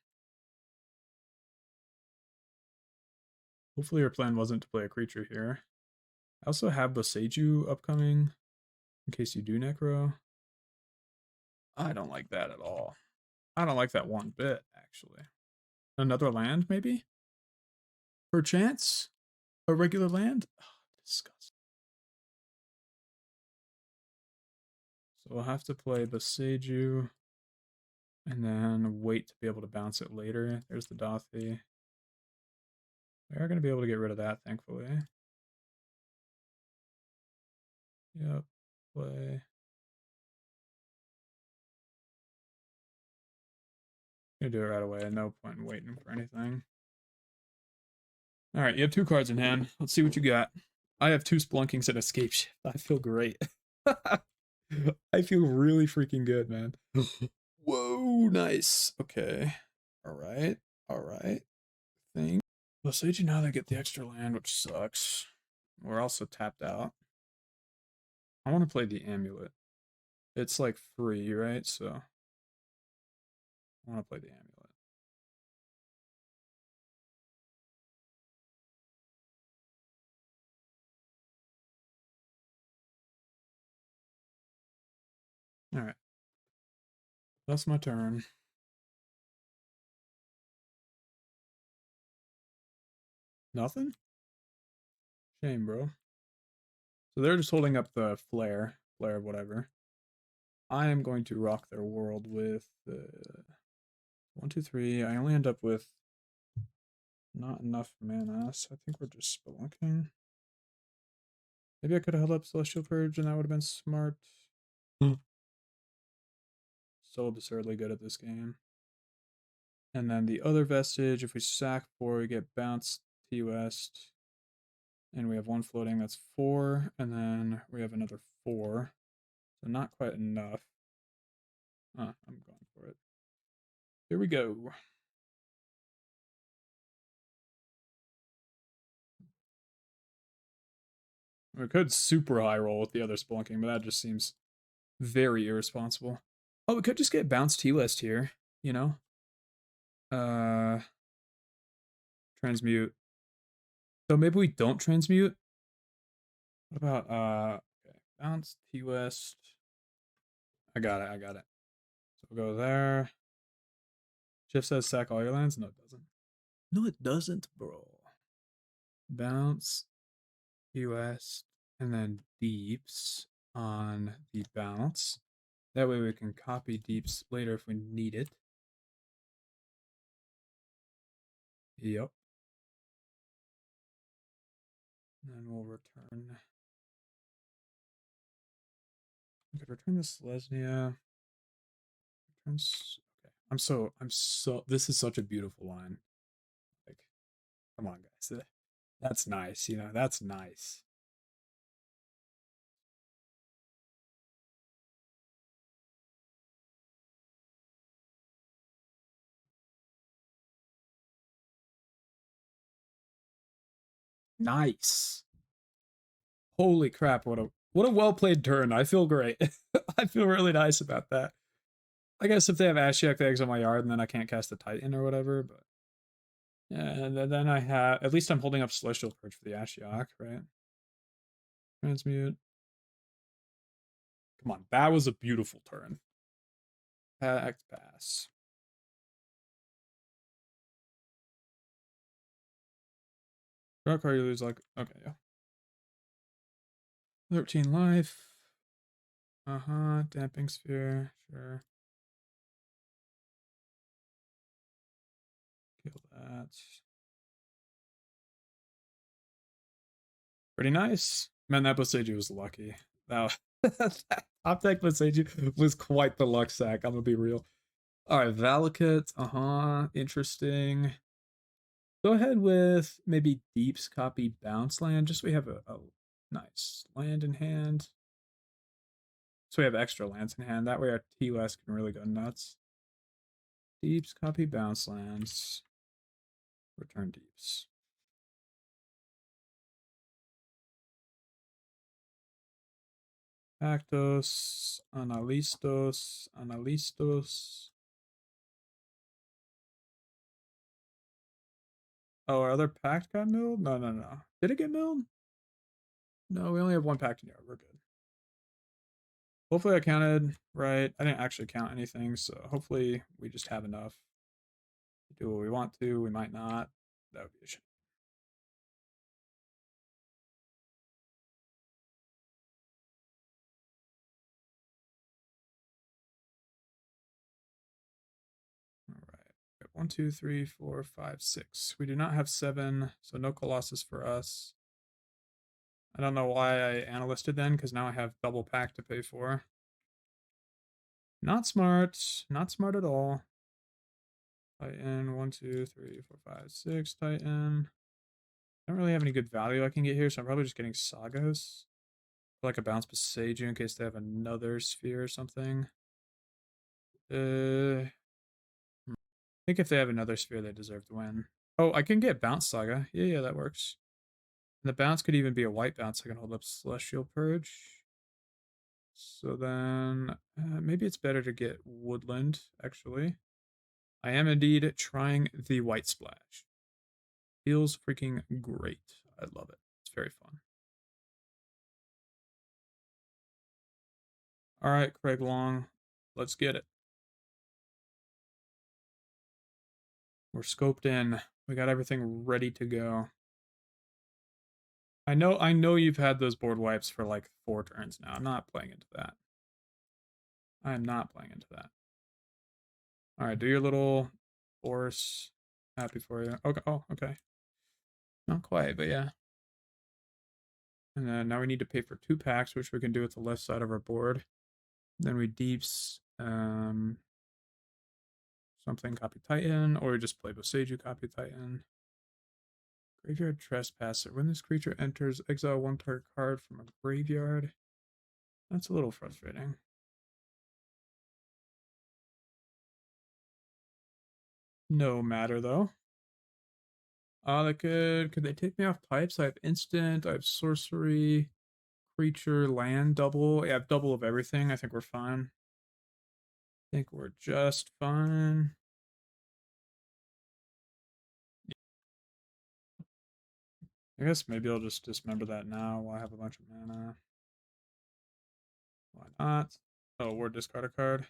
Hopefully your plan wasn't to play a creature here. I also have Boseiju upcoming, in case you do Necro. I don't like that at all. I don't like that one bit, actually. Another land, maybe? Perchance? A regular land? Oh, disgusting. So we'll have to play Boseiju, and then wait to be able to bounce it later. There's the Dothi. We are going to be able to get rid of that, thankfully. Yep. Play. Gonna do it right away. No point in waiting for anything. Alright, you have 2 cards in hand. Let's see what you got. I have 2 Splunkings and Scapeshift. I feel great. I feel really freaking good, man. Whoa, nice. Okay. Alright. Alright. Thing. Well, Sage now they get the extra land, which sucks. We're also tapped out. I want to play the Amulet. It's like free, right? So I want to play the Amulet. Alright. That's my turn. Nothing? Shame, bro. So they're just holding up the flare of whatever. I am going to rock their world with 1, 2, 3. I only end up with not enough mana, so I think we're just spelunking. Maybe I could have held up Celestial Purge and that would have been smart. So absurdly good at this game. And then the other vestige, if we sack 4, we get bounced T West. And we have 1 floating, that's 4. And then we have another 4. So not quite enough. I'm going for it. Here we go. We could super high roll with the other spelunking, but that just seems very irresponsible. Oh, we could just get bounced T-West here, you know? Transmute. So maybe we don't transmute. What about, okay, bounce T-West. I got it. So we'll go there. Shift says sack all your lands. No, it doesn't. No, it doesn't, bro. Bounce T-West, and then deeps on the bounce. That way we can copy deeps later if we need it. Yep. And then we'll return. We could return the Selesnya. difference. Okay. I'm so this is such a beautiful line. Like, come on, guys. That's nice, you know, that's nice. Nice. Holy crap, what a well played turn. I feel great. I feel really nice about that. I guess if they have Ashiok eggs on my yard and then I can't cast the Titan or whatever, but yeah, and then I have at least I'm holding up Celestial Purge for the Ashiok, right? Transmute. Come on, that was a beautiful turn. Pact pass. Draw card, you lose like okay, yeah. 13 life. Damping sphere, sure. Kill that. Pretty nice. Man, that Boseiju was lucky. That, that top deck Boseiju was quite the luck sack. I'm gonna be real. Alright, Valakut. Interesting. Go ahead with maybe Deep's copy Bounce Land, just so we have a nice land in hand. So we have extra lands in hand. That way our T-Less can really go nuts. Deep's copy Bounce Lands. Return Deeps. Actos, Analistos. Oh, our other pact got milled? No. Did it get milled? No, we only have one pact in yard. We're good. Hopefully I counted right. I didn't actually count anything, so hopefully we just have enough to do what we want to. We might not. That would be a shame. All right. 1, 2, 3, 4, 5, 6. We do not have 7, so no Colossus for us. I don't know why I analysted then, because now I have double pack to pay for. Not smart. Not smart at all. Titan, 1, 2, 3, 4, 5, 6. Titan. I don't really have any good value I can get here, so I'm probably just getting Sagas. Like a bounce Boseiju in case they have another sphere or something. I think if they have another sphere, they deserve to win. Oh, I can get Bounce Saga. Yeah, that works. And the bounce could even be a white bounce. I can hold up Celestial Purge. So then maybe it's better to get Woodland, actually. I am indeed trying the White Splash. Feels freaking great. I love it. It's very fun. All right, Craig Long. Let's get it. We're scoped in. We got everything ready to go. I know you've had those board wipes for like 4 turns now. I'm not playing into that. I am not playing into that. All right, do your little force. Happy for you. Okay. Oh, okay. Not quite, but yeah. And then now we need to pay for 2 packs, which we can do at the left side of our board. Then we deeps something copy Titan, or we just play Boseiju copy Titan. Graveyard Trespasser. When this creature enters, exile 1 target card from a graveyard. That's a little frustrating. No matter though. They could they take me off types? I have instant, I have sorcery, creature, land double. Yeah, I have double of everything. I think we're fine. I think we're just fine. I guess maybe I'll just dismember that now while I have a bunch of mana. Why not? Oh, or discard a card.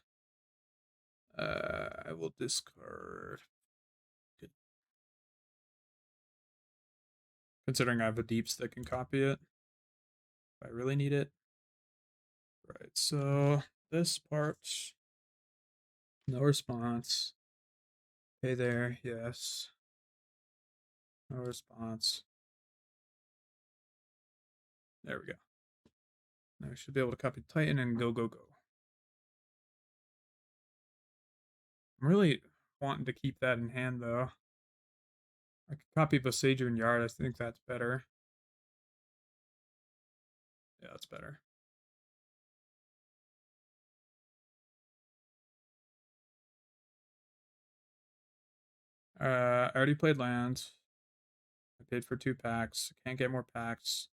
I will discard. Good. Considering I have a deeps that can copy it. If I really need it. Right, so this part. No response. Hey there, yes. No response. There we go. Now we should be able to copy Titan and go. I'm really wanting to keep that in hand, though. I could copy Boseiju and Yard. I think that's better. Yeah, that's better. I already played lands. I paid for 2 packs. Can't get more packs.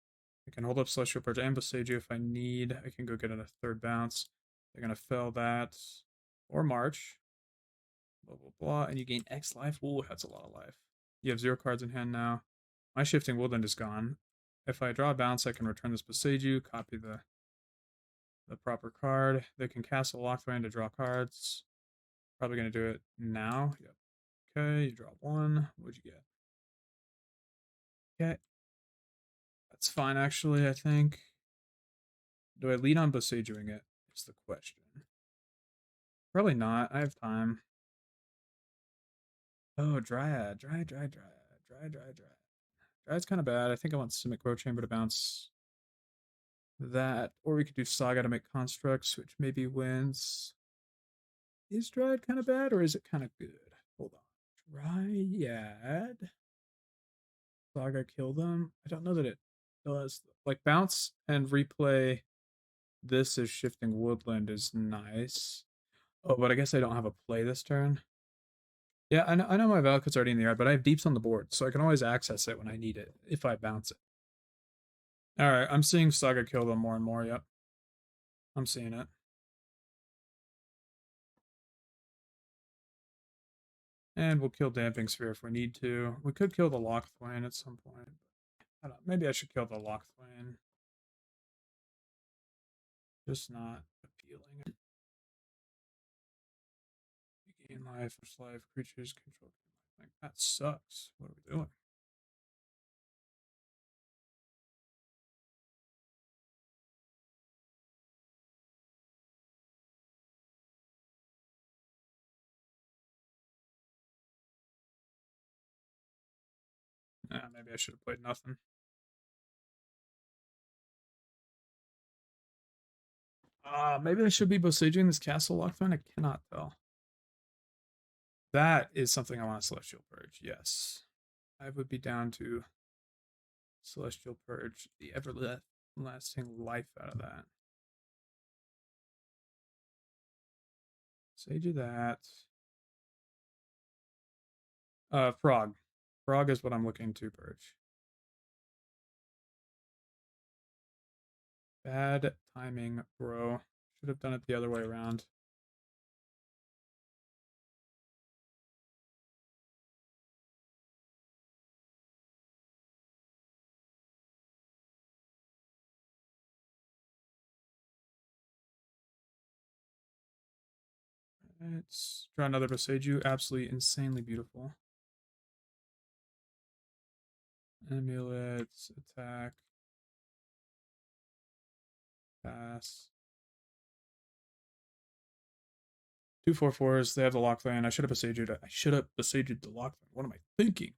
I can hold up Celestial Purge and Boseiju if I need. I can go get a 3rd bounce. They're gonna fell that. Or March. Blah blah blah. And you gain X life. Ooh, that's a lot of life. You have 0 cards in hand now. My Shifting Woodland is gone. If I draw a bounce, I can return this Boseiju, copy the proper card. They can cast a locked land to draw cards. Probably gonna do it now. Yep. Okay, you draw 1. What'd you get? Okay. That's fine, actually, I think. Do I lead on Bosejuing it? Is the question. Probably not. I have time. Oh, Dryad. Dryad. Dryad's kind of bad. I think I want Simic Growth Chamber to bounce that. Or we could do Saga to make constructs, which maybe wins. Is Dryad kind of bad, or is it kind of good? Hold on. Dryad. Saga kill them. I don't know that it does. Like, bounce and replay this as Shifting Woodland is nice. Oh, but I guess I don't have a play this turn. Yeah, I know my Valakut's already in the yard, but I have deeps on the board, so I can always access it when I need it, if I bounce it. Alright, I'm seeing Saga kill them more and more, yep. I'm seeing it. And we'll kill Damping Sphere if we need to. We could kill the Lockthwain at some point. I don't know, maybe I should kill the Lockthwain. Just not appealing. You gain life, life, creatures control. Like, that sucks. What are we doing? Maybe I should have played nothing. Maybe I should be besieging this castle Lockthorn. I cannot tell. That is something I want to Celestial Purge. Yes. I would be down to Celestial Purge the everlasting life out of that. Sage of that. Frog. Frog is what I'm looking to purge. Bad timing, bro. Should have done it the other way around. Let's draw another Boseiju. Absolutely insanely beautiful. Amulets, attack. Pass. 2/4/4s. They have the Lockthorn. I should have Boseiju. I should have Boseiju the Lockthorn. What am I thinking?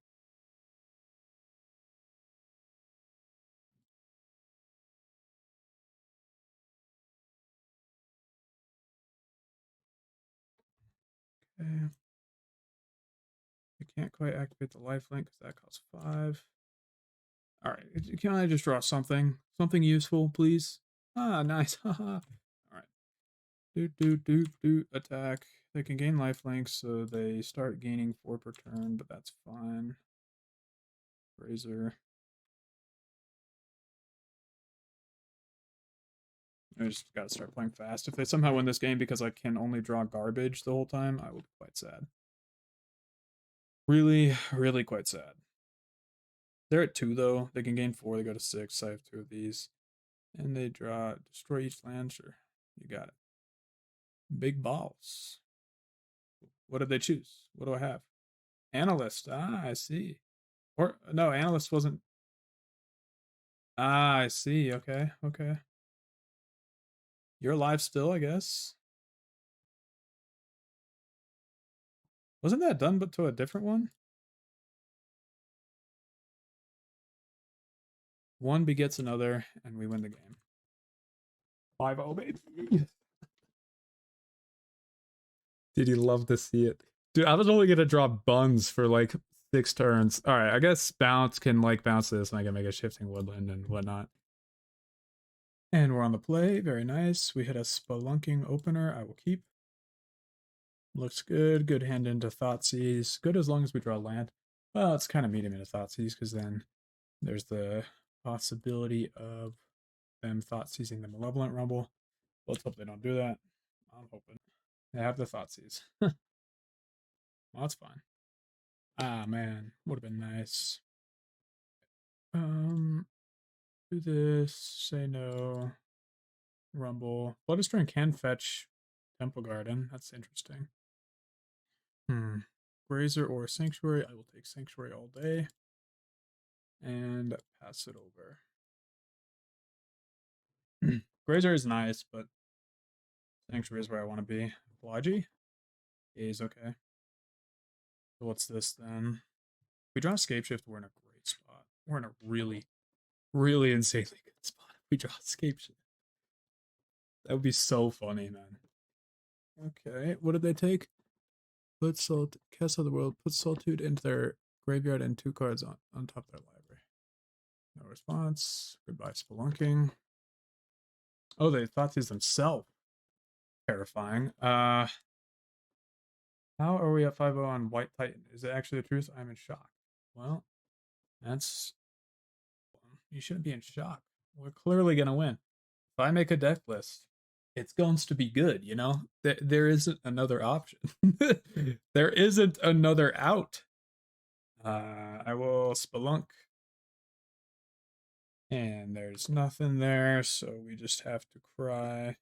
Okay. I can't quite activate the lifelink because that costs 5. Alright, can I just draw something? Something useful, please? Ah, nice. Haha. Alright. Do. Attack. They can gain lifelink, so they start gaining 4 per turn, but that's fine. Grazer. I just gotta start playing fast. If they somehow win this game because I can only draw garbage the whole time, I will be quite sad. Really, really quite sad. They're at 2 though. They can gain 4. They go to 6. I have 2 of these. And they draw destroy each land. Sure. You got it. Big balls. What did they choose? What do I have? Analyst. Ah, I see. Or no, analyst wasn't. Ah, I see. Okay. You're alive still, I guess. Wasn't that done but to a different one? One begets another, and we win the game. 5-0, baby. Did you love to see it? Dude, I was only gonna draw buns for like 6 turns. Alright, I guess bounce can like bounce this and I can make a shifting woodland and whatnot. And we're on the play. Very nice. We hit a spelunking opener. I will keep. Looks good. Good hand into Thoughtseize. Good as long as we draw land. Well, it's kind of medium into Thoughtseize because then there's the possibility of them Thoughtseizing the Malevolent Rumble. Let's hope they don't do that. I'm hoping. They have the Thoughtseize. Well, that's fine. Ah, man. Would have been nice. Do this. Say no. Rumble. Bloodstone can fetch Temple Garden. That's interesting. Grazer or Sanctuary. I will take Sanctuary all day. And pass it over. Grazer is nice, but Sanctuary is where I want to be. Logi? Is okay. So what's this then? If we draw Scapeshift, we're in a great spot. We're in a really, really insanely good spot if we draw Scapeshift. That would be so funny, man. Okay, what did they take? Put Salt, Castle of the World, put Solitude into their graveyard and 2 cards on top of their library. No response. Goodbye, Spelunking. Oh, they thought these themselves. Terrifying. How are we at 5-0 on White Titan? Is it actually the truth? I'm in shock. Well, that's... You shouldn't be in shock. We're clearly going to win. If I make a deck list, it's going to be good, you know? There isn't another option. There isn't another out. I will Spelunk. And there's nothing there, so we just have to cry.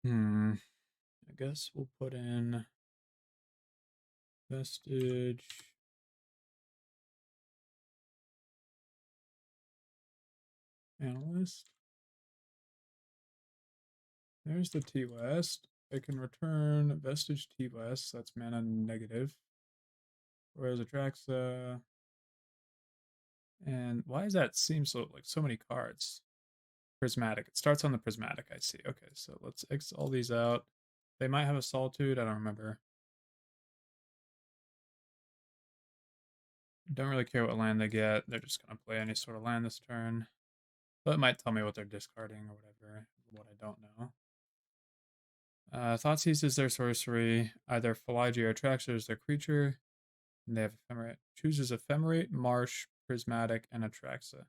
I guess we'll put in Vestige. Analyst. There's the T-West. I can return Vestige T-West. That's mana negative. Whereas Atraxa. And why does that seem so like so many cards? Prismatic. It starts on the Prismatic, I see. Okay, so let's X all these out. They might have a Solitude, I don't remember. Don't really care what land they get. They're just going to play any sort of land this turn. But it might tell me what they're discarding or whatever, what I don't know. Thoughtseize is their sorcery. Either Phalagi or Atraxa is their creature. And they have Ephemerate. Chooses Ephemerate, Marsh, Prismatic, and Atraxa.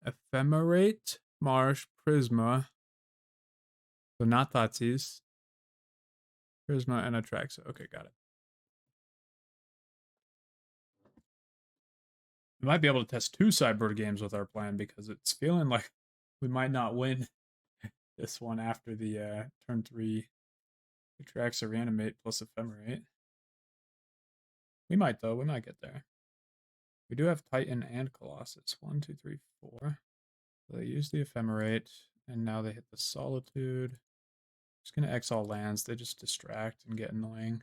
Ephemerate, Marsh, Prisma. So not Thoughtseize. Prisma and Atraxa. Okay, got it. We might be able to test 2 sideboard games with our plan because it's feeling like we might not win this one after the turn 3 Atraxa Reanimate plus Ephemerate. We might though, we might get there. We do have Titan and Colossus. 1, 2, 3, 4. So they use the Ephemerate, and now they hit the Solitude. Just gonna X all lands, they just distract and get annoying.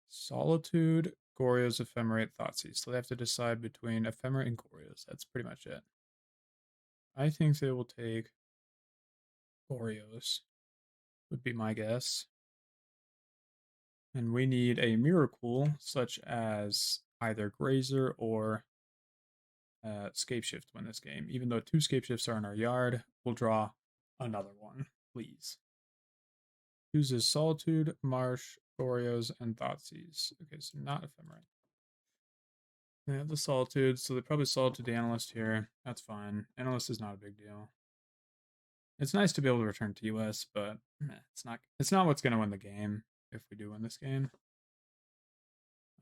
Solitude, Goryo's Ephemerate, Thoughtseize. So they have to decide between Ephemerate and Goryo's. That's pretty much it. I think they will take Goryo's, would be my guess. And we need a Mirrorpool, such as either Grazer or Scapeshift to win this game. Even though 2 Scapeshifts are in our yard, we'll draw another one, please. Chooses Solitude, Marsh, Goryo's, and Thoughtseize. Okay, so not Ephemerate. They have the Solitude, so they probably Solitude the Analyst here. That's fine. Analyst is not a big deal. It's nice to be able to return TOS, but it's not what's going to win the game if we do win this game.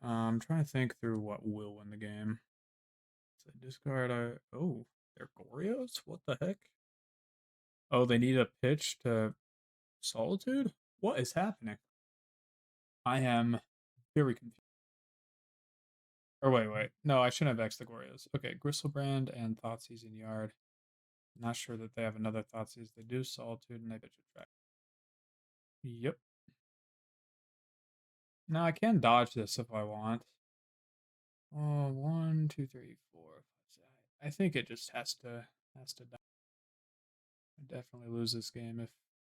I'm trying to think through what will win the game. So discard. Oh, they're Goryo's? What the heck? Oh, they need a pitch to Solitude? What is happening? I am very confused. Or wait. No, I shouldn't have X the Goryo's. Okay, Gristlebrand and Thoughtseize in yard. Not sure that they have another Thoughtseize. They do Solitude and they pitch a track. Yep. Now I can dodge this if I want. Oh, 1, 2, 3, 4, 5, 6. I think it just has to die. I definitely lose this game if.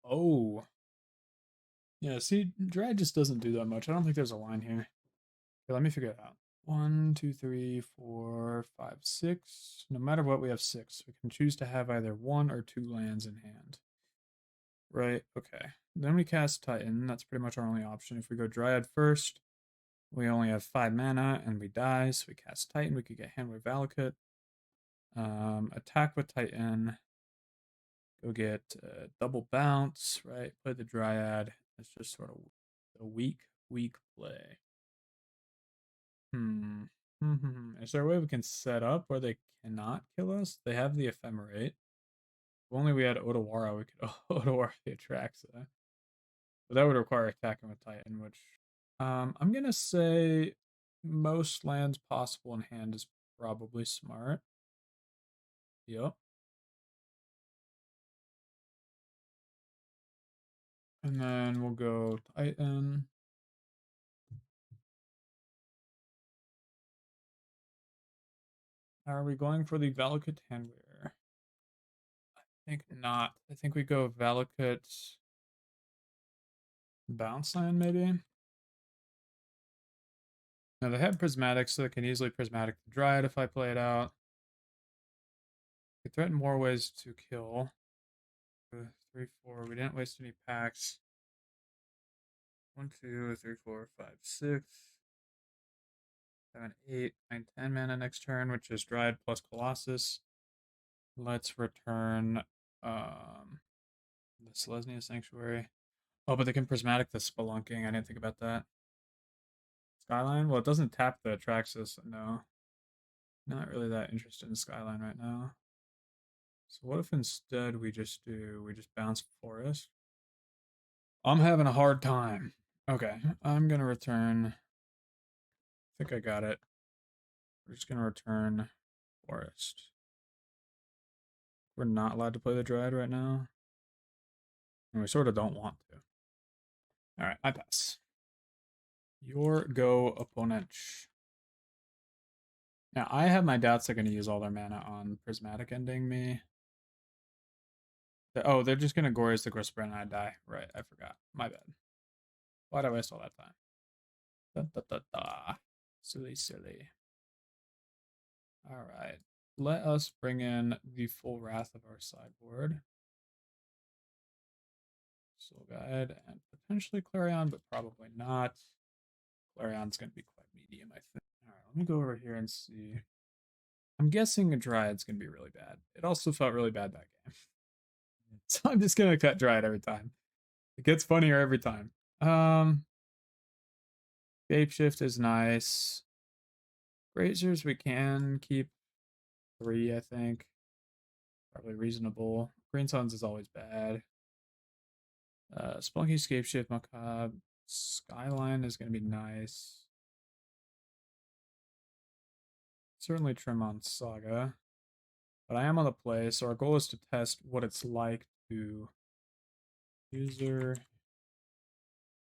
Oh, Yeah, see, Dryad just doesn't do that much. I don't think there's a line here. Okay, let me figure it out. 1, 2, 3, 4, 5, 6. No matter what, we have 6. We can choose to have either 1 or 2 lands in hand. Right, okay. Then we cast Titan. That's pretty much our only option. If we go Dryad first, we only have 5 mana and we die. So we cast Titan. We could get Hanweir Valakut. Attack with Titan. Go get double bounce, right? Play the Dryad. It's just sort of a weak play. Is there a way we can set up where they cannot kill us? They have the Ephemerate. If only we had Otawara, we could Otawara the Atraxa. But that would require attacking with Titan, which I'm gonna say most lands possible in hand is probably smart. Yep. And then we'll go Titan. Are we going for the Valakut Hanweir? I think not. I think we go Valakut Bounce Land, maybe? Now they have Prismatic, so they can easily Prismatic the Dryad if I play it out. They threaten more ways to kill. 3, 4. We didn't waste any packs. 1, 2, 3, 4, 5, 6, 7, 8, 9, 10 mana next turn, which is Dryad plus Colossus. Let's return the Selesnya Sanctuary. Oh, but they can Prismatic the Spelunking. I didn't think about that. Skyline? Well, it doesn't tap the Atraxis. No. Not really that interested in Skyline right now. So what if instead we just bounce Forest? I'm having a hard time. Okay, I'm gonna return. I think I got it. We're just gonna return Forest. We're not allowed to play the Dryad right now. And we sort of don't want to. Alright, I pass. Your go, opponent. Now, I have my doubts they're going to use all their mana on Prismatic ending me. Oh, they're just going to Glorious the Grosspren and I die. Right, I forgot. My bad. Why'd I waste all that time? Da, da, da, da. Silly, silly. Alright. Let us bring in the full wrath of our sideboard. Soul Guide and potentially Clarion, but probably not. Clarion's going to be quite medium, I think. Alright, let me go over here and see. I'm guessing a Dryad's going to be really bad. It also felt really bad that game. So I'm just going to cut Dryad every time. It gets funnier every time. Scapeshift is nice. Grazers we can keep 3, I think. Probably reasonable. Green Suns is always bad. Spunky, Scapeshift, Macabre. Skyline is going to be nice. Certainly trim on Saga. But I am on the play, so our goal is to test what it's like to user.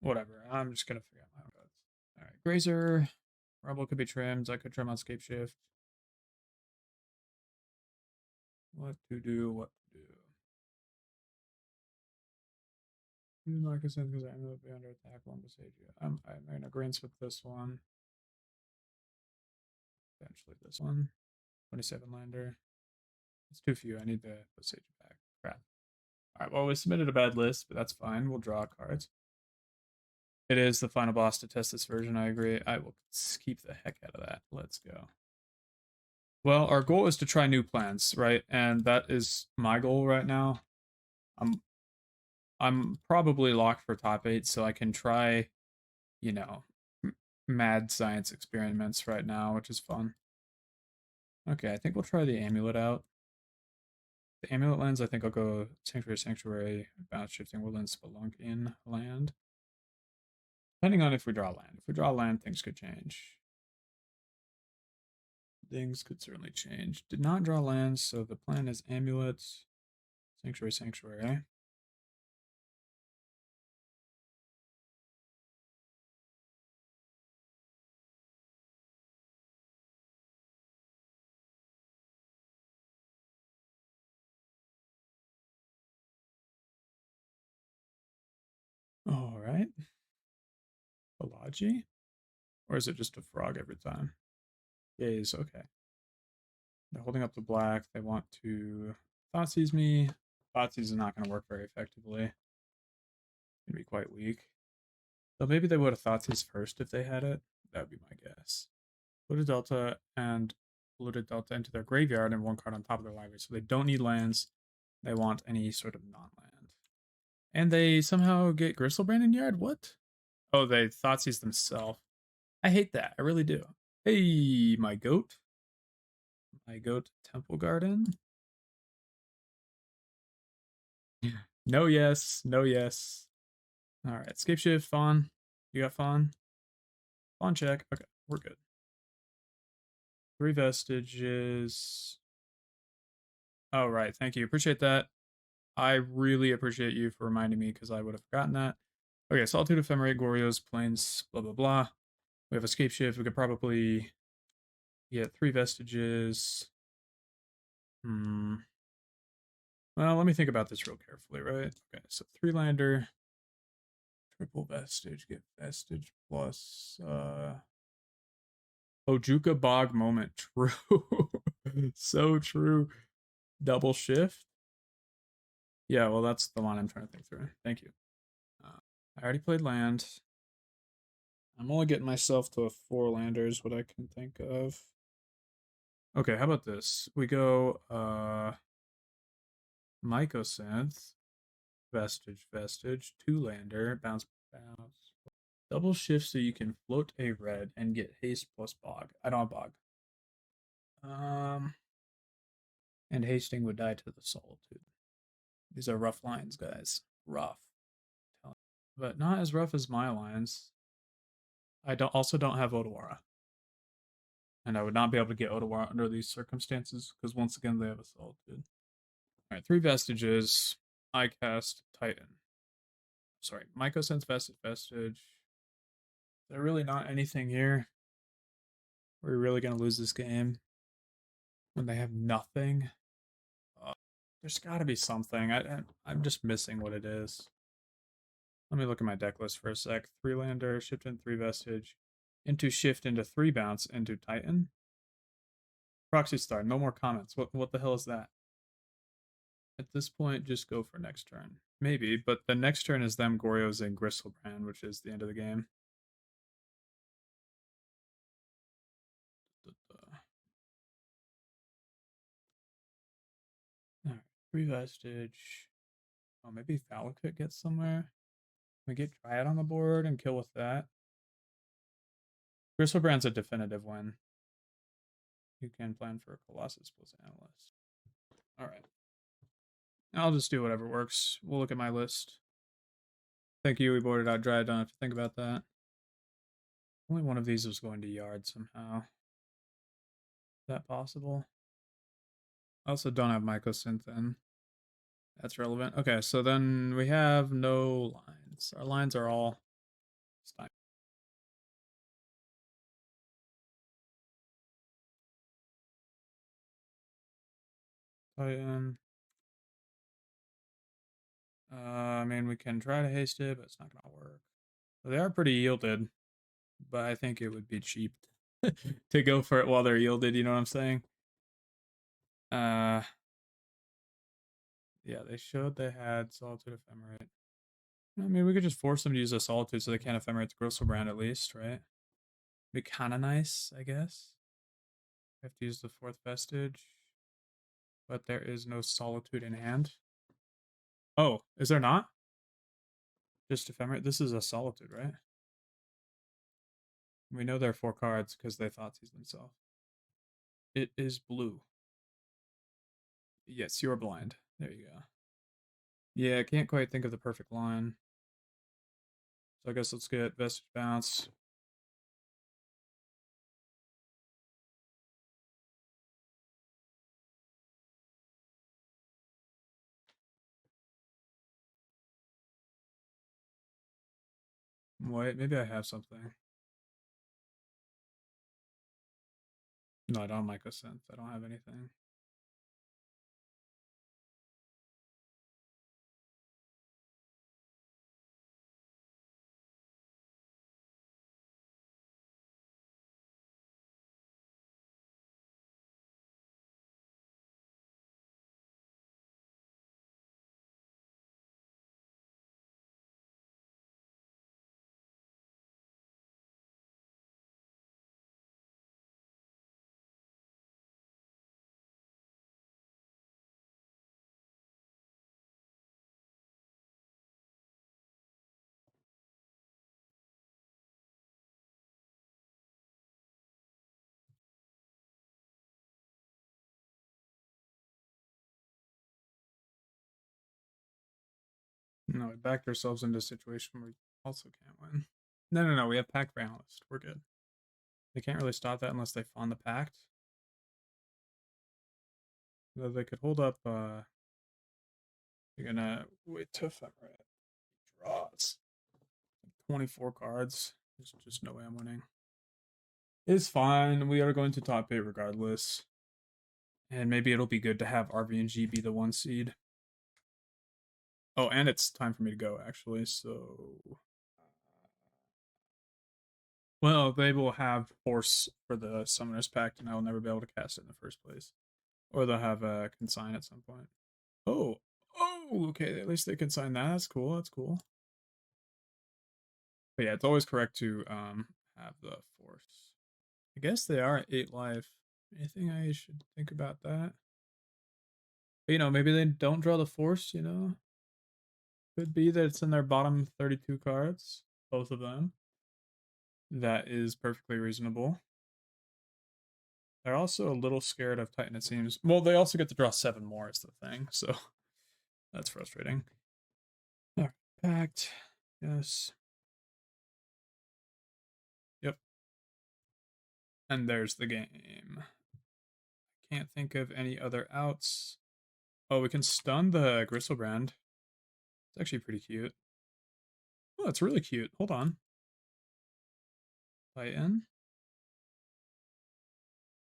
Whatever. I'm just going to figure out my own cards. Alright, Grazer. Rumble could be trimmed. I could trim on Scapeshift. What to do, what to do. Use Mycosynth because I ended up being under attack one beside you. I'm in agreement with this one. Potentially this one. 27 lander. It's too few. I need the Besage back. Crap. Alright, well, we submitted a bad list, but that's fine. We'll draw cards. It is the final boss to test this version, I agree. I will keep the heck out of that. Let's go. Well, our goal is to try new plans, right? And that is my goal right now. I'm probably locked for top 8, so I can try, you know, mad science experiments right now, which is fun. Okay, I think we'll try the Amulet out. The Amulet lands, I think I'll go Sanctuary, Bounce, Shifting Woodland, Spelunking land. Depending on if we draw land. If we draw land, things could change. Things could certainly change. Did not draw lands, so the plan is Amulet, Sanctuary. Alright. right? Balaji? Or is it just a frog every time? Gaze, okay. They're holding up the black. They want to Thoughtseize me. Thoughtseize is not going to work very effectively. Going to be quite weak. So maybe they would have Thoughtseize first if they had it. That would be my guess. Put a Delta and loaded Delta into their graveyard and one card on top of their library. So they don't need lands. They want any sort of non-land. And they somehow get Gristlebrand in yard? What? Oh, they Thoughtseize themselves. I hate that. I really do. Hey, my goat. My goat Temple Garden. No yes. No yes. Alright, Scapeshift, Fawn. You got Fawn? Fawn check. Okay, we're good. 3 Vestiges. Oh, right. Thank you. Appreciate that. I really appreciate you for reminding me because I would have forgotten that. Okay, Solitude Ephemerate, Goryo's, Plains, blah, blah, blah. We have a Scapeshift. We could probably get 3 Vestiges. Well, let me think about this real carefully, right? Okay, so 3-lander. Triple Vestige. Get Vestige plus... Ojuka Bog Moment. True. So true. Double Shift. Yeah, well, that's the one I'm trying to think through. Thank you. I already played land. I'm only getting myself to a 4-lander is what I can think of. Okay, how about this? We go Mycosynth, Vestige, 2-lander, bounce. Double shift so you can float a red and get haste plus bog. I don't have bog. And hasting would die to the solitude. These are rough lines, guys. Rough. But not as rough as my lines. I also don't have Otawara. And I would not be able to get Otawara under these circumstances, because once again they have a solitude. Alright, 3 Vestiges. I cast Titan. Sorry, Mycosynth Vestige. There's really not anything here. We're really gonna lose this game when they have nothing. There's got to be something. I'm just missing what it is. Let me look at my deck list for a sec. 3-lander, shift in 3 Vestige, into shift into 3 bounce into Titan. Proxy Star, no more comments. What the hell is that? At this point, just go for next turn. Maybe, but the next turn is them Goryo's and Gristlebrand, which is the end of the game. Alright, 3 Vestige. Oh, maybe Valakut gets somewhere. We get Dryad on the board and kill with that. Gristlebrand's a definitive win. You can plan for a Colossus plus Analyst. Alright. I'll just do whatever works. We'll look at my list. Thank you, we boarded out Dryad. Don't have to think about that. Only one of these was going to yard somehow. Is that possible? I also don't have Mycosynth then. That's relevant. Okay, so then we have no lines. Our lines are all stymied. Titan. I mean, we can try to haste it, but it's not gonna work. They are pretty yielded, but I think it would be cheap to go for it while they're yielded, you know what I'm saying? Yeah, they showed they had Solitude Ephemerate. I mean, we could just force them to use a Solitude so they can't Ephemerate the Gristlebrand at least, right? Be kind of nice, I guess. We have to use the 4th Vestige. But there is no Solitude in hand. Oh, is there not? Just Ephemerate? This is a Solitude, right? We know there are 4 cards because they Thoughtseize themselves. It is blue. Yes, you're blind. There you go. Yeah, I can't quite think of the perfect line. So I guess let's get Vestige Bounce. Wait, maybe I have something. No, I don't have Mycosynth. I don't have anything. No, we backed ourselves into a situation where we also can't win. No. We have Pact for Analyst. We're good. They can't really stop that unless they fawn the Pact. Though they could hold up. You're gonna wait to ephemerate. Draws 24 cards. There's just no way I'm winning. It's fine. We are going to top 8 regardless. And maybe it'll be good to have RVNG be the 1 seed. Oh, and it's time for me to go, actually, so... Well, they will have Force for the Summoner's Pact, and I will never be able to cast it in the first place. Or they'll have a Consign at some point. Oh! Oh, okay, at least they consign that. That's cool, that's cool. But yeah, it's always correct to have the Force. I guess they are at 8 life. Anything I should think about that? But, you know, maybe they don't draw the Force, you know? Could be that it's in their bottom 32 cards, both of them. That is perfectly reasonable. They're also a little scared of Titan, it seems. Well, they also get to draw 7 more, is the thing, so that's frustrating. Alright, Pact. Yes. Yep. And there's the game. Can't think of any other outs. Oh, we can stun the Gristlebrand. It's actually pretty cute. Oh, it's really cute. Hold on. Titan.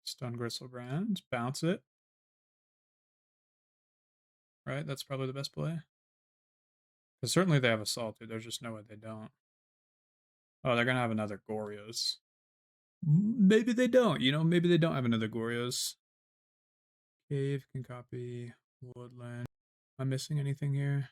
Stun Gristlebrand. Bounce it. Right? That's probably the best play. Because certainly they have a Solitude. There's just no way they don't. Oh, they're going to have another Goryo's. Maybe they don't. You know, maybe they don't have another Goryo's. Cave can copy. Woodland. Am I missing anything here?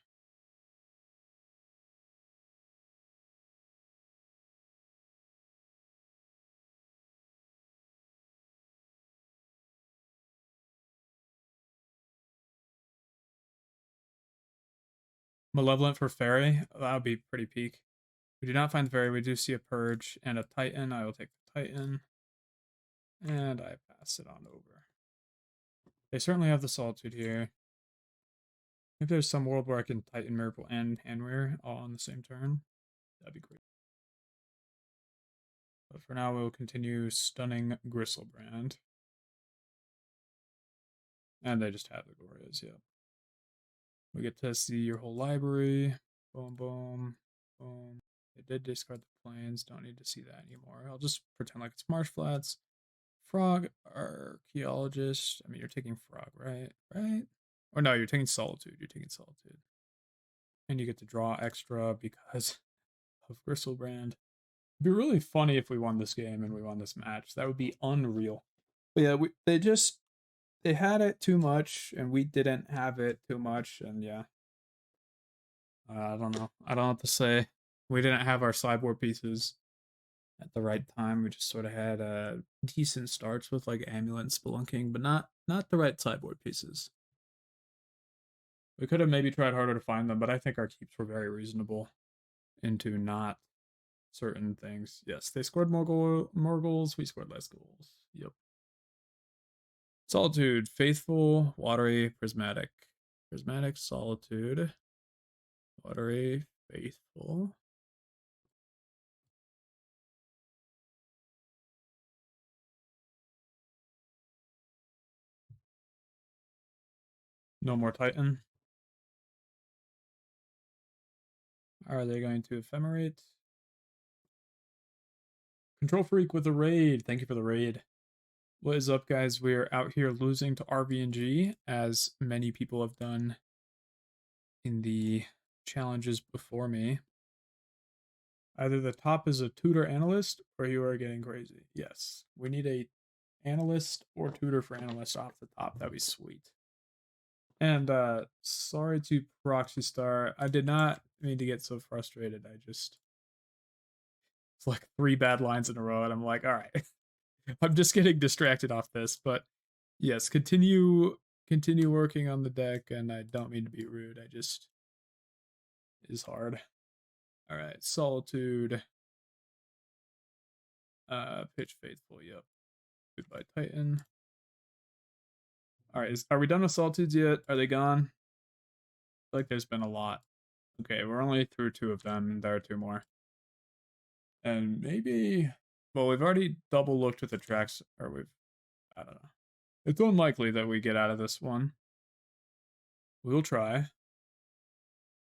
Malevolent for Faerie. That would be pretty peak. We do not find the Faerie. We do see a Purge and a Titan. I will take the Titan. And I pass it on over. They certainly have the Solitude here. If there's some world where I can Titan, Mirrorpool, and Hanweir all on the same turn, that'd be great. But for now, we'll continue stunning Gristlebrand. And they just have the Goryo's, yep. We get to see your whole library. Boom, boom, boom. They did discard the plains. Don't need to see that anymore. I'll just pretend like it's Marsh Flats. Frog, Archaeologist. I mean, you're taking Frog, right? Right? Or no, you're taking Solitude. You're taking Solitude. And you get to draw extra because of Gristlebrand. It'd be really funny if we won this game and we won this match. That would be unreal. But yeah, they had it too much and we didn't have it too much, and yeah. I don't know. I don't know what to say. We didn't have our sideboard pieces at the right time. We just sort of had decent starts with like Amulet and Spelunking, but not the right sideboard pieces. We could have maybe tried harder to find them, but I think our keeps were very reasonable into not certain things. Yes, they scored more goals. We scored less goals. Yep. Solitude, Faithful, Watery, Prismatic. Prismatic, Solitude, Watery, Faithful. No more Titan. Are they going to ephemerate? Control Freak with a raid. Thank you for the raid. What is up, guys? We're out here losing to RVNG, as many people have done in the challenges before me. Either the top is a tutor analyst, or you are getting crazy. Yes, we need a analyst or tutor for analyst off the top. That'd be sweet. And sorry to Proxy Star. I did not mean to get so frustrated. It's like 3 bad lines in a row, and I'm like, all right. I'm just getting distracted off this, but yes, continue working on the deck, and I don't mean to be rude. I just is hard. All right, Solitude. Pitch Faithful. Yep. Goodbye, Titan. All right, are we done with Solitudes yet? Are they gone? I feel like there's been a lot Okay, we're only through 2 of them, and there are 2 more. And maybe... Well, we've already double looked at the tracks, or we've... I don't know. It's unlikely that we get out of this one. We'll try.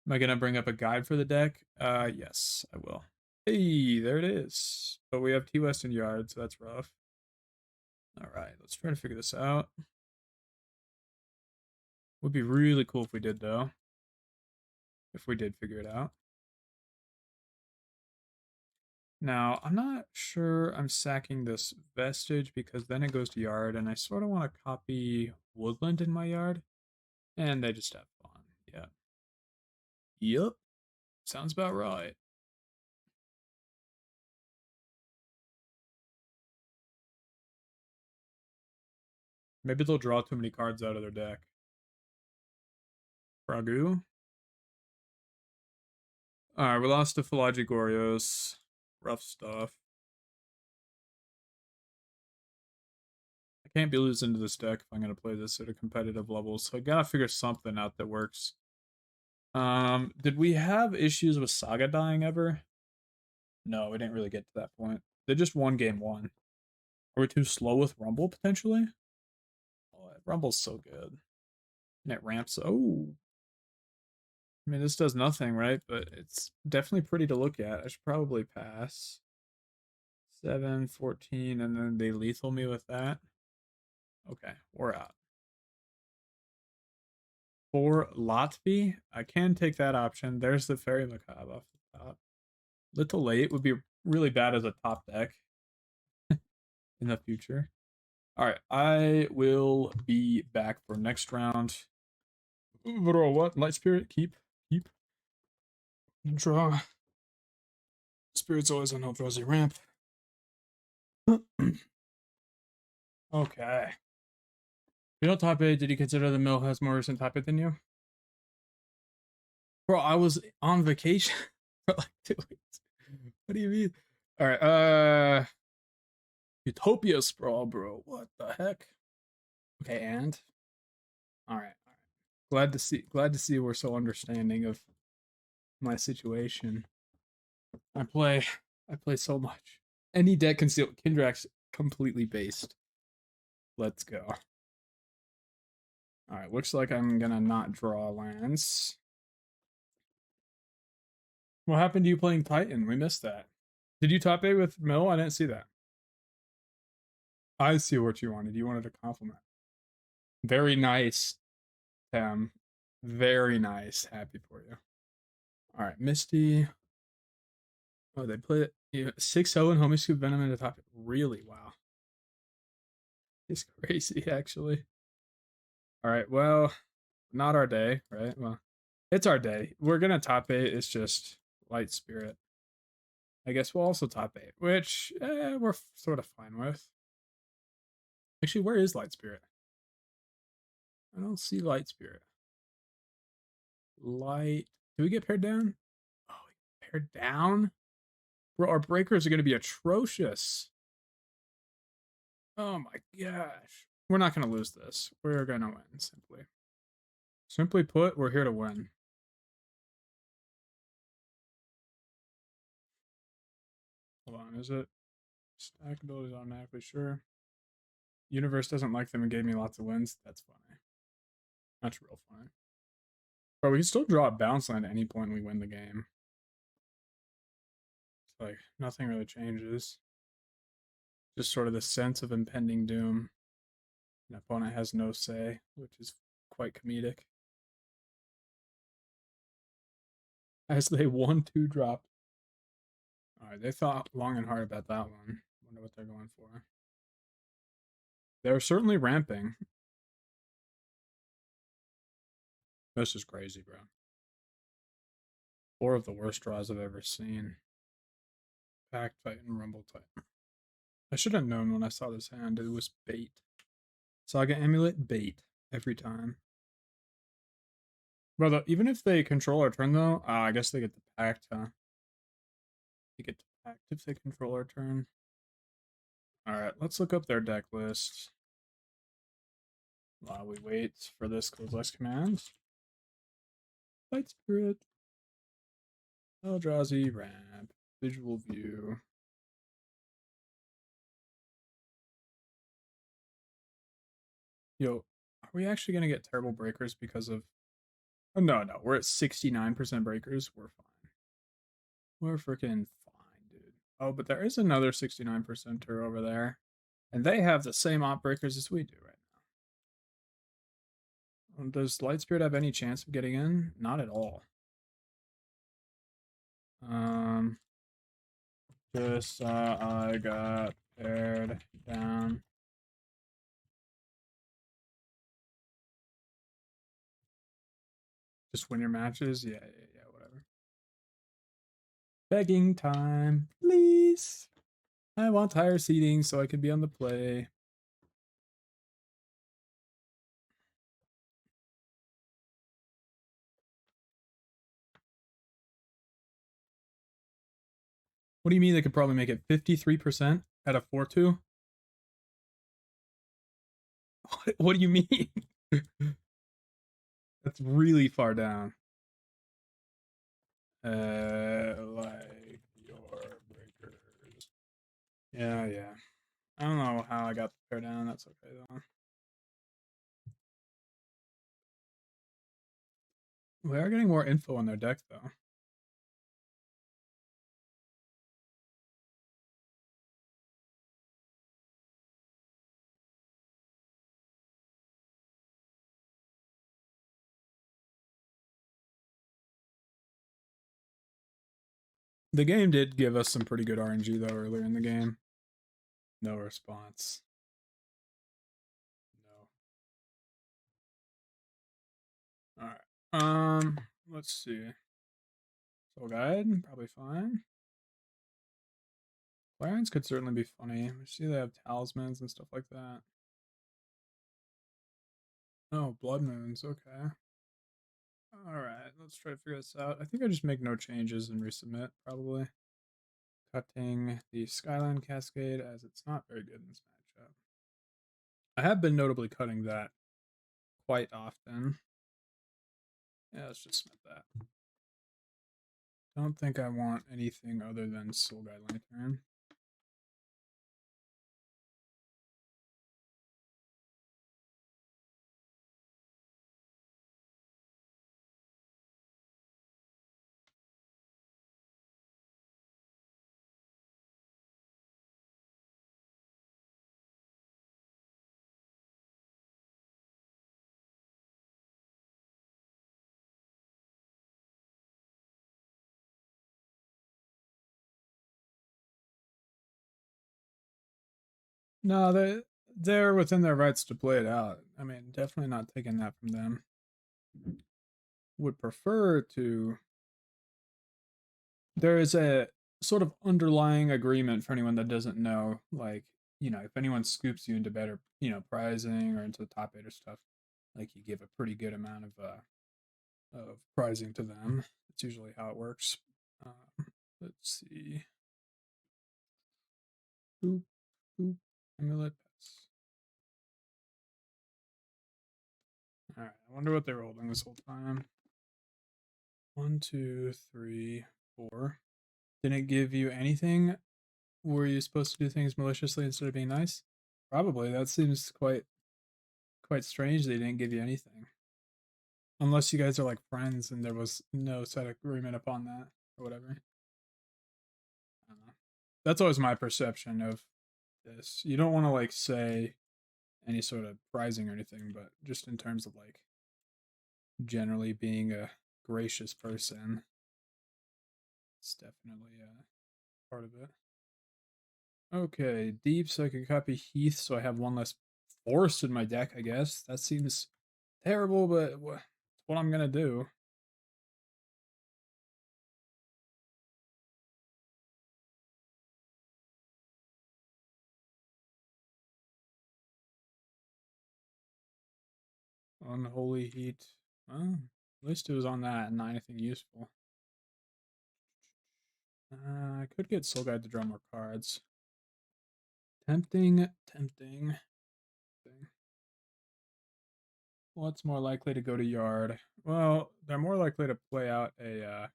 Am I going to bring up a guide for the deck? Yes, I will. Hey, there it is. But we have T Western Yard, so that's rough. Alright, let's try to figure this out. Would be really cool if we did, though. If we did figure it out. Now, I'm not sure I'm sacking this Vestige because then it goes to Yard, and I sort of want to copy Woodland in my Yard. And they just have fun. Yeah. Yep. Sounds about right. Maybe they'll draw too many cards out of their deck. Ragu. Alright, we lost to Pelagigorios. Rough stuff. I can't be losing to this deck if I'm going to play this at a competitive level, so I gotta figure something out that works. Did we have issues with Saga dying ever? No, we didn't really get to that point. They just won game 1. Are we too slow with Rumble, potentially? Oh, Rumble's so good. And it ramps. Oh. I mean, this does nothing, right? But it's definitely pretty to look at. I should probably pass. 7, 14, and then they lethal me with that. Okay, we're out. For Lotfi, I can take that option. There's the Faerie Macabre off the top. Little late would be really bad as a top deck in the future. Alright, I will be back for next round. Overall, what? Light Spirit? Keep. Draw. Spirit's always on Eldrazi ramp. Okay. You know top 8, did you consider the mill has more recent top 8 than you? Bro, I was on vacation for like 2 weeks. What do you mean? Alright, Utopia Sprawl, bro. What the heck? Okay, and? Alright. Glad to see we're so understanding of my situation. I play so much. Any deck can steal Kindrax completely based. Let's go. Alright, looks like I'm gonna not draw lands. What happened to you playing Titan? We missed that. Did you top 8 with Mill? I didn't see that. I see what you wanted. You wanted a compliment. Very nice, Tim. Very nice. Happy for you. Alright, Misty. Oh, they play it 6-0 and Homie Scoop Venom in the top. Really? Wow. It's crazy, actually. Alright, well, not our day, right? Well, it's our day. We're gonna top 8. It's just Light Spirit. I guess we'll also top 8, which we're sort of fine with. Actually, where is Light Spirit? I don't see Light Spirit. Light. Do we get paired down? Oh, paired down? Bro, our breakers are going to be atrocious. Oh my gosh. We're not going to lose this. We're going to win, simply. Simply put, we're here to win. Hold on, is it? Stack abilities automatically, sure. Universe doesn't like them and gave me lots of wins. That's funny. That's real funny. But we can still draw a bounce line at any point we win the game. It's like, nothing really changes. Just sort of the sense of impending doom. An opponent has no say, which is quite comedic. As they 1-2 drop. Alright, they thought long and hard about that one. Wonder what they're going for. They're certainly ramping. This is crazy, bro. 4 of the worst draws I've ever seen. Pack Titan, Rumble Titan. I should have known when I saw this hand. It was bait. Saga Amulet, bait. Every time. Brother, even if they control our turn, though, I guess they get the pact, huh? They get the pact if they control our turn. Alright, let's look up their deck list while we wait for this Kozilek's command. Light Spirit. Eldrazi ramp. Visual view. Yo, are we actually gonna get terrible breakers because of... Oh, no, we're at 69% breakers. We're fine. We're freaking fine, dude. Oh, but there is another 69%er over there. And they have the same op breakers as we do right now. Does Lightspirit have any chance of getting in? Not at all. Just I got paired down. Just win your matches? Yeah, whatever. Begging time, please. I want higher seating so I can be on the play. What do you mean they could probably make it 53% at a 4-2? What do you mean? That's really far down. Like your breakers. Yeah. I don't know how I got the pair down. That's okay though. We are getting more info on their deck though. The game did give us some pretty good RNG though earlier in the game. No response. No. Alright. Let's see. Soul Guide, probably fine. Clarions could certainly be funny. I see they have talismans and stuff like that. Oh, Blood Moons, okay. Alright, let's try to figure this out. I think I just make no changes and resubmit, probably. Cutting the Skyline Cascade as it's not very good in this matchup. I have been notably cutting that quite often. Yeah, let's just submit that. Don't think I want anything other than Soul Guide Lantern. No, they're within their rights to play it out. I mean, definitely not taking that from them. Would prefer to... There is a sort of underlying agreement for anyone that doesn't know, like, if anyone scoops you into better, prizing or into the top 8 or stuff, like you give a pretty good amount of prizing to them. That's usually how it works. Let's see. Boop, boop. Amulet pets. Alright, I wonder what they were holding this whole time. 1, 2, 3, 4. Didn't it give you anything? Were you supposed to do things maliciously instead of being nice? Probably. That seems quite strange they didn't give you anything. Unless you guys are like friends and there was no set agreement upon that or whatever. I don't know. That's always my perception of this. You don't want to like say any sort of prizing or anything, but just in terms of like generally being a gracious person, it's definitely a part of it. Okay, deep, so I can copy Heath, so I have one less force in my deck, I guess. That seems terrible, but it's what I'm gonna do. Unholy Heat. Well, at least it was on that and not anything useful. I could get Soul Guide to draw more cards. Tempting. What's more likely to go to yard? Well, they're more likely to play out a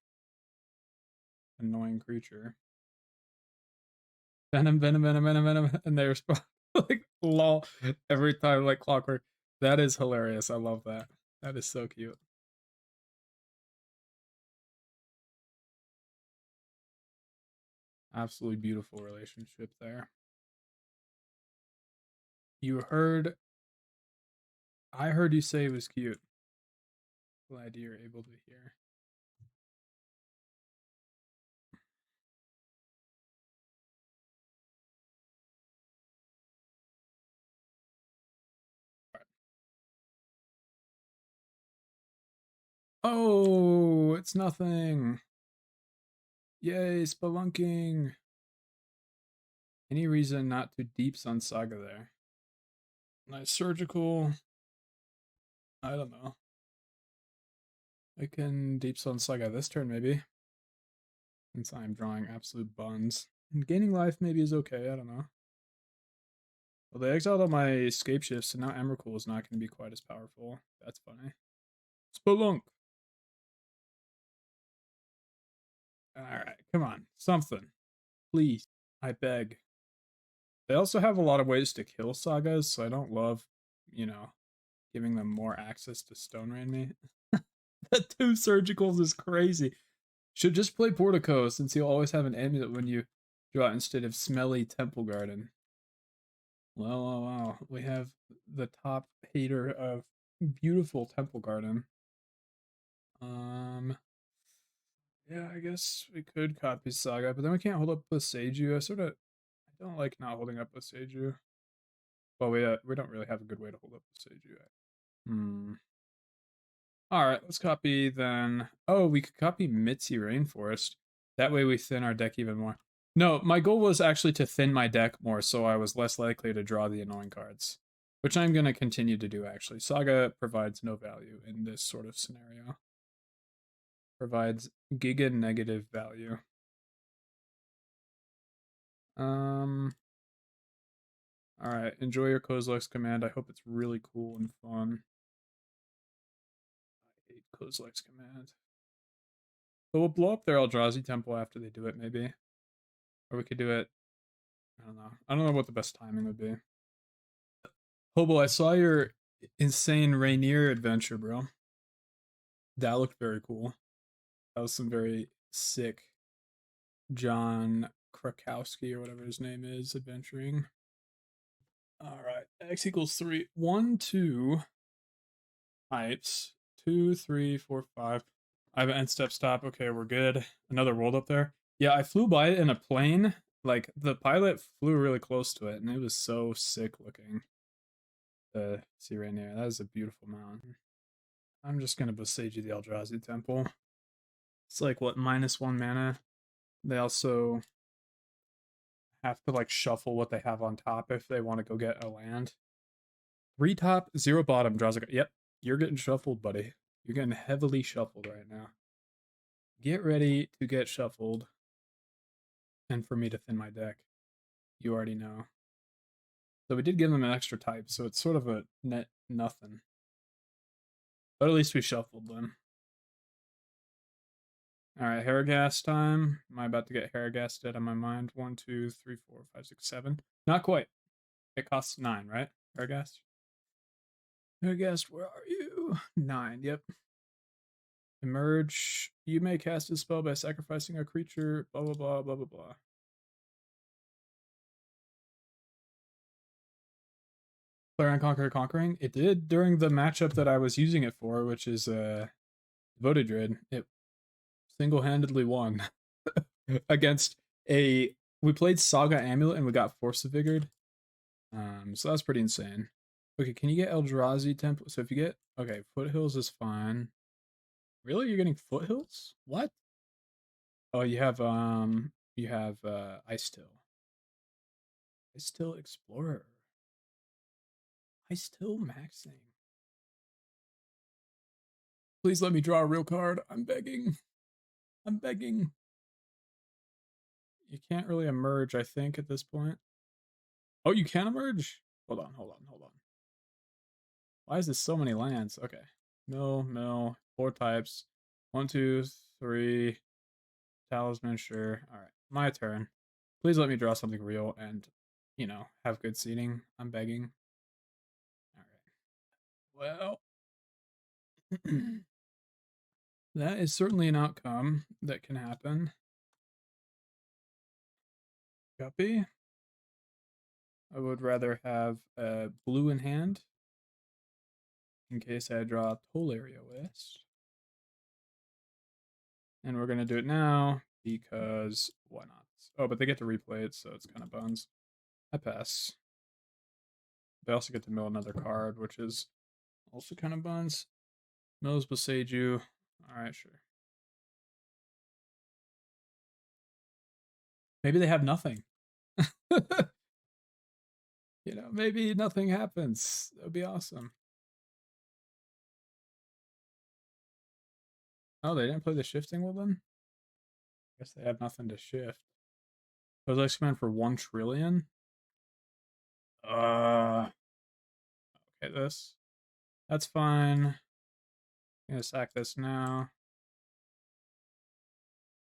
annoying creature. Venom, venom, venom, venom, venom, and they respond like lol every time like clockwork. That is hilarious. I love that. That is so cute. Absolutely beautiful relationship there. You heard I heard you say it was cute. Glad you're able to hear. Oh, it's nothing. Yay, spelunking. Any reason not to deeps on Saga there? Nice surgical. I don't know. I can deeps on Saga this turn maybe. Since I'm drawing absolute buns. And gaining life maybe is okay, I don't know. Well, they exiled all my Scapeshift, so now Emrakul is not going to be quite as powerful. That's funny. Spelunk! Alright, come on. Something. Please. I beg. They also have a lot of ways to kill Sagas, so I don't love, giving them more access to Stone Rain me. The 2 surgicals is crazy. Should just play Portico, since you'll always have an amulet when you draw instead of Smelly Temple Garden. Well. We have the top hater of beautiful Temple Garden. Yeah, I guess we could copy Saga, but then we can't hold up with Seiju. I don't like not holding up with Seiju. Well, we don't really have a good way to hold up with Seiju. Alright, let's copy then. Oh, we could copy Misty Rainforest. That way we thin our deck even more. No, my goal was actually to thin my deck more so I was less likely to draw the annoying cards. Which I'm going to continue to do, actually. Saga provides no value in this sort of scenario. Provides giga negative value. Alright, enjoy your Kozilek's command. I hope it's really cool and fun. I hate Kozilek's command. But we'll blow up their Eldrazi temple after they do it, maybe. Or we could do it. I don't know. I don't know what the best timing would be. Hobo, I saw your insane Rainier adventure, bro. That looked very cool. That was some very sick John Krakowski or whatever his name is adventuring. Alright. X equals 3. 1, 2 pipes. 2, 3, 4, 5. I have an end step stop. Okay, we're good. Another world up there. Yeah, I flew by it in a plane. Like, the pilot flew really close to it, and it was so sick looking. The sea Rainier. That is a beautiful mountain. I'm just gonna Besage the Eldrazi Temple. It's like, what, -1 mana? They also have to, like, shuffle what they have on top if they want to go get a land. 3 top, 0 bottom, draws a... Yep, you're getting shuffled, buddy. You're getting heavily shuffled right now. Get ready to get shuffled. And for me to thin my deck. You already know. So we did give them an extra type, so it's sort of a net nothing. But at least we shuffled them. Alright, Harrogast time. Am I about to get Harrogast dead on my mind? 1, 2, 3, 4, 5, 6, 7. Not quite. It costs 9, right? Harrogast? Harrogast, where are you? 9, yep. Emerge. You may cast a spell by sacrificing a creature, blah, blah, blah, blah, blah, blah. Clarion Conqueror conquering? It did during the matchup that I was using it for, which is Voted Druid. It single-handedly won against a... We played Saga Amulet and we got Force of Vigored. So that's pretty insane. Okay, can you get Eldrazi Temple? So if you get... Okay, Foothills is fine. Really? You're getting Foothills? What? Oh, you have Ice Till. Ice Till Explorer. Ice Till maxing. Please let me draw a real card. I'm begging. I'm begging. You can't really emerge, I think, at this point. Oh, you can emerge? Hold on. Why is this so many lands? Okay. Mill, 4 types. 1, 2, 3. Talisman, sure. Alright, my turn. Please let me draw something real and, have good seating. I'm begging. Alright. Well, that is certainly an outcome that can happen. Guppy. I would rather have blue in hand in case I draw Tolaria West. And we're going to do it now because why not? Oh, but they get to replay it, so it's kind of buns. I pass. They also get to mill another card, which is also kind of buns. Mills Boseiju. Alright, sure. Maybe they have nothing. Maybe nothing happens. That would be awesome. Oh, they didn't play the Shifting Woodland? I guess they have nothing to shift. Those X command for 1 trillion? Okay, this. That's fine. I'm gonna sack this now.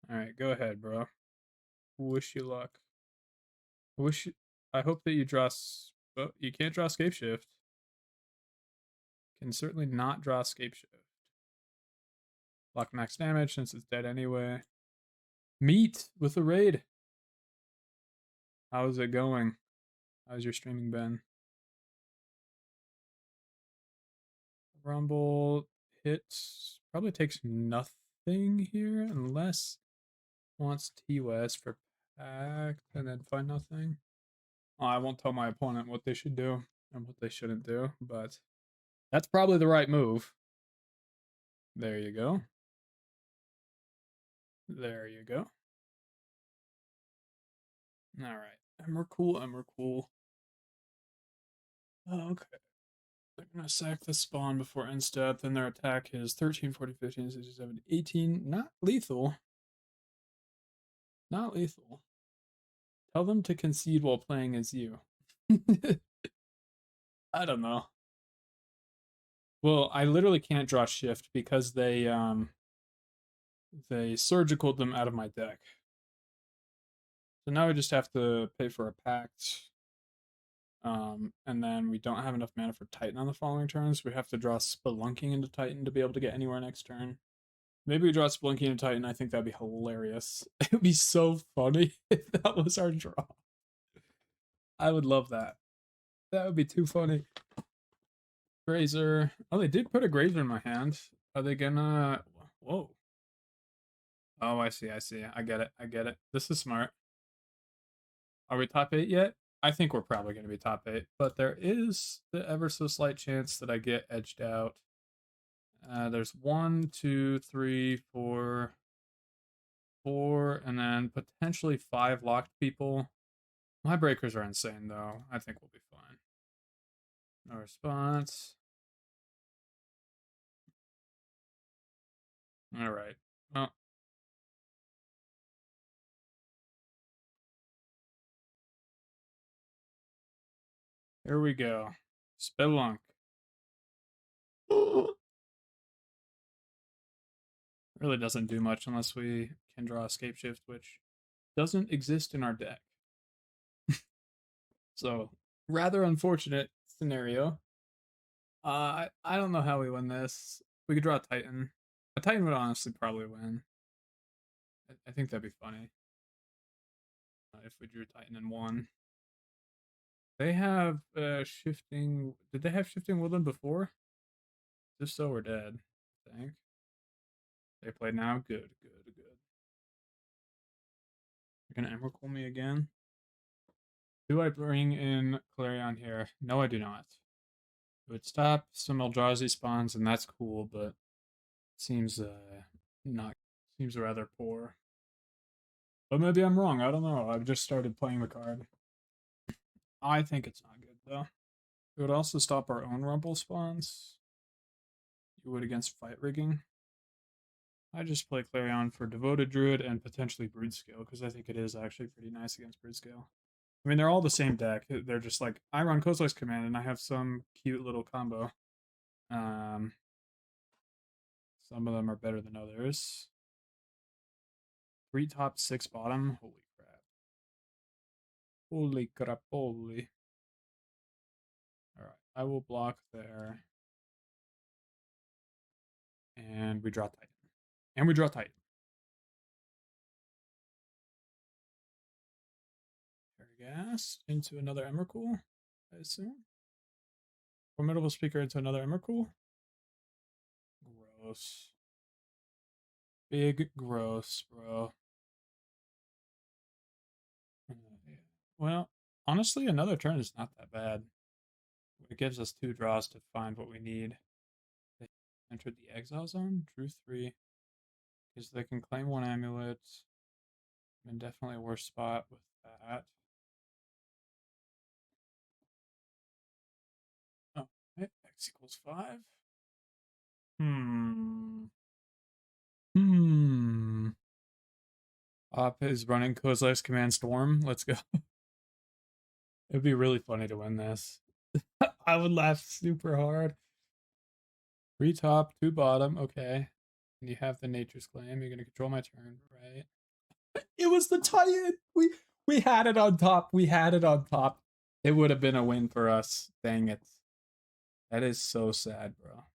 Alright, go ahead, bro. Wish you luck. I hope that you draw. Oh, you can't draw Scapeshift. Can certainly not draw Scapeshift. Block max damage since it's dead anyway. Meet with a raid. How's it going? How's your streaming been? Rumble hits. Probably takes nothing here unless wants T-West for pact and then find nothing. Oh, I won't tell my opponent what they should do and what they shouldn't do, but that's probably the right move. There you go. There you go. Alright. Emrakul. Oh, okay. They're gonna sack the spawn before end step, then their attack is 13, 14, 15, 16, 17, 18. Not lethal. Not lethal. Tell them to concede while playing as you. I don't know. Well, I literally can't draw shift because they surgicaled them out of my deck. So now we just have to pay for a pact. And then we don't have enough mana for Titan on the following turns. We have to draw Spelunking into Titan to be able to get anywhere next turn. Maybe we draw Spelunking into Titan. I think that'd be hilarious. It would be so funny if that was our draw. I would love that. That would be too funny. Grazer. Oh, they did put a Grazer in my hand. Are they gonna... Whoa. Oh, I see. I get it. This is smart. Are we top 8 yet? I think we're probably going to be top 8, but there is the ever so slight chance that I get edged out. There's 1, 2, 3, 4, and then potentially 5 locked people. My breakers are insane, though. I think we'll be fine. No response. All right. Well. Here we go. Spelunk. Really doesn't do much unless we can draw a Scapeshift, which doesn't exist in our deck. So, rather unfortunate scenario. I don't know how we win this. We could draw a Titan. A Titan would honestly probably win. I think that'd be funny. If we drew Titan and won. They have Shifting... Did they have Shifting Woodland before? If so, we're dead, I think. They play now? Good. You're gonna Emrakul me again? Do I bring in Clarion here? No, I do not. It would stop some Eldrazi spawns, and that's cool, but seems not seems rather poor. But maybe I'm wrong. I don't know. I've just started playing the card. I think it's not good though. It would also stop our own Rumble spawns. You would against fight rigging. I just play Clarion for Devoted Druid and potentially Brood-Scale because I think it is actually pretty nice against Brood-Scale. I mean, they're all the same deck. They're just like, I run Kozilek's Command and I have some cute little combo. Some of them are better than others. 3 top, 6 bottom. Holy crap. Holy crap, holy. Alright, I will block there. And we draw Titan. And we draw Titan. Gas into another Emrakul, I assume. Formidable Speaker into another Emrakul. Gross. Big gross, bro. Well, honestly, another turn is not that bad. It gives us 2 draws to find what we need. They entered the exile zone, drew 3. Because they can claim 1 amulet. I'm in definitely a worse spot with that. Oh, okay. X equals 5. Op is running Kozilek's Command Storm. Let's go. It'd be really funny to win this. I would laugh super hard. 3 top, 2 bottom. Okay. And you have the Nature's Claim. You're gonna control my turn, right? It was the Titan. We had it on top. We had it on top. It would have been a win for us. Dang it. That is so sad, bro.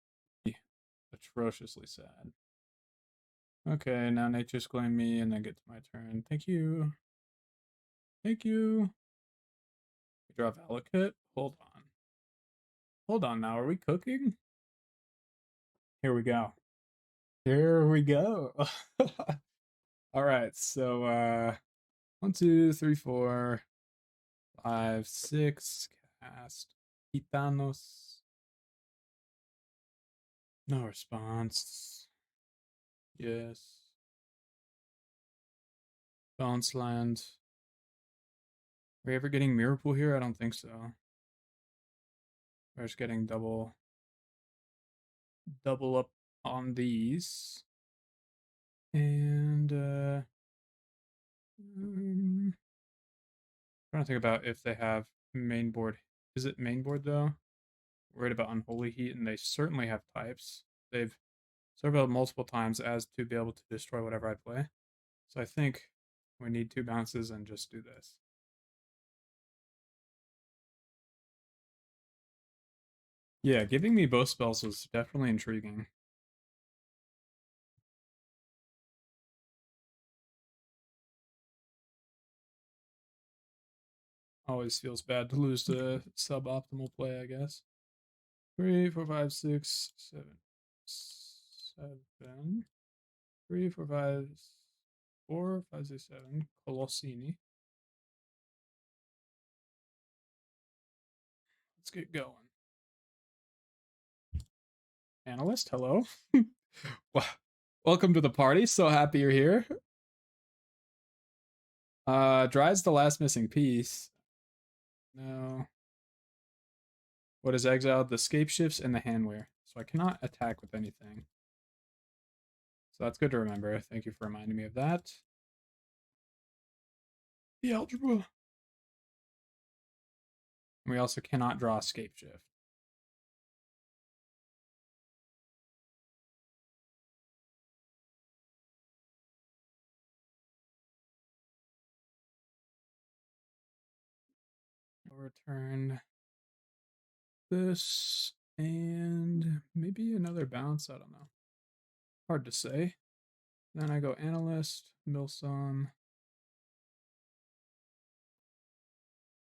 Atrociously sad. Okay, now Nature's Claim me and then get to my turn. Thank you. Thank you. We draw Valakut. Hold on. Hold on now. Are we cooking? Here we go. Here we go. All right. So 1, 2, 3, 4, 5, 6. Cast Titanos. No response. Yes. Bounce land. Are we ever getting Mirrorpool here? I don't think so. We're just getting double up on these. And trying to think about if they have main board. Is it main board though? Worried about Unholy Heat, and they certainly have types. They've served multiple times as to be able to destroy whatever I play. So I think we need 2 bounces and just do this. Yeah, giving me both spells was definitely intriguing. Always feels bad to lose to suboptimal play, I guess. 3, 4, 5, 6, 7. 7. 3, 4, 5, 4, 5, 6, 7. Colossini. Let's get going. Analyst, hello. Welcome to the party. So happy you're here. Dryad's the last missing piece. No. What is exiled? The Scapeshifts and the Hanweir. So I cannot attack with anything. So that's good to remember. Thank you for reminding me of that. The algebra. We also cannot draw a Scapeshift. I'll return this and maybe another bounce. I don't know. Hard to say. Then I go Analyst, Milsom.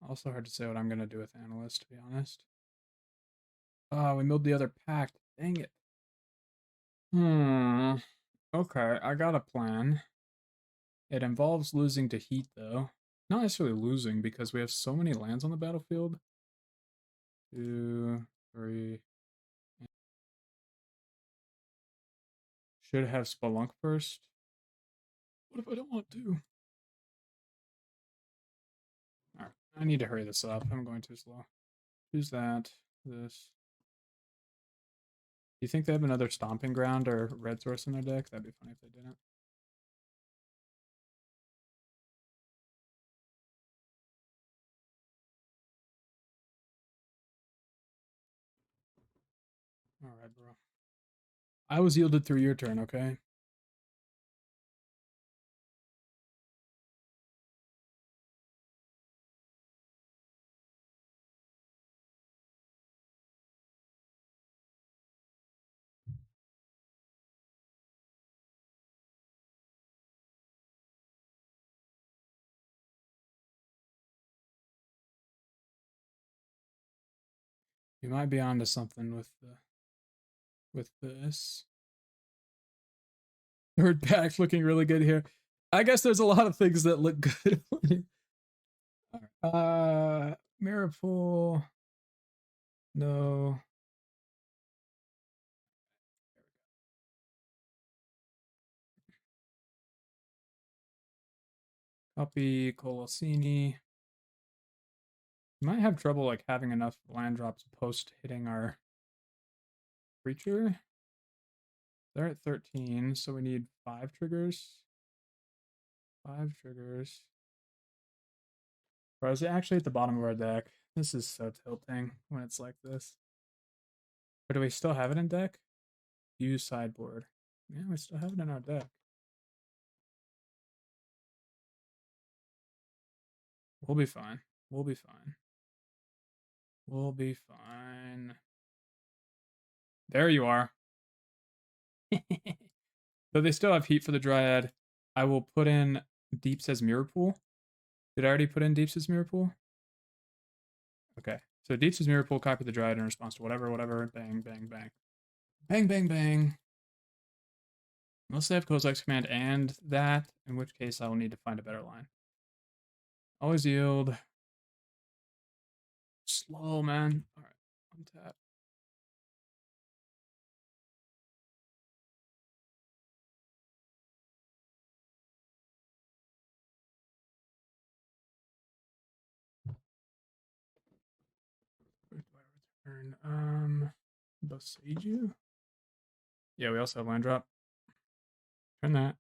Also hard to say what I'm going to do with Analyst, to be honest. Oh, we milled the other pact. Dang it. Okay, I got a plan. It involves losing to heat, though. Not necessarily losing, because we have so many lands on the battlefield. 2, 3. Should have Spelunk first. What if I don't want to? Alright, I need to hurry this up. I'm going too slow. Who's that? This. Do you think they have another Stomping Ground or Red Source in their deck? That'd be funny if they didn't. Alright, bro. I was yielded through your turn, okay? You might be onto something with this. Third pack looking really good here. I guess there's a lot of things that look good. Mirrorpool. No. Copy Colossini. Might have trouble like having enough land drops post hitting our creature. They're at 13, so we need 5 triggers. 5 triggers. Or is it actually at the bottom of our deck? This is so tilting when it's like this. But do we still have it in deck? Use sideboard. Yeah, we still have it in our deck. We'll be fine. We'll be fine. We'll be fine. There you are. So they still have heat for the Dryad. I will put in Deeps as Mirrorpool. Did I already put in Deeps as Mirrorpool? Okay. So Deeps as Mirrorpool, copy the Dryad in response to whatever, bang, bang, bang. Bang, bang, bang. Unless they have Kozak's command and that, in which case I will need to find a better line. Always yield. Slow, man. Alright, untap. Where do I return? Boseiju? Yeah, we also have land drop. Return that.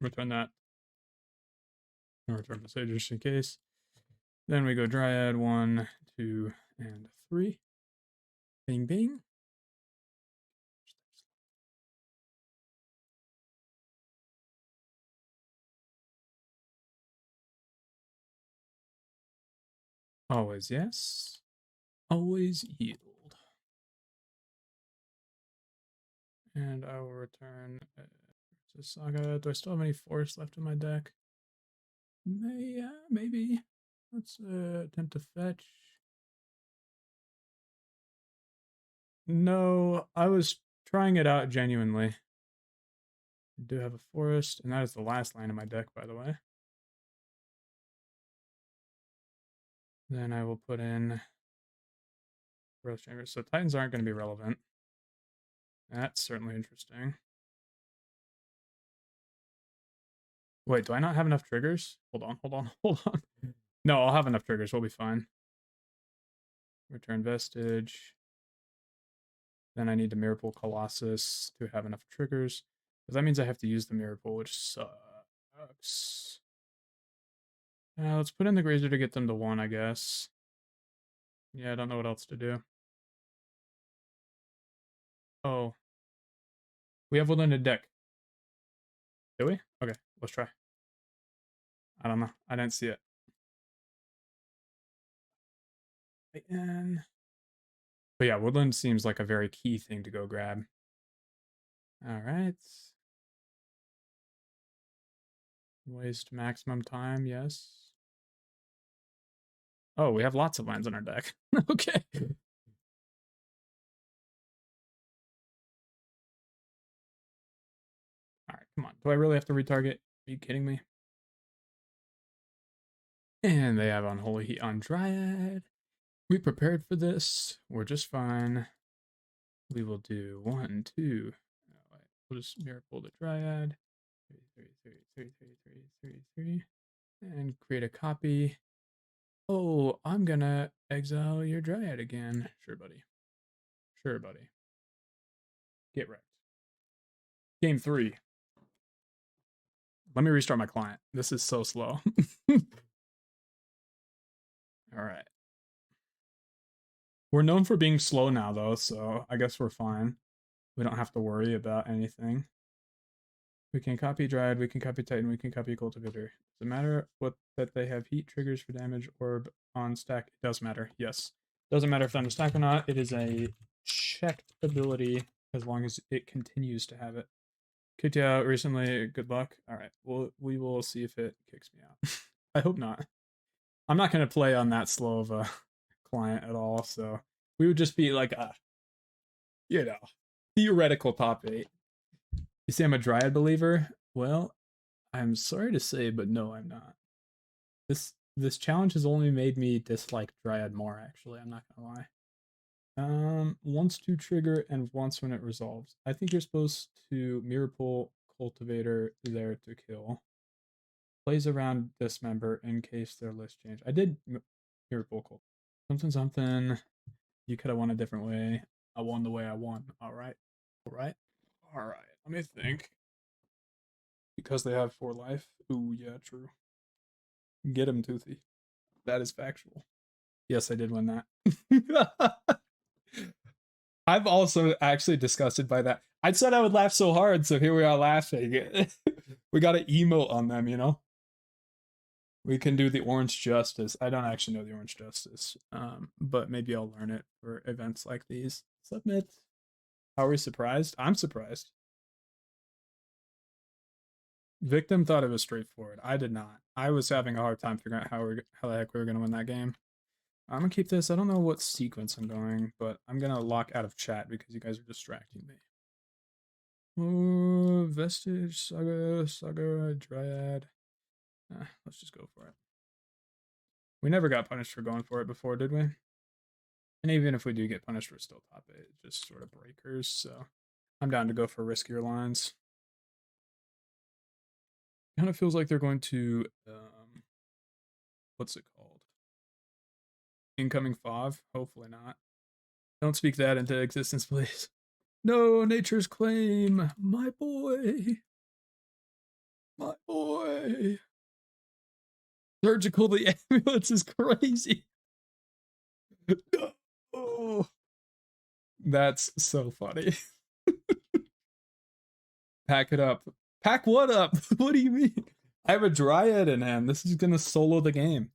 Return that. And return Boseiju just in case. Then we go Dryad 1, 2, and 3. Bing, bing. Always yes. Always yield. And I will return to Saga. Do I still have any force left in my deck? Yeah, maybe. Let's attempt to fetch. No, I was trying it out genuinely. I do have a forest, and that is the last land in my deck, by the way. Then I will put in Growth Chamber. So Titans aren't going to be relevant. That's certainly interesting. Wait, do I not have enough triggers? Hold on. No, I'll have enough triggers. We'll be fine. Return Vestige. Then I need the Mirrorpool Colossus to have enough triggers. Because that means I have to use the Mirrorpool, which sucks. Let's put in the Grazer to get them to 1, I guess. Yeah, I don't know what else to do. Oh. We have Woodland in deck. Do we? Okay, let's try. I don't know. I didn't see it. But yeah, Woodland seems like a very key thing to go grab. Alright. Waste maximum time, yes. Oh, we have lots of lands in our deck. Okay. Alright, come on. Do I really have to retarget? Are you kidding me? And they have Unholy Heat on Dryad. We prepared for this. We're just fine. We will do 1, 2. Oh, wait. We'll just Mirrorpool the Dryad. 3. And create a copy. Oh, I'm gonna exile your Dryad again. Sure, buddy. Sure, buddy. Get wrecked. Game 3. Let me restart my client. This is so slow. Alright. We're known for being slow now, though, so I guess we're fine. We don't have to worry about anything. We can copy Dryad, we can copy Titan, we can copy Cultivator. Does it matter what that they have heat triggers for damage orb on stack? It does matter, yes. Doesn't matter if they're on stack or not. It is a checked ability as long as it continues to have it. Kicked you out recently. Good luck. All right. Well, we will see if it kicks me out. I hope not. I'm not going to play on that slow of a client at all, so we would just be like a, you know, theoretical top 8. You say I'm a Dryad believer? Well, I'm sorry to say, but no, I'm not. This challenge has only made me dislike Dryad more, actually, I'm not gonna lie. Once to trigger and once when it resolves. I think you're supposed to Mirrorpool Cultivator there to kill. Plays around Dismember in case their list change. I did Mirrorpool Cult. Something. You could have won a different way. I won the way I won. Alright. Alright. Let me think. Because they have 4 life. Ooh, yeah, true. Get him, Toothy. That is factual. Yes, I did win that. I'm also actually disgusted by that. I said I would laugh so hard, so here we are laughing. We got an emote on them, you know? We can do the Orange Justice. I don't actually know the Orange Justice, but maybe I'll learn it for events like these. Submit. How are we surprised? I'm surprised. Victim thought it was straightforward. I did not. I was having a hard time figuring out how the heck we were going to win that game. I'm going to keep this. I don't know what sequence I'm going, but I'm going to lock out of chat because you guys are distracting me. Oh, Vestige, Saga, Dryad. Let's just go for it. We never got punished for going for it before, did we? And even if we do get punished, we're still top 8. Just sort of breakers, so I'm down to go for riskier lines. Kind of feels like they're going to, what's it called? Incoming FOV? Hopefully not. Don't speak that into existence, please. No, Nature's Claim! My boy! My boy! Surgical the Amulets is crazy! No! That's so funny. Pack it up. Pack what up? What do you mean? I have a Dryad in hand. This is gonna solo the game.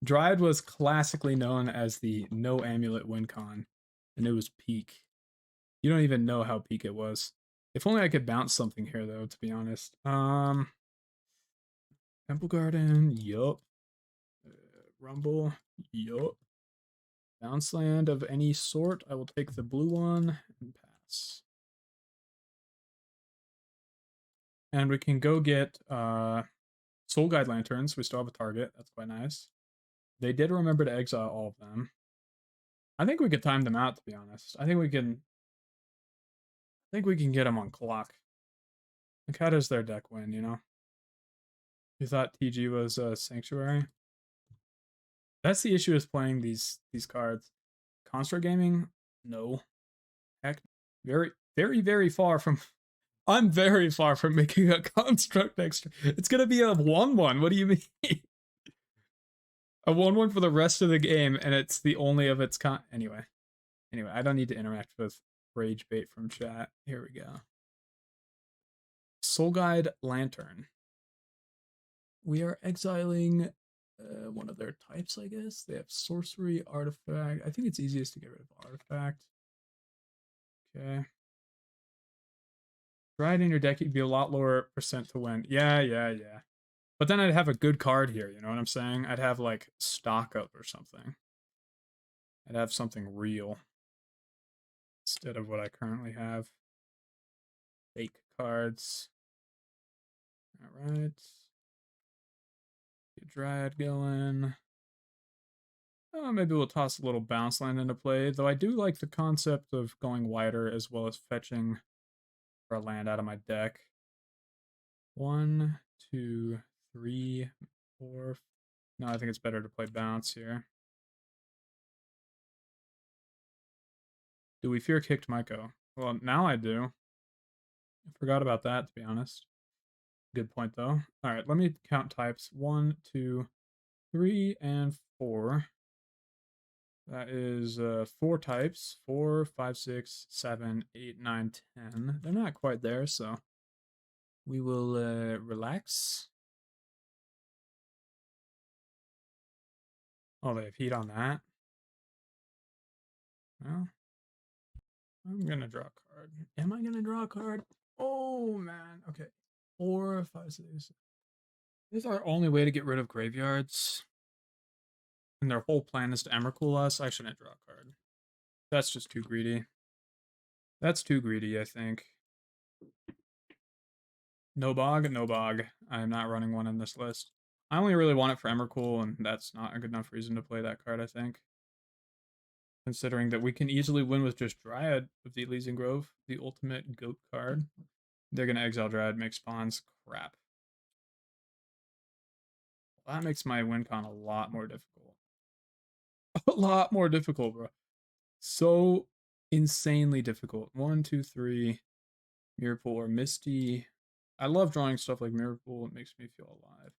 Dryad was classically known as the no amulet win con, and it was peak. You don't even know how peak it was. If only I could bounce something here, though, to be honest. Temple Garden, yup. Rumble, yup. Bounce land of any sort. I will take the blue one and pass. And we can go get Soul Guide Lanterns. We still have a target. That's quite nice. They did remember to exile all of them. I think we could time them out, to be honest. I think we can get them on clock. Like, how does their deck win, you know? You thought TG was a Sanctuary? That's the issue with playing these cards. Construct Gaming? No. Heck, very, very, very far from... I'm very far from making a Construct extra. It's gonna be a 1-1. What do you mean? A 1-1 for the rest of the game, and it's the only of its kind. Anyway, I don't need to interact with Rage Bait from chat. Here we go. Soul Guide Lantern. We are exiling one of their types, I guess. They have Sorcery, Artifact. I think it's easiest to get rid of Artifact. Okay. Dryad in your deck, you'd be a lot lower percent to win. Yeah. But then I'd have a good card here, you know what I'm saying? I'd have, like, Stock Up or something. I'd have something real. Instead of what I currently have. Fake cards. Alright. Get Dryad going. Oh, maybe we'll toss a little bounce land into play, though I do like the concept of going wider as well as fetching for a land out of my deck. 1, 2, 3, 4. No, I think it's better to play bounce here. Do we fear kicked Myco? Well, now I do. I forgot about that, to be honest. Good point, though. Alright, let me count types. 1, 2, 3, and 4. That is 4 types. 4, 5, 6, 7, 8, 9, 10. They're not quite there, so we will relax. Oh, they have heat on that. Well, I'm gonna draw a card. Am I gonna draw a card? Oh man. Okay. 4, 5, 6. This is our only way to get rid of graveyards. And their whole plan is to Emrakul us. I shouldn't draw a card. That's just too greedy. That's too greedy, I think. No bog, no bog. I'm not running one in this list. I only really want it for Emrakul, and that's not a good enough reason to play that card, I think. Considering that we can easily win with just Dryad of the Elysian Grove, the ultimate goat card. They're going to exile Dryad, make spawns. Crap. Well, that makes my win con a lot more difficult. A lot more difficult, bro. So insanely difficult. 1, 2, 3. Mirrorpool or Misty. I love drawing stuff like Mirrorpool. It makes me feel alive.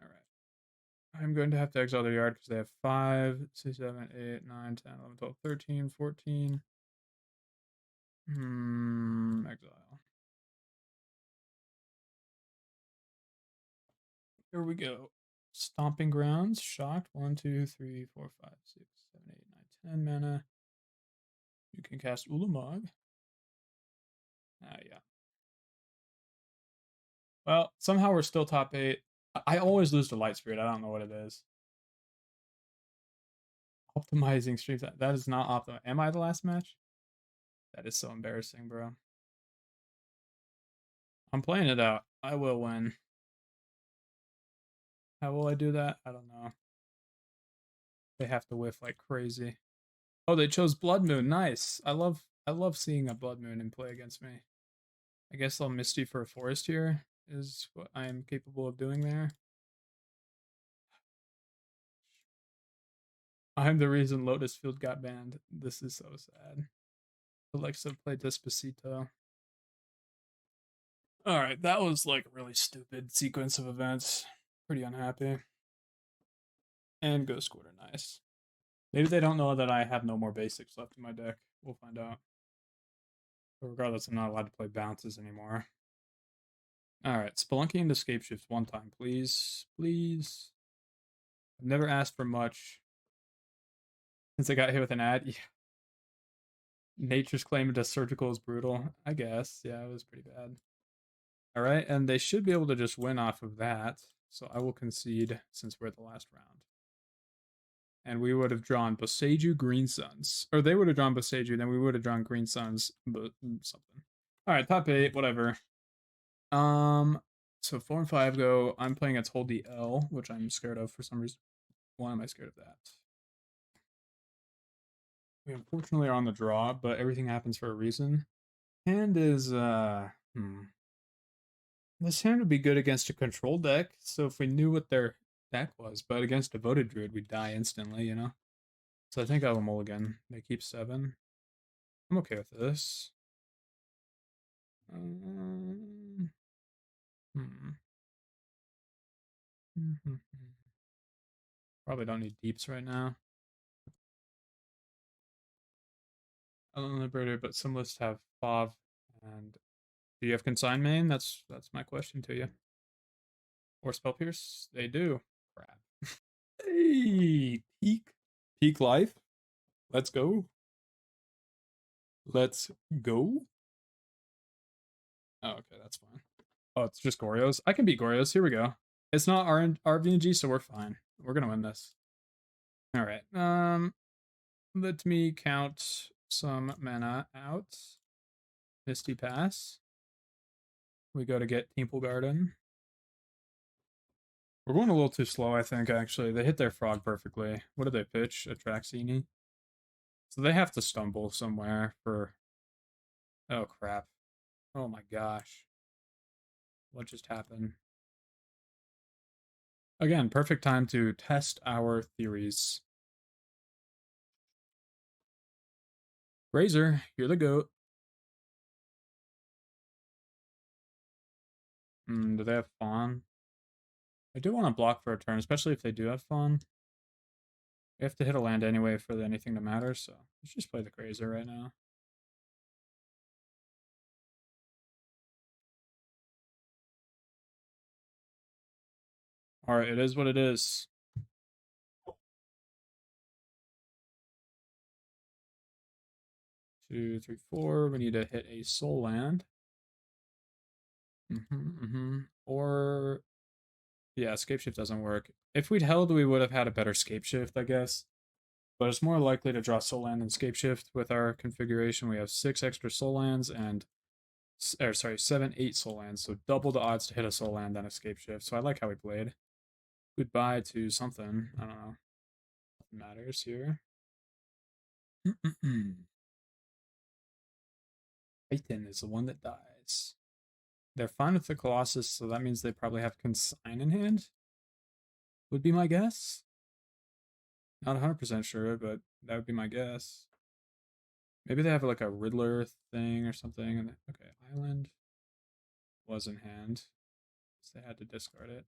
All right. I'm going to have to exile their yard because they have 5, 6, 7, 8, 9, 10, 11, 12, 13, 14. Exile. Here we go. Stomping Grounds. Shocked. 1, 2, 3, 4, 5, 6, 7, 8, 9, 10 mana. You can cast Ulamog. Yeah. Well, somehow we're still top 8. I always lose to Light Spirit. I don't know what it is. Optimizing streams. That is not optimal. Am I the last match? That is so embarrassing, bro. I'm playing it out. I will win. How will I do that? I don't know. They have to whiff like crazy. Oh, they chose Blood Moon. Nice. I love seeing a Blood Moon in play against me. I guess I'll Misty for a forest here is what I am capable of doing there. I'm the reason Lotus Field got banned. This is so sad. Alexa played Despacito. Alright, that was like a really stupid sequence of events. Pretty unhappy. And Ghost Quarter, nice. Maybe they don't know that I have no more basics left in my deck. We'll find out. But regardless, I'm not allowed to play bounces anymore. Alright, Spelunky into Scapeshift one time, please. Please. I've never asked for much since I got hit with an ad. Yeah. Nature's claim to surgical is brutal. I guess. Yeah, it was pretty bad. Alright, and they should be able to just win off of that. So I will concede since we're at the last round. And we would have drawn Boseiju Green Suns. Or they would have drawn Boseiju, then we would have drawn Green Suns, but something. Alright, top 8, whatever. So 4 and 5 go. I'm playing against Hold the L, which I'm scared of for some reason. Why am I scared of that? We unfortunately are on the draw, but everything happens for a reason. Hand is This hand would be good against a control deck, so if we knew what their deck was, but against Devoted Druid, we'd die instantly, you know? So I think I will mulligan. They keep 7. I'm okay with this. Probably don't need deeps right now. Unliberated, but some lists have Fav. And do you have Consign Main? That's my question to you. Or Spell Pierce? They do. Crap. Hey, peak life. Let's go. Let's go. Oh, okay, that's fine. Oh, it's just Gorios. I can beat Gorios. Here we go. It's not RVNG, so we're fine. We're gonna win this. All right. Let me count some mana out. Misty Pass. We go to get Temple Garden. We're going a little too slow, I think, actually. They hit their frog perfectly. What did they pitch? A Traxini? So they have to stumble somewhere for... Oh, crap. Oh my gosh. What just happened? Again, perfect time to test our theories. Grazer, you're the goat. Do they have Fawn? I do want to block for a turn, especially if they do have Fawn. We have to hit a land anyway for anything to matter, so let's just play the Grazer right now. Alright, it is what it is. 2, 3, 4. We need to hit a soul land. Or Yeah, Scapeshift doesn't work. If we'd held, we would have had a better Scapeshift, I guess. But it's more likely to draw Soul Land than Scapeshift with our configuration. We have 6 extra Soul Lands and, or sorry, 7, 8 Soul Lands, so double the odds to hit a Soul Land than a Scapeshift. So I like how we played. Goodbye to something. I don't know. Nothing matters here. Titan is the one that dies. They're fine with the Colossus, so that means they probably have Consign in hand. Would be my guess. Not 100% sure, but that would be my guess. Maybe they have like a Riddler thing or something. And okay, Island was in hand, so they had to discard it.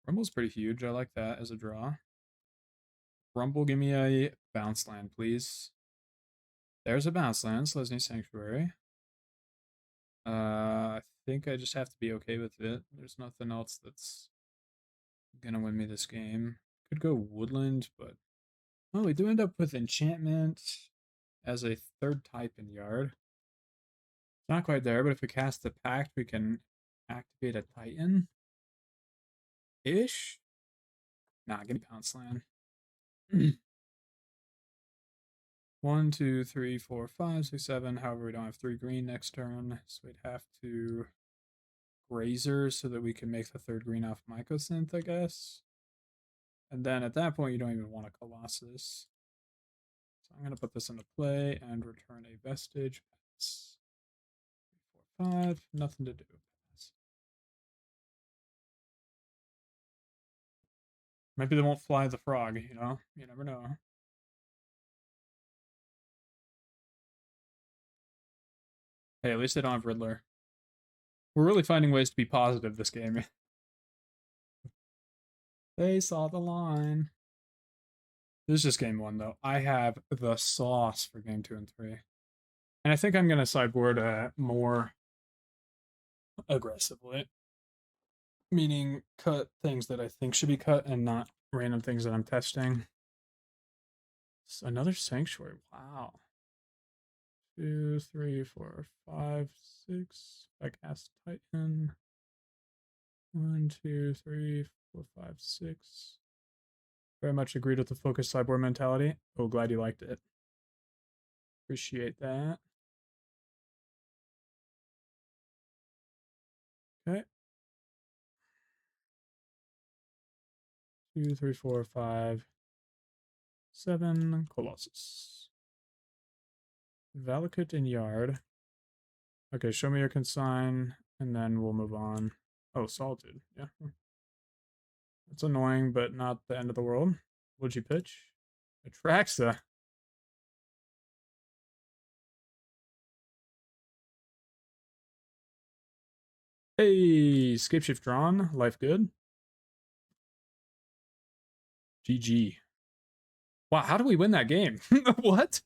Rumble's pretty huge. I like that as a draw. Rumble, give me a bounce land, please. There's a bounce land, Selesnya Sanctuary. I think I just have to be okay with it. There's nothing else that's gonna win me this game. Could go Woodland, but oh, we do end up with Enchantment as a third type in Yard. It's not quite there, but if we cast the Pact, we can activate a Titan. Ish? Nah, give me Pounce Land. 1, 2, 3, 4, 5, 6, 7. However, we don't have 3 green next turn, so we'd have to Grazer so that we can make the 3rd green off Mycosynth, I guess. And then at that point, you don't even want a Colossus. So I'm going to put this into play and return a Vestige. Pass. 3, 4, 5. Nothing to do. Pass. Maybe they won't fly the frog, you know? You never know. Hey, at least they don't have Riddler. We're really finding ways to be positive this game. They saw the line. This is just game 1, though. I have the sauce for game 2 and 3. And I think I'm going to sideboard more aggressively. Meaning cut things that I think should be cut and not random things that I'm testing. Another Sanctuary. Wow. 2, 3, 4, 5, 6. I cast Titan. 1, 2, 3, 4, 5, 6. Very much agreed with the focus sideboard mentality. Oh, glad you liked it. Appreciate that. Okay. 2, 3, 4, 5, 7. Colossus. Valakut in Yard. Okay, show me your consign, and then we'll move on. Oh, Solitude. Yeah. It's annoying, but not the end of the world. What'd you pitch? Atraxa. Hey, Scapeshift drawn. Life good. GG. Wow, how did we win that game? What?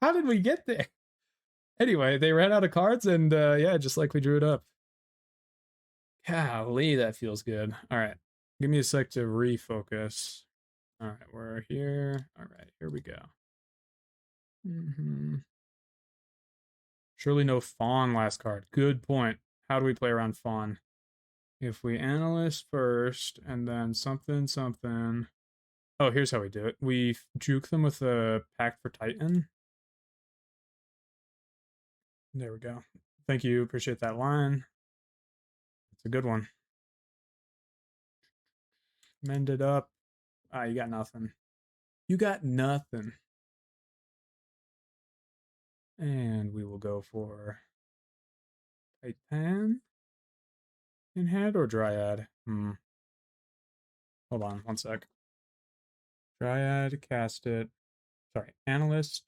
How did we get there? Anyway, they ran out of cards, and yeah, just like we drew it up. Golly, that feels good. All right, give me a sec to refocus. All right, we're here. All right, here we go. Surely no Fawn last card. Good point. How do we play around Fawn? If we analyst first, and then something, something. Oh, here's how we do it. We juke them with a Pact for Titan. There we go. Thank you. Appreciate that line. It's a good one. Mend it up. Ah, you got nothing. You got nothing. And we will go for Titan in hand or Dryad. Hold on, one sec. Dryad, cast it. Sorry, Analyst.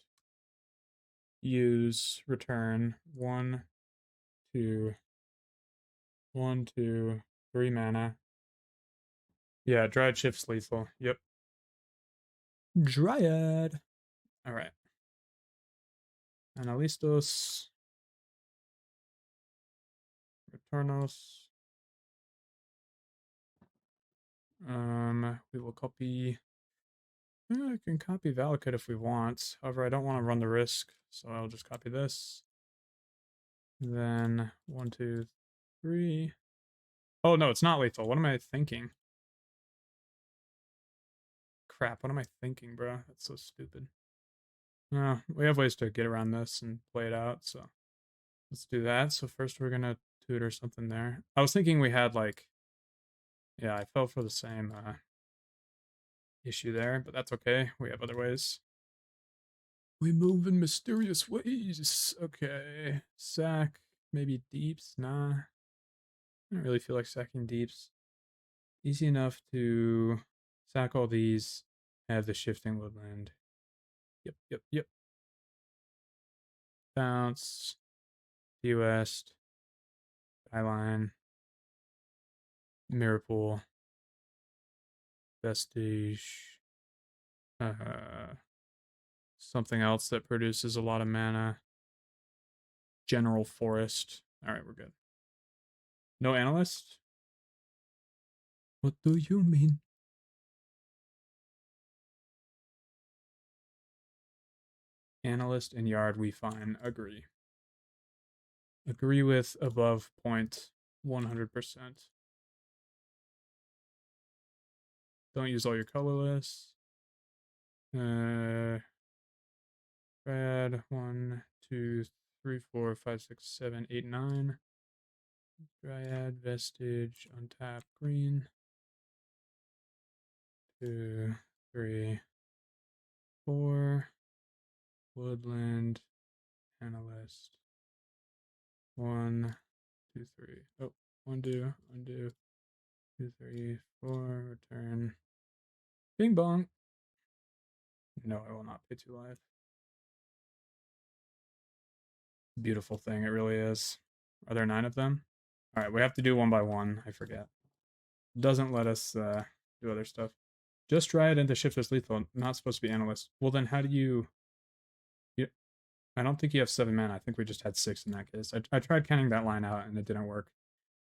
Use, return. 1, 2, 1, 2, 3 mana. Yeah, Dryad shifts lethal. Yep. Dryad. All right. Analistos. Returnos. We will copy. I can copy Valakut if we want. However, I don't want to run the risk, so I'll just copy this. Then 1, 2, 3. Oh, no, it's not lethal. What am I thinking? Crap, what am I thinking, bro? That's so stupid. We have ways to get around this and play it out, so let's do that. So first we're gonna tutor something there. I was thinking we had like, yeah, I fell for the same issue there, but that's okay. We have other ways. We move in mysterious ways. Okay, sack, maybe deeps. Nah, I don't really feel like sacking deeps. Easy enough to sack all these. Have the shifting woodland. Yep. Bounce. West. Skyline. Mirrorpool. Vestige. Something else that produces a lot of mana. General Forest. Alright, we're good. No analyst? What do you mean? Analyst and yard, we fine. Agree. Agree with above point 100%. Don't use all your colorless. Dryad 1, 2, 3, 4, 5, 6, 7, 8, 9. Dryad, Vestige, untap, green. 2, 3, 4. Woodland, Analyst. 1, 2, 3. Oh, undo. 2, 3, 4. Return. Bing bong. No, I will not pay 2 life. Beautiful thing, it really is. Are there 9 of them? Alright, we have to do one by one. I forget. Doesn't let us do other stuff. Just Dryad into shift as lethal. Not supposed to be analyst. Well, then how do you... I don't think you have 7 mana. I think we just had 6 in that case. I tried counting that line out and it didn't work. If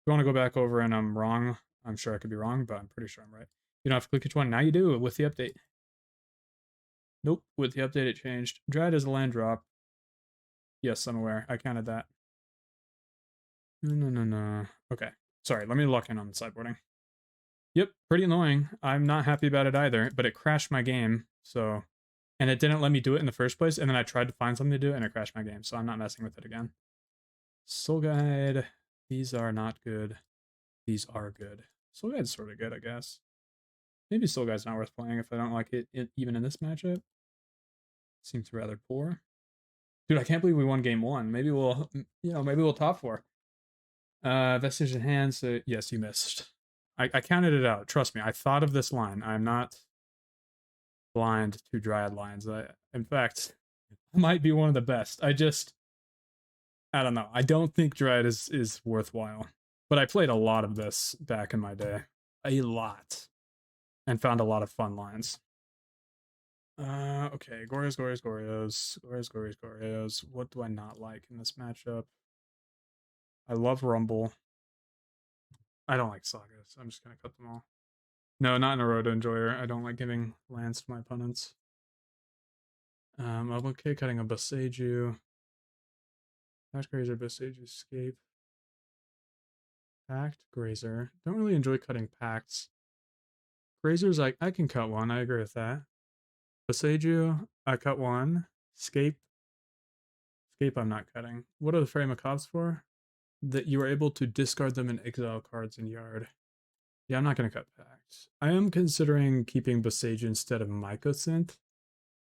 you want to go back over and I'm wrong, I'm sure I could be wrong, but I'm pretty sure I'm right. You don't have to click each one. Now you do with the update. Nope, with the update it changed. Dryad is a land drop. Yes, I'm aware. I counted that. No. Okay. Sorry, let me lock in on the sideboarding. Yep, pretty annoying. I'm not happy about it either, but it crashed my game, so... And it didn't let me do it in the first place, and then I tried to find something to do it, and it crashed my game, so I'm not messing with it again. Soul Guide. These are not good. These are good. Soul Guide's sort of good, I guess. Maybe Soul Guide's not worth playing if I don't like it even in this matchup. Seems rather poor. Dude, I can't believe we won game 1. Maybe we'll, maybe we'll top 4. Vestige in hand, so yes, you missed. I counted it out. Trust me, I thought of this line. I'm not blind to Dryad lines. In fact, might be one of the best. I don't know. I don't think Dryad is worthwhile. But I played a lot of this back in my day. A lot. And found a lot of fun lines. Okay. Gorios. What do I not like in this matchup? I love Rumble. I don't like Sagas. I'm just gonna cut them all. No, not in a Roto Enjoyer. I don't like giving lands to my opponents. I'm okay cutting a Boseiju. Grazer, Boseiju, Escape. Pact, Grazer. Don't really enjoy cutting pacts. Grazer's like, I can cut one. I agree with that. Boseiju, I cut one. Escape, I'm not cutting. What are the Faerie Macabres for? That you are able to discard them and exile cards in yard. Yeah, I'm not going to cut pacts. I am considering keeping Boseiju instead of Mycosynth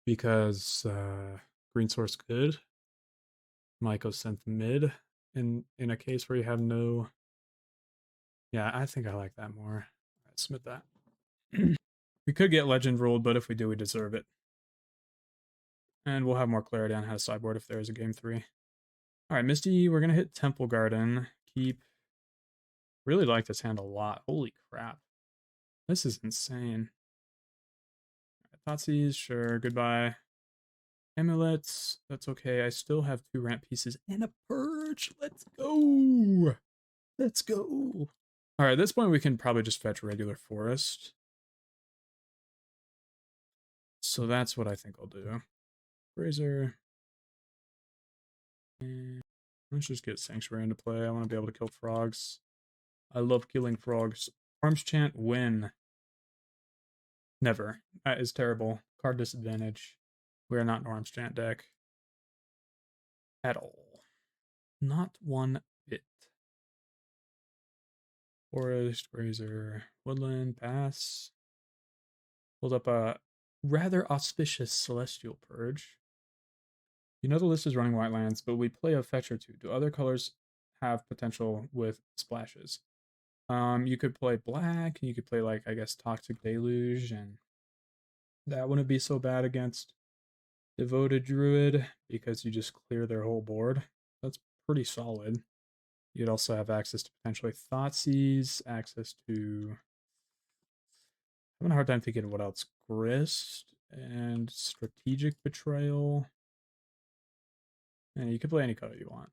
because green source good. Mycosynth mid in a case where you have no... Yeah, I think I like that more. All right, submit that. We could get legend ruled, but if we do, we deserve it. And we'll have more clarity on how to sideboard if there is a game 3. Alright, Misty, we're going to hit Temple Garden. Keep. Really like this hand a lot. Holy crap. This is insane. Thoughtseize, sure, goodbye. Amulets, that's okay. I still have 2 ramp pieces and a purge. Let's go. Let's go. Alright, at this point we can probably just fetch regular forest. So that's what I think I'll do. Grazer. And let's just get Sanctuary into play. I want to be able to kill frogs. I love killing frogs. Arms chant win. Never. That is terrible. Card disadvantage. We are not an arms chant deck. At all. Not one bit. Forest, Grazer, Woodland, pass. Hold up a rather auspicious Celestial Purge. You know the list is running white lands, but we play a fetch or two. Do other colors have potential with splashes? You could play black, you could play like, I guess, Toxic Deluge, and that wouldn't be so bad against Devoted Druid because you just clear their whole board. That's pretty solid. You'd also have access to potentially Thoughtseize, access to... I'm having a hard time thinking of what else. Grist and Strategic Betrayal. And you could play any color you want.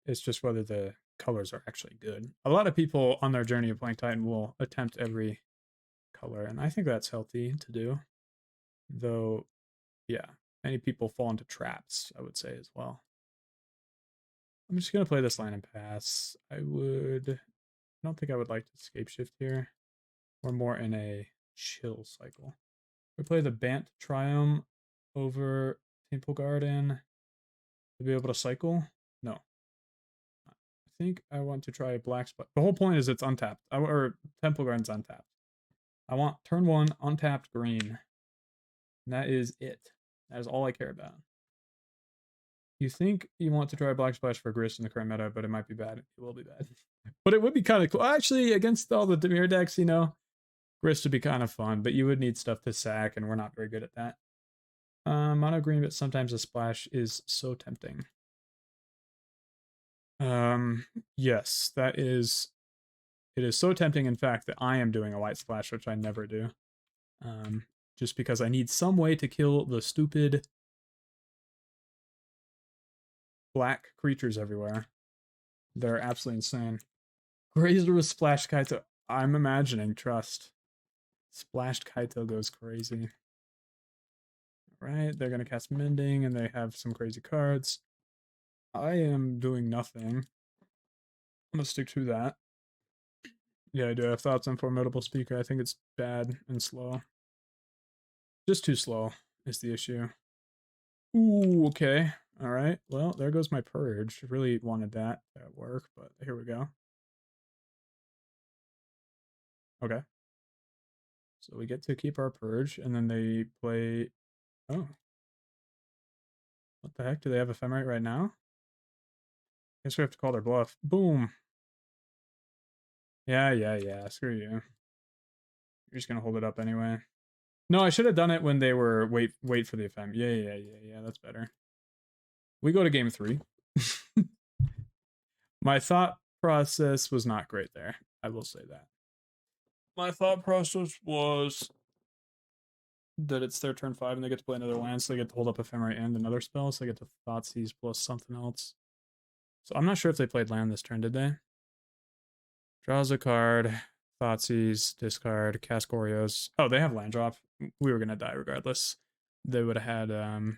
It's just whether the colors are actually good. A lot of people on their journey of playing Titan will attempt every color, and I think that's healthy to do. Though, yeah, many people fall into traps, I would say, as well. I'm just going to play this line and pass. I don't think I would like to Scapeshift here. We're more in a chill cycle. We play the Bant Triumph over Temple Garden to be able to cycle. No. I think I want to try Black Spot. The whole point is it's untapped. Or Temple Garden's untapped. I want turn 1 untapped green. And that is it. That is all I care about. You think you want to try Black Splash for Grist in the current meta, but it might be bad. It will be bad. But it would be kind of cool. Actually, against all the Dimir decks, you know, Grist would be kind of fun, but you would need stuff to sack, and we're not very good at that. Mono green, but sometimes a splash is so tempting. Yes, it is so tempting, in fact, that I am doing a white splash, which I never do. Just because I need some way to kill the stupid black creatures everywhere. They're absolutely insane. Grazer with Splash Kaito. I'm imagining, trust. Splashed Kaito goes crazy. Right, they're going to cast Mending, and they have some crazy cards. I am doing nothing. I'm going to stick to that. Yeah, I do have thoughts on Formidable Speaker. I think it's bad and slow. Just too slow is the issue. Ooh, okay. All right. Well, there goes my Purge. Really wanted that at work, but here we go. Okay. So we get to keep our Purge, and then they play... Oh. What the heck? Do they have Ephemerate right now? Guess we have to call their bluff. Boom. Yeah. Screw you. You're just gonna hold it up anyway. No, I should have done it when they were wait for the FM. Yeah. That's better. We go to game 3. My thought process was not great there. I will say that. My thought process was that it's their turn 5 and they get to play another land, so they get to hold up Ephemerate and another spell, so they get to Thoughtseize plus something else. So I'm not sure if they played land this turn, did they? Draws a card, Thoughtseize, discard, cast Gorios. Oh, they have land drop. We were gonna die regardless. They would have had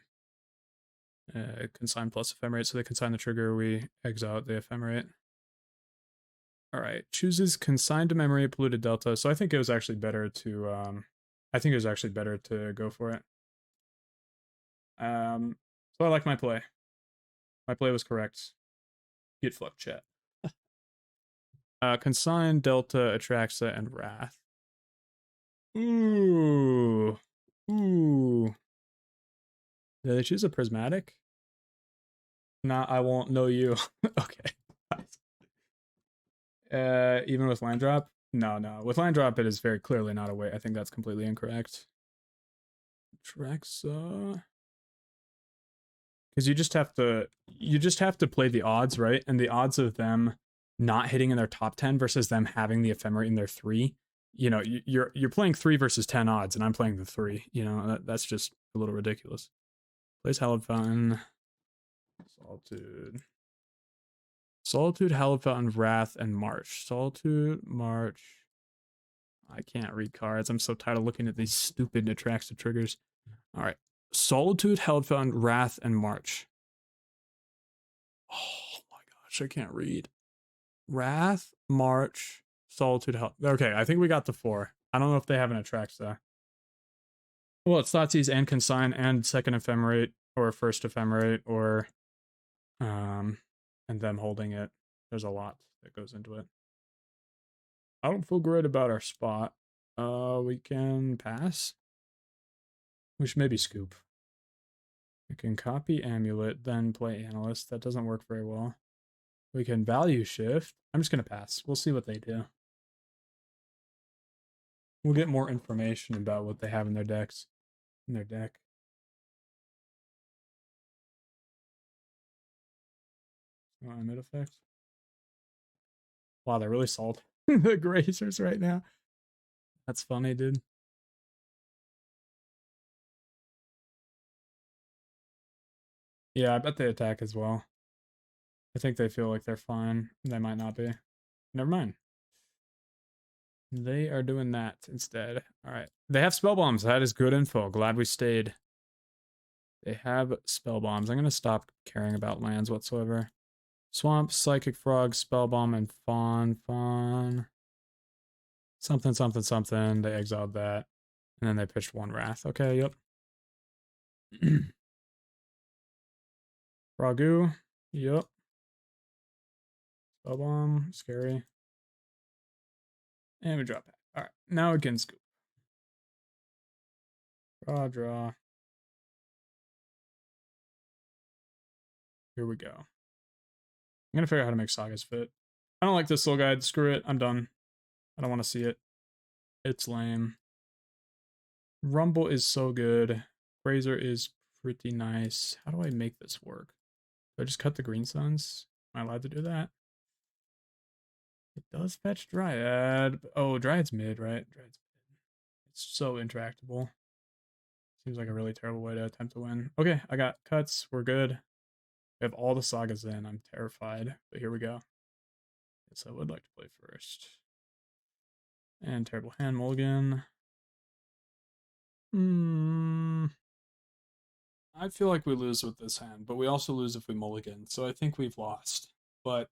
consign plus Ephemerate, so they consign the trigger, we exile the Ephemerate. Alright, chooses consign to memory, polluted delta. So I think it was actually better to go for it. So I like my play. My play was correct. Get fucked, chat. Consign, Delta, Atraxa, and Wrath. Ooh. Did they choose a Prismatic? Nah, I won't know you. Okay. Even with land drop? No. With land drop, it is very clearly not a way. I think that's completely incorrect. Atraxa. Because you just have to play the odds, right? And the odds of them not hitting in their top 10 versus them having the Ephemerate in their 3. You know, you're playing 3 versus 10 odds, and I'm playing the 3. You know, that's just a little ridiculous. Plays Hallowed Fountain. Solitude, Hallowed Fountain, Wrath, and March. Solitude, March. I can't read cards. I'm so tired of looking at these stupid Atraxa triggers. Alright. Solitude, Hallowed Fountain, Wrath, and March. Oh my gosh, I can't read. Wrath, March, Solitude, Help. Okay, I think we got the 4. I don't know if they have an attract though. Well, it's Thoughtseize and Consign and second Ephemerate or first Ephemerate or and them holding it. There's a lot that goes into it. I don't feel great about our spot. We can pass. We should maybe scoop. We can copy Amulet, then play Analyst. That doesn't work very well. We can value shift. I'm just going to pass. We'll see what they do. We'll get more information about what they have in their decks. In their deck. Mid effects. Wow, they're really salt. The Grazers right now. That's funny, dude. Yeah, I bet they attack as well. I think they feel like they're fine. They might not be. Never mind. They are doing that instead. All right. They have spell bombs. That is good info. Glad we stayed. They have spell bombs. I'm going to stop caring about lands whatsoever. Swamp, Psychic Frog, Spell Bomb, and Fawn. Something, something, something. They exiled that. And then they pitched 1 Wrath. Okay, yep. Ragu. Yep. Spell Bomb. Scary. And we drop it. Alright, now we can scoop. Draw. Here we go. I'm gonna figure out how to make Sagas fit. I don't like this Soul Guide. Screw it. I'm done. I don't want to see it. It's lame. Rumble is so good. Grazer is pretty nice. How do I make this work? Do I just cut the Green Suns? Am I allowed to do that? It does fetch Dryad. Oh, Dryad's mid, right? Dryad's mid. It's so intractable. Seems like a really terrible way to attempt to win. Okay, I got cuts. We're good. We have all the Sagas in. I'm terrified, but here we go. Yes, I would like to play first. And terrible hand mulligan. I feel like we lose with this hand, but we also lose if we mulligan, so I think we've lost. But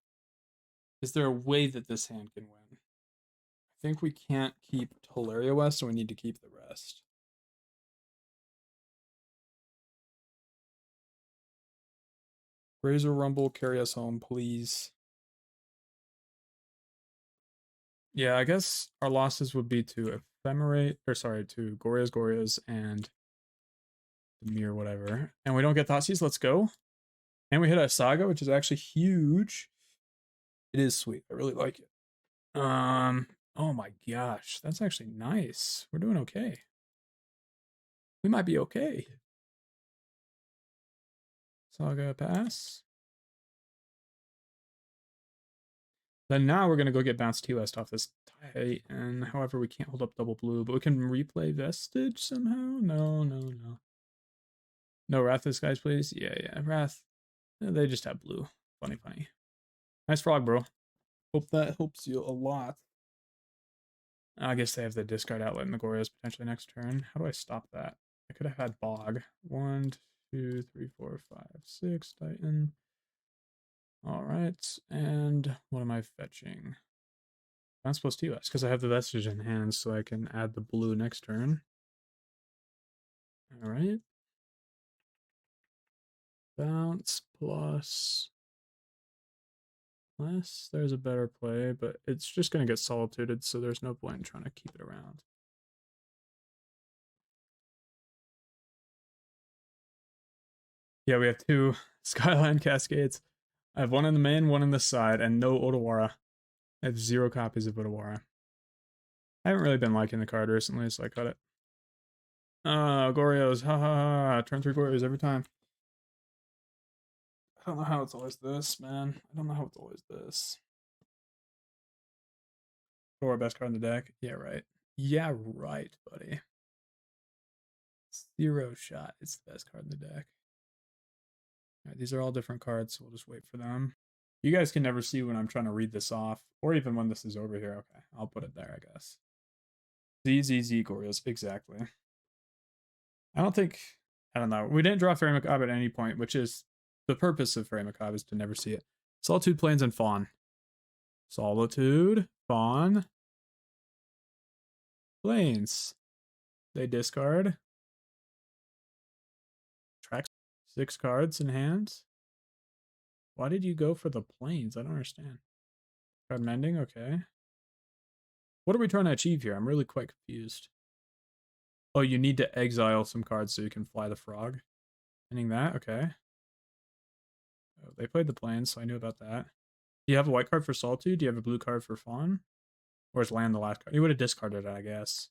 is there a way that this hand can win? I think we can't keep Tolaria West, so we need to keep the rest. Grazer Rumble, carry us home, please. Yeah, I guess our losses would be to Ephemerate, to Goria's, and the Mirror, whatever. And we don't get Thoughtseize, let's go. And we hit a Saga, which is actually huge. It is sweet. I really like it. Oh my gosh, that's actually nice. We're doing okay. We might be okay. Saga pass. Then now we're gonna go get Bounce T-West off this Titan. However, we can't hold up double blue, but we can replay Vestige somehow? No. No Wrath this guys, please. Yeah. Wrath. They just have blue. Funny. Nice frog, bro. Hope that helps you a lot. I guess they have the discard outlet in the Gorias potentially next turn. How do I stop that? I could have had Bog. 1, 2, 3, 4, 5, 6, Titan. Alright, and what am I fetching? I'm supposed to because I have the Vestige in hand, so I can add the blue next turn. Alright. Bounce plus... Unless there's a better play, but it's just going to get solituded, so there's no point in trying to keep it around. Yeah, we have 2 Skyline Cascades. I have 1 in the main, 1 in the side, and no Otawara. I have 0 copies of Otawara. I haven't really been liking the card recently, so I cut it. Gorios, ha. Turn 3 Gorios every time. I don't know how it's always this, man. I don't know how it's always this. Fore, best card in the deck? Yeah, right. Yeah, right, buddy. 0 shot. It's the best card in the deck. Alright, these are all different cards, so we'll just wait for them. You guys can never see when I'm trying to read this off, or even when this is over here. Okay, I'll put it there, I guess. ZZZ Gorios, exactly. I don't know. We didn't draw Faerie Macabre at any point, which is the purpose of Faerie Macabre is to never see it. Solitude, Plains, and Fawn. Solitude, Fawn, Plains. They discard. Tracks 6 cards in hand. Why did you go for the Plains? I don't understand. Card mending, okay. What are we trying to achieve here? I'm really quite confused. Oh, you need to exile some cards so you can fly the frog. Ending that, okay. Oh, they played the Plains, so I knew about that. Do you have a white card for Solitude? Do you have a blue card for Fawn? Or is land the last card? You would have discarded it, I guess.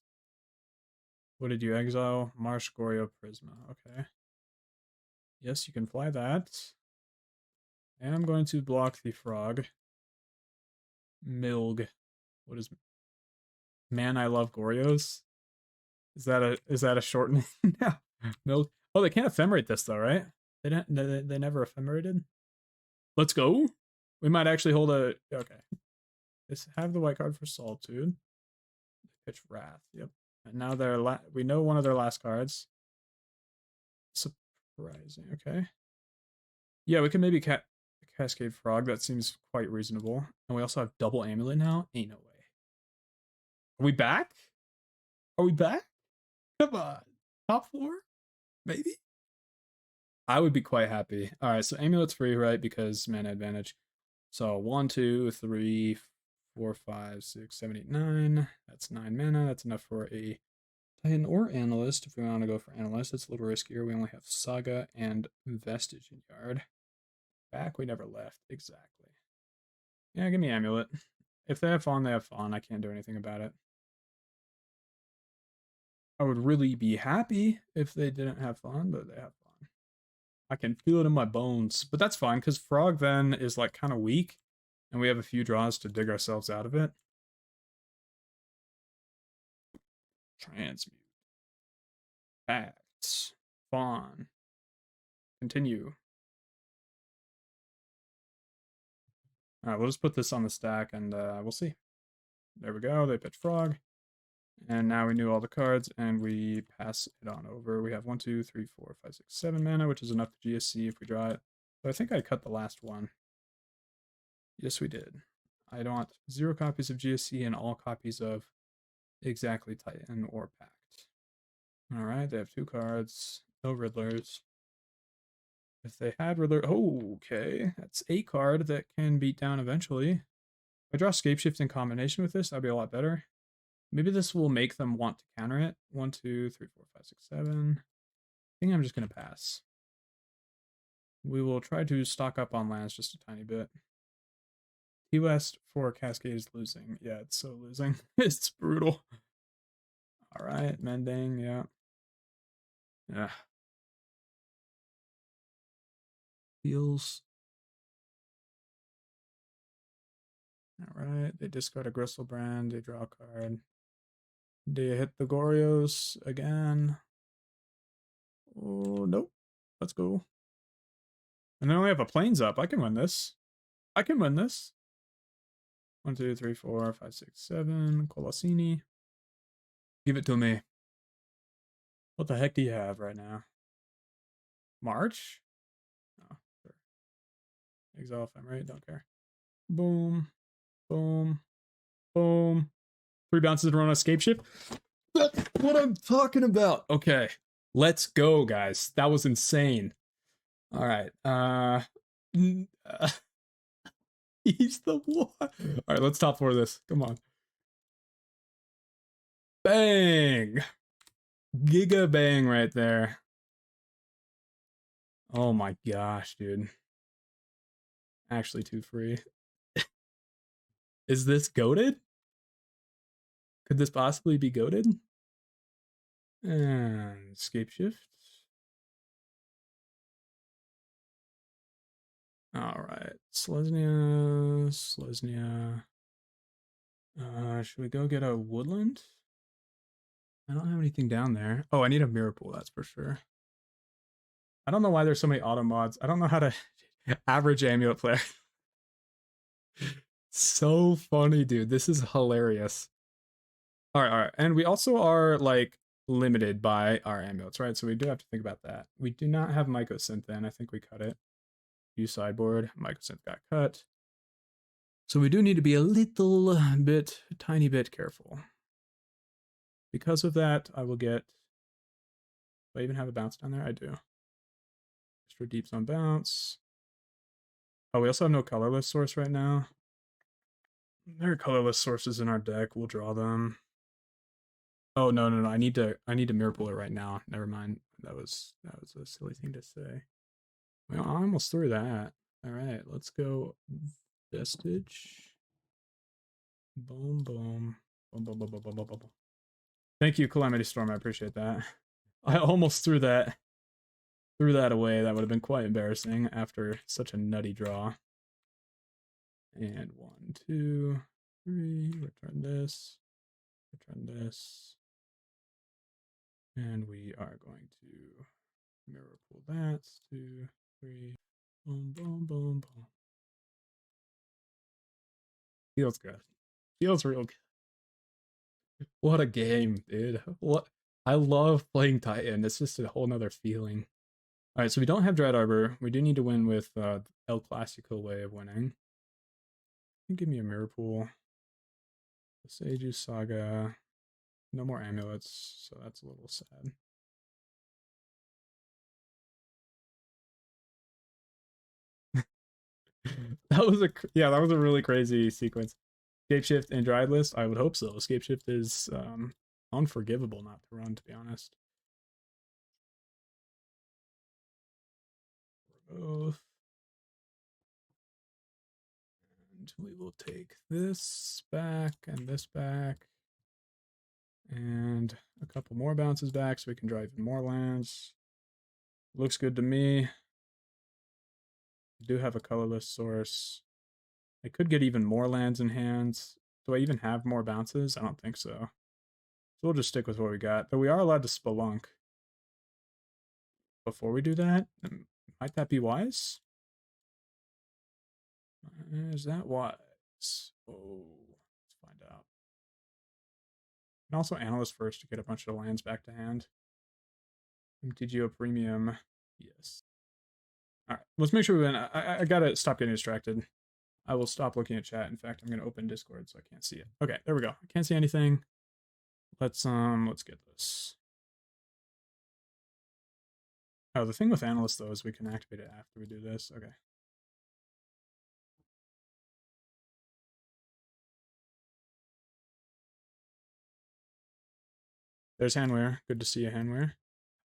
What did you exile? Marsh, Goryo, Prisma. Okay. Yes, you can fly that. And I'm going to block the frog. Milg. What is... Man, I love Goryos? Is that a short name? Yeah. Milg. Oh, they can't ephemerate this though, right? They never ephemerated? Let's go. We might actually hold a... Okay. Let's have the white card for Solitude. Pitch Wrath. Yep. And now we know one of their last cards. Surprising. Okay. Yeah, we can maybe Cascade Frog. That seems quite reasonable. And we also have double Amulet now. Ain't no way. Are we back? Are we back? Come on. Top 4? Maybe? I would be quite happy. All right, so Amulet's free, right? Because mana advantage. So 1, 2, 3, 4, 5, 6, 7, 8, 9. That's 9 mana. That's enough for a Titan or Analyst. If we want to go for Analyst, it's a little riskier. We only have Saga and Vestige in yard. Back, we never left. Exactly. Yeah, give me Amulet. If they have Fawn, they have Fawn. I can't do anything about it. I would really be happy if they didn't have Fawn, but they have Fawn. I can feel it in my bones. But that's fine, because Frog then is like kind of weak, and we have a few draws to dig ourselves out of it. Transmute. Facts. Fawn. Continue. Alright, we'll just put this on the stack and we'll see. There we go, they pitch Frog. And now we knew all the cards and we pass it on over. We have 1, 2, 3, 4, 5, 6, 7 mana, which is enough to GSC if we draw it. But I think I cut the last one. Yes, we did. I want 0 copies of GSC and all copies of exactly Titan or Pact. Alright, they have 2 cards. No Riddlers. If they had Riddler... Oh, okay. That's a card that can beat down eventually. If I draw Scapeshift in combination with this, that'd be a lot better. Maybe this will make them want to counter it. 1, 2, 3, 4, 5, 6, 7. I think I'm just going to pass. We will try to stock up on lands just a tiny bit. T-West for Cascade is losing. Yeah, it's so losing. It's brutal. Alright, mending, yeah. Yeah. Feels. Alright, they discard a Gristlebrand, they draw a card. They hit the Goryos again. Oh, nope. Let's go. And then we have a Plains up. I can win this. I can win this. 1, 2, 3, 4, 5, 6, 7. Colossini. Give it to me. What the heck do you have right now? March? Oh, sure. Exile Ephemerate, don't care. Boom. Boom. Boom. 3 bounces to run a Scapeshift. That's what I'm talking about. Okay. Let's go, guys. That was insane. All right. He's the one. All right, let's top 4 this. Come on. Bang. Giga bang right there. Oh my gosh, dude. Actually too free. Is this goated? Could this possibly be goated? And Scapeshift. Alright. Selesnya. Should we go get a woodland? I don't have anything down there. Oh, I need a Mirrorpool, that's for sure. I don't know why there's so many auto mods. I don't know how to average Amulet player. So funny, dude. This is hilarious. Alright. And we also are, like, limited by our amulets, right? So we do have to think about that. We do not have Mycosynth then. I think we cut it. Use sideboard. Mycosynth got cut. So we do need to be a little bit, tiny bit careful. Because of that, I will get... Do I even have a bounce down there? I do. Extra deep zone bounce. Oh, we also have no colorless source right now. There are colorless sources in our deck. We'll draw them. Oh, no. I need to Mirrorpool it right now. Never mind. That was a silly thing to say. Well, I almost threw that. All right, let's go Vestige. Boom, boom. Boom, boom, boom, boom, boom, boom, boom. Thank you, Calamity Storm. I appreciate that. I almost threw that away. That would have been quite embarrassing after such a nutty draw. And 1, 2, 3. Return this. Return this. And we are going to Mirrorpool that. 2, 3. Boom, boom, boom, boom. Feels good. Feels real good. What a game, dude. What I love playing Titan. It's just a whole nother feeling. Alright, so we don't have Dread Arbor. We do need to win with El Clasico way of winning. Give me a Mirrorpool. The Seiju Saga. No more amulets, so that's a little sad. that was a really crazy sequence. Scapeshift and Dryad list? I would hope so. Scapeshift is unforgivable not to run, to be honest. Both. And we will take this back and this back. And a couple more bounces back so we can draw even more lands. Looks good to me. I do have a colorless source. I could get even more lands in hands. Do I even have more bounces? I don't think so. So we'll just stick with what we got. But we are allowed to Spelunk. Before we do that, might that be wise? Is that wise? Oh, let's find out. And also Analyst first to get a bunch of lands back to hand. MTGO Premium. Yes. Alright, let's make sure we win. I gotta stop getting distracted. I will stop looking at chat. In fact, I'm gonna open Discord so I can't see it. Okay, there we go. I can't see anything. Let's get this. Oh, the thing with Analyst though is we can activate it after we do this. Okay. There's Hanweir. Good to see you, Hanweir.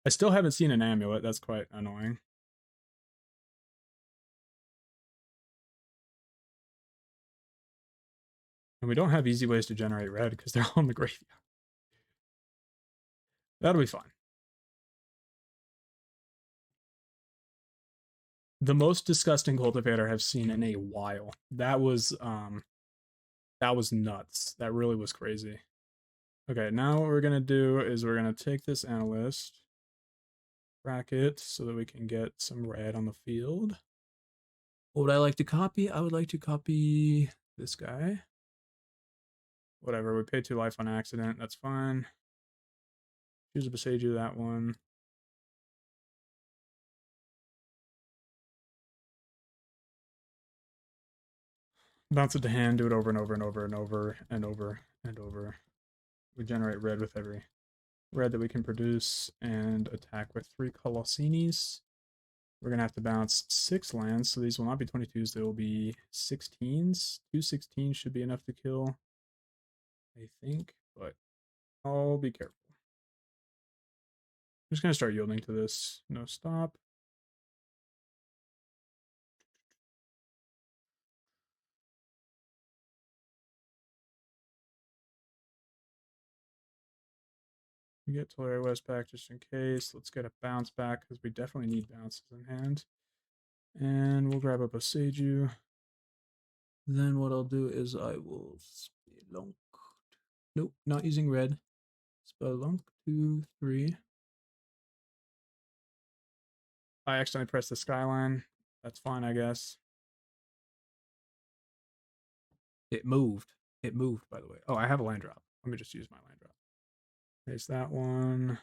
I still haven't seen an amulet. That's quite annoying. And we don't have easy ways to generate red because they're all in the graveyard. That'll be fine. The most disgusting cultivator I've seen in a while. That was nuts. That really was crazy. Okay, now what we're gonna do is we're gonna take this analyst, bracket so that we can get some red on the field. What would I like to copy? I would like to copy this guy. Whatever, we paid 2 life on accident, that's fine. Choose a Beseiju, that one. Bounce it to hand, do it over and over and over and over and over and over. We generate red with every red that we can produce and attack with 3 Colossinis. We're going to have to bounce 6 lands, so these will not be 22s, they will be 16s. 2 16s should be enough to kill, I think, but I'll be careful. I'm just going to start yielding to this. No stop. We get Tolaria West back just in case. Let's get a bounce back because we definitely need bounces in hand. And we'll grab up a Seiju. Then what I'll do is I will Spelunk. Nope, not using red. Spelunk 2, 3. I accidentally pressed the Skyline. That's fine, I guess. It moved. It moved, by the way. Oh, I have a land drop. Let me just use my land drop. There's that one.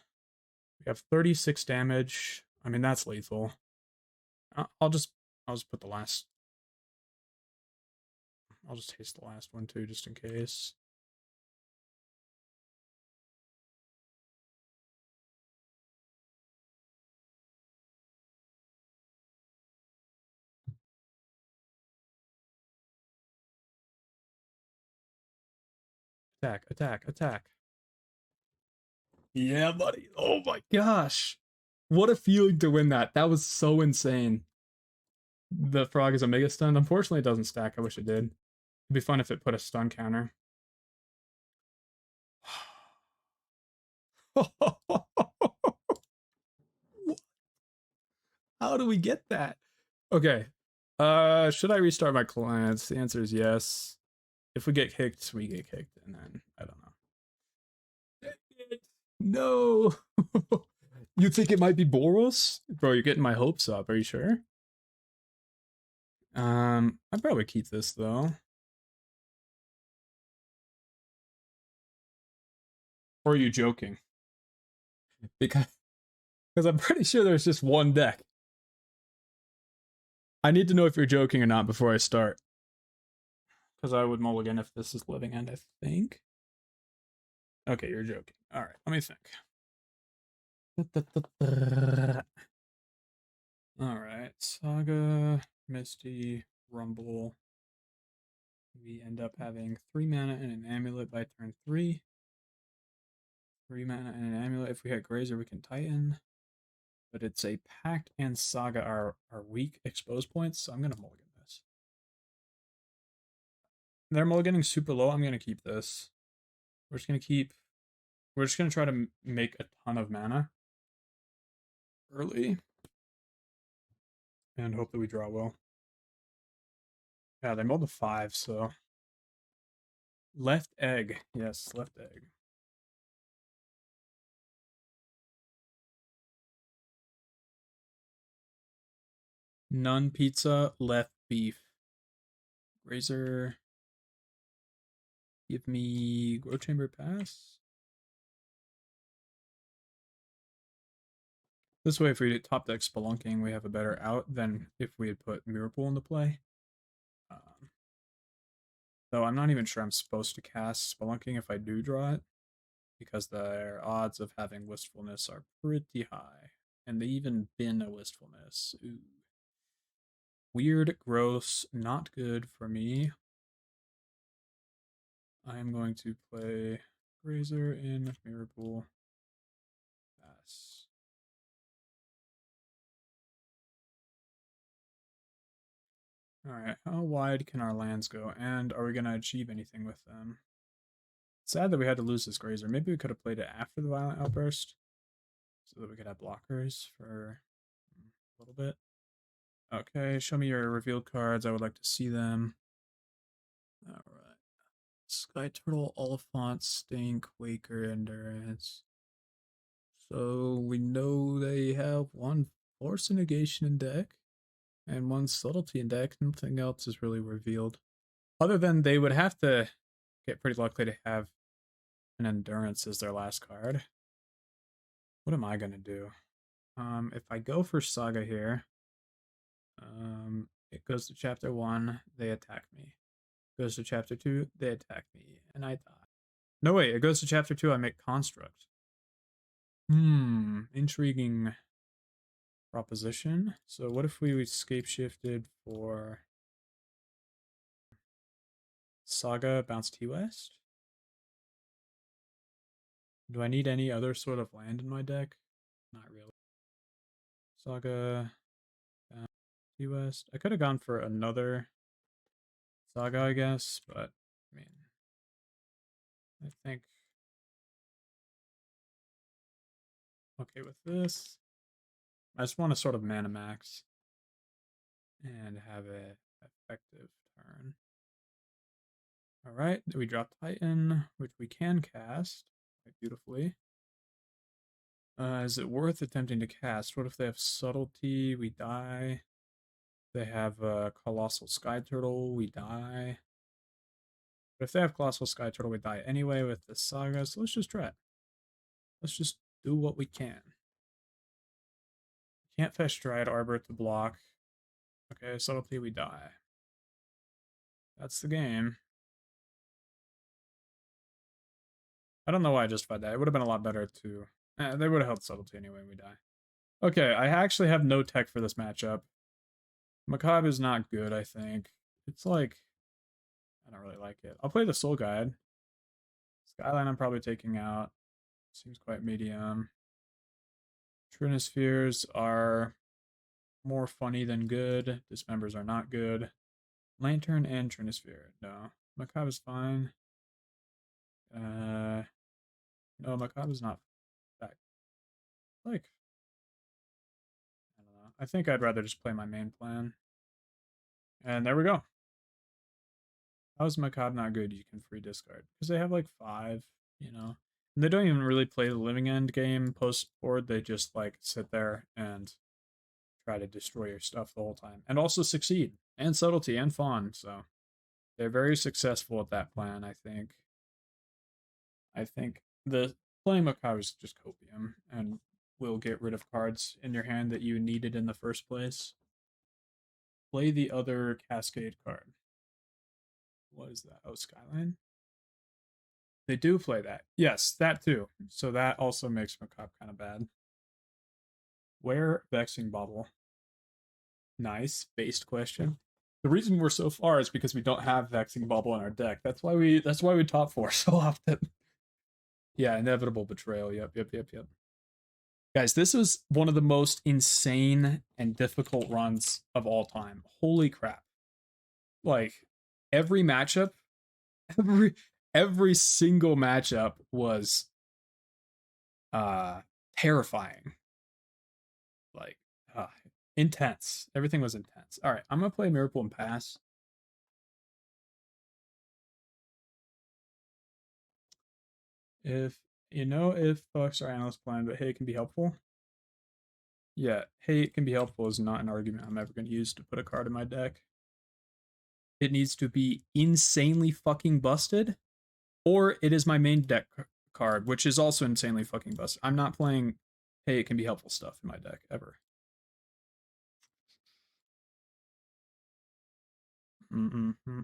We have 36 damage. I mean, that's lethal. I'll just put the last. I'll just taste the last one too, just in case. Attack, attack, attack. Yeah, buddy. Oh my gosh. What a feeling to win that. That was so insane. The frog is a mega stun. Unfortunately, it doesn't stack. I wish it did. It'd be fun if it put a stun counter. How do we get that? Okay. Should I restart my clients? The answer is yes. If we get kicked, we get kicked, and then I don't know. No. You think it might be Boros? Bro, you're getting my hopes up. Are you sure? I'd probably keep this though. Or are you joking? Because I'm pretty sure there's just one deck. I need to know if you're joking or not before I start. Because I would mulligan if this is living end, I think. Okay, you're joking. Alright, let me think. Alright, Saga, Misty, Rumble. We end up having 3 mana and an amulet by turn 3. 3 mana and an amulet. If we hit Grazer, we can Titan. But it's a Pact and Saga are weak exposed points, so I'm going to mulligan this. They're mulliganing super low. I'm going to keep this. We're just going to try to make a ton of mana early. And hope that we draw well. Yeah, they mulled a 5, so. Left egg. Yes, left egg. None pizza, left beef. Grazer. Give me Grow Chamber Pass. This way, if we top deck Spelunking, we have a better out than if we had put Mirrorpool into play. Though I'm not even sure I'm supposed to cast Spelunking if I do draw it, because their odds of having Wistfulness are pretty high. And they even bin a Wistfulness. Ooh. Weird, gross, not good for me. I am going to play Grazer in Mirrorpool. Pass. Alright, how wide can our lands go? And are we going to achieve anything with them? Sad that we had to lose this Grazer. Maybe we could have played it after the Violent Outburst, so that we could have blockers for a little bit. Okay, show me your revealed cards. I would like to see them. Alright. Sky Turtle, Oliphant, Stink, Quaker, Endurance. So we know they have one Force Negation in deck and one Subtlety in deck. Nothing else is really revealed. Other than they would have to get pretty lucky to have an Endurance as their last card. What am I going to do? If I go for Saga here, it goes to chapter 1, they attack me. Goes to chapter 2, they attack me, and I die. No, wait, it goes to chapter 2, I make Construct. Intriguing proposition. So what if we Scapeshifted for Saga, bounce T-West? Do I need any other sort of land in my deck? Not really. Saga, bounce T-West. I could have gone for another Saga, I guess, but, I mean, I think okay with this. I just want to sort of mana max and have an effective turn. Alright, we drop Titan, which we can cast quite beautifully. Is it worth attempting to cast? What if they have Subtlety? We die. They have a Colossal Sky Turtle. We die. But if they have Colossal Sky Turtle, we die anyway with the Saga. So let's just try it. Let's just do what we can. Can't fetch Dryad Arbor to block. Okay, Subtlety, we die. That's the game. I don't know why I justified that. It would have been a lot better to... they would have held subtlety anyway when we die. Okay, I actually have no tech for this matchup. Macabre is not good, I think. It's like... I don't really like it. I'll play the Soul Guide. Skyline I'm probably taking out. Seems quite medium. Trinispheres are more funny than good. Dismembers are not good. Lantern and Trinisphere. No. Macabre is fine. No, Macabre is not that. Like, I don't know. I think I'd rather just play my main plan. And there we go. How is Macabre not good? You can free discard. Because they have like 5, you know. And they don't even really play the living end game post board. They just like sit there and try to destroy your stuff the whole time. And also succeed. And subtlety and fawn. So they're very successful at that plan, I think. I think the playing Macabre is just copium and will get rid of cards in your hand that you needed in the first place. Play the other Cascade card. What is that? Oh, Skyline? They do play that. Yes, that too. So that also makes Macabre kind of bad. Where Vexing Bubble? Nice. Based question. The reason we're so far is because we don't have Vexing Bubble in our deck. That's why we top 4 so often. Yeah, Inevitable Betrayal. Yep. Guys, this was one of the most insane and difficult runs of all time. Holy crap. Like, every matchup, every single matchup was terrifying. Like, intense. Everything was intense. All right, I'm going to play Mirrorpool and pass. If folks are analyst plan, but hey, it can be helpful. Yeah, hey, it can be helpful is not an argument I'm ever going to use to put a card in my deck. It needs to be insanely fucking busted, or it is my main deck card, which is also insanely fucking busted. I'm not playing, hey, it can be helpful stuff in my deck, ever. Mm-hmm.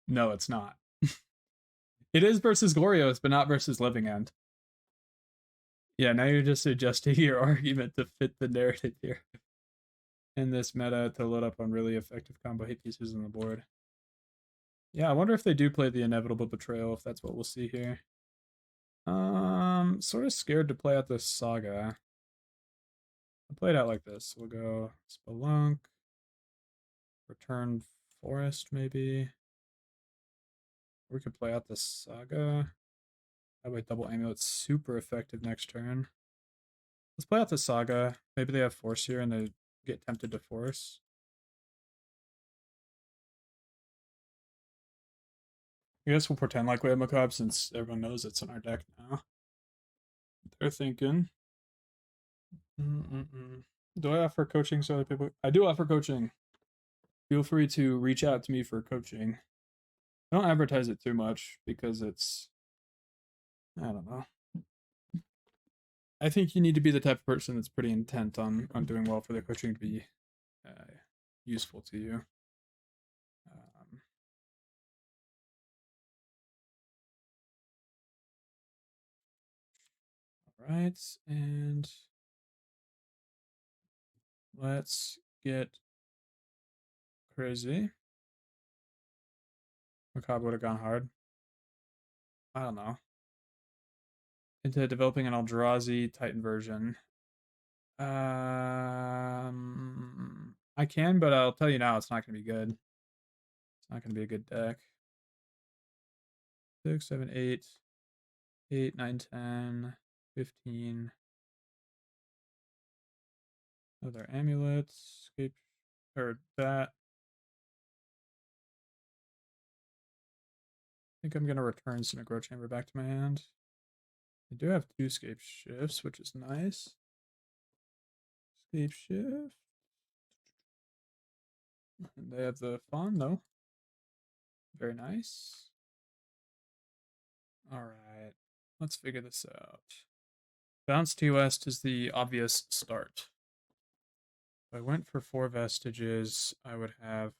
No, it's not. It is versus Glorios, but not versus Living End. Yeah, now you're just adjusting your argument to fit the narrative here. In this meta to load up on really effective combo hit pieces on the board. Yeah, I wonder if they do play the Inevitable Betrayal, if that's what we'll see here. Sort of scared to play out this Saga. I'll play it out like this. We'll go Spelunk, Return Forest, maybe. We could play out the Saga. That way, double Amulet's super effective next turn. Let's play out the Saga. Maybe they have Force here and they get tempted to Force. I guess we'll pretend like we have Macabre since everyone knows it's in our deck now. They're thinking. Do I offer coaching so other people? I do offer coaching. Feel free to reach out to me for coaching. I don't advertise it too much because it's, I don't know. I think you need to be the type of person that's pretty intent on doing well for the coaching to be useful to you. All right, and let's get crazy. Macabre would have gone hard. I don't know. Into developing an Eldrazi Titan version. I can, but I'll tell you now, it's not going to be good. It's not going to be a good deck. 6, 7, 8, 8, 9, 10, 15. Other amulets, escape, or that. I think I'm going to return Synchro Chamber back to my hand. I do have 2 Scapeshifts, which is nice. Scapeshift. And they have the Fawn, though. Very nice. Alright, let's figure this out. Bounce T West is the obvious start. If I went for 4 Vestiges, I would have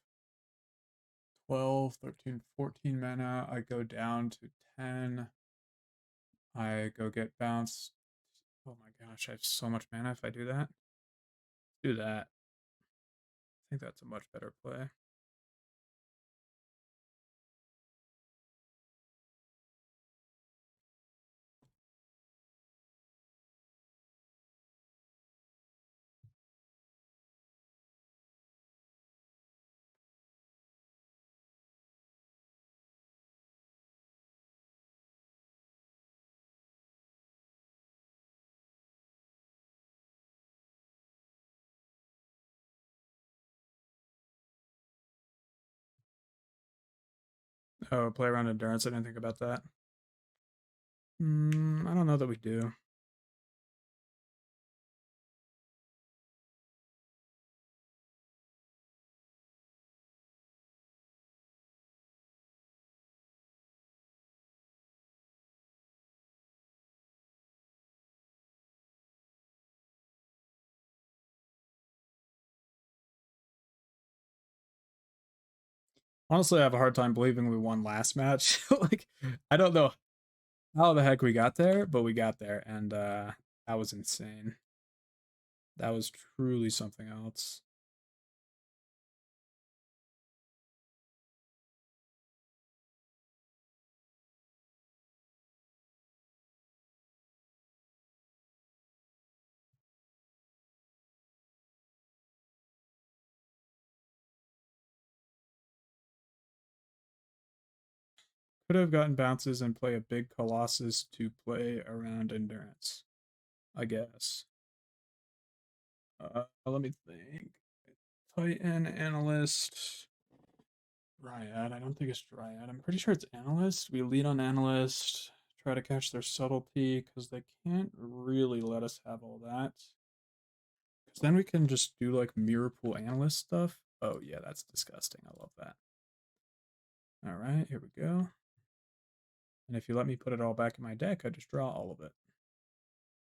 12, 13, 14 mana. I go down to 10. I go get bounced. Oh my gosh, I have so much mana if I do that. Do that. I think that's a much better play. Oh, play around endurance. I didn't think about that. I don't know that we do. Honestly, I have a hard time believing we won last match. Like, I don't know how the heck we got there, but we got there, and that was insane. That was truly something else. Could have gotten bounces and play a big Colossus to play around endurance, I guess. Let me think. Titan, Analyst, Dryad. I don't think it's Dryad. I'm pretty sure it's Analyst. We lead on Analyst, try to catch their subtlety, because they can't really let us have all that. Because then we can just do like Mirrorpool Analyst stuff. Oh, yeah, that's disgusting. I love that. All right, here we go. And if you let me put it all back in my deck, I just draw all of it.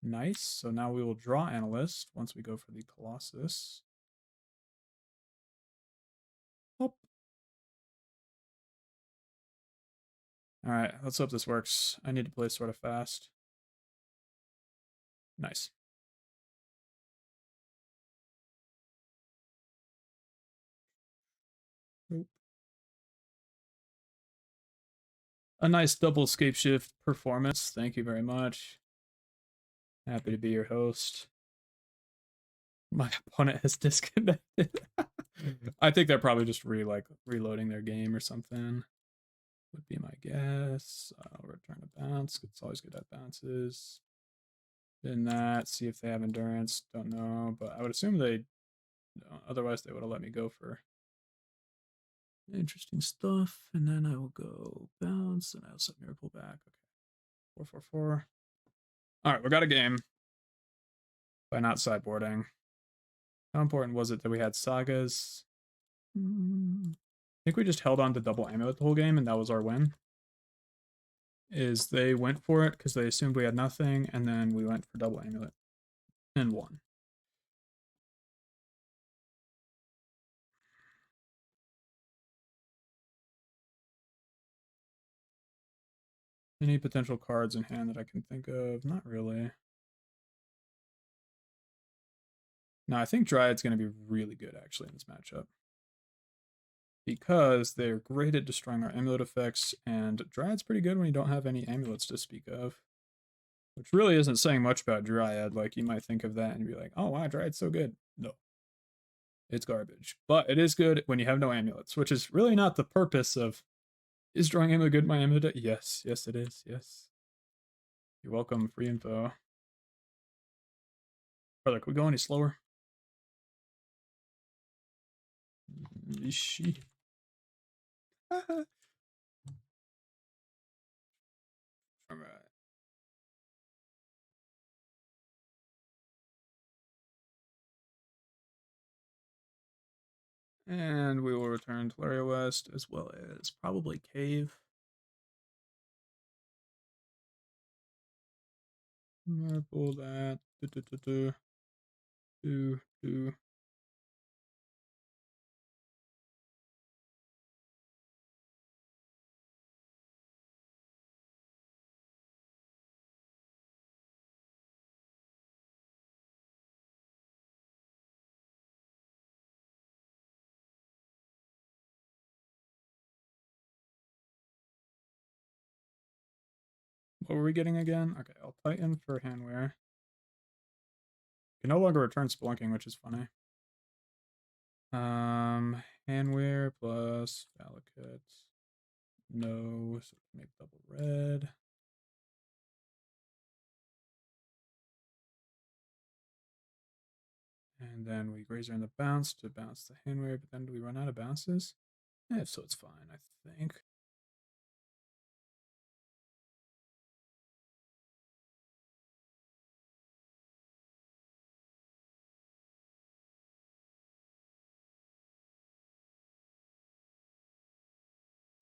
Nice. So now we will draw Analyst once we go for the Colossus. Hop. All right, let's hope this works. I need to play sort of fast. Nice. Nope. A nice double Scapeshift performance. Thank you very much. Happy to be your host. My opponent has disconnected. I think they're probably just reloading their game or something. Would be my guess. I'll return a bounce. It's always good at bounces. In that, see if they have endurance. Don't know, but I would assume they don't. Otherwise, they would have let me go for interesting stuff. And then I will go bounce, and I'll set Mirrorpool back. Okay, 4/4/4. All right, we got a game by not sideboarding. How important was it that we had Sagas? I think we just held on to double Amulet the whole game, and that was our win. Is they went for it because they assumed we had nothing, and then we went for double Amulet and won. Any potential cards in hand that I can think of? Not really. No, I think Dryad's going to be really good actually in this matchup. Because they're great at destroying our amulet effects, and Dryad's pretty good when you don't have any amulets to speak of. Which really isn't saying much about Dryad. Like, you might think of that and be like, oh wow, Dryad's so good. No. It's garbage. But it is good when you have no amulets, which is really not the purpose of... Is drawing amulet good my amulet? Yes. Yes, it is. Yes. You're welcome. Free info. Brother, can we go any slower? Ishi. Alright. And we will return to Tolaria West as well as probably Cave. Pull that. Do. What were we getting again? Okay, I'll Titan for Hanweir. Can no longer return Spelunking, which is funny. Hanweir plus Valakut. No, so make double red. And then we Grazer in the bounce to bounce the Hanweir, but then do we run out of bounces? Yeah, so it's fine, I think.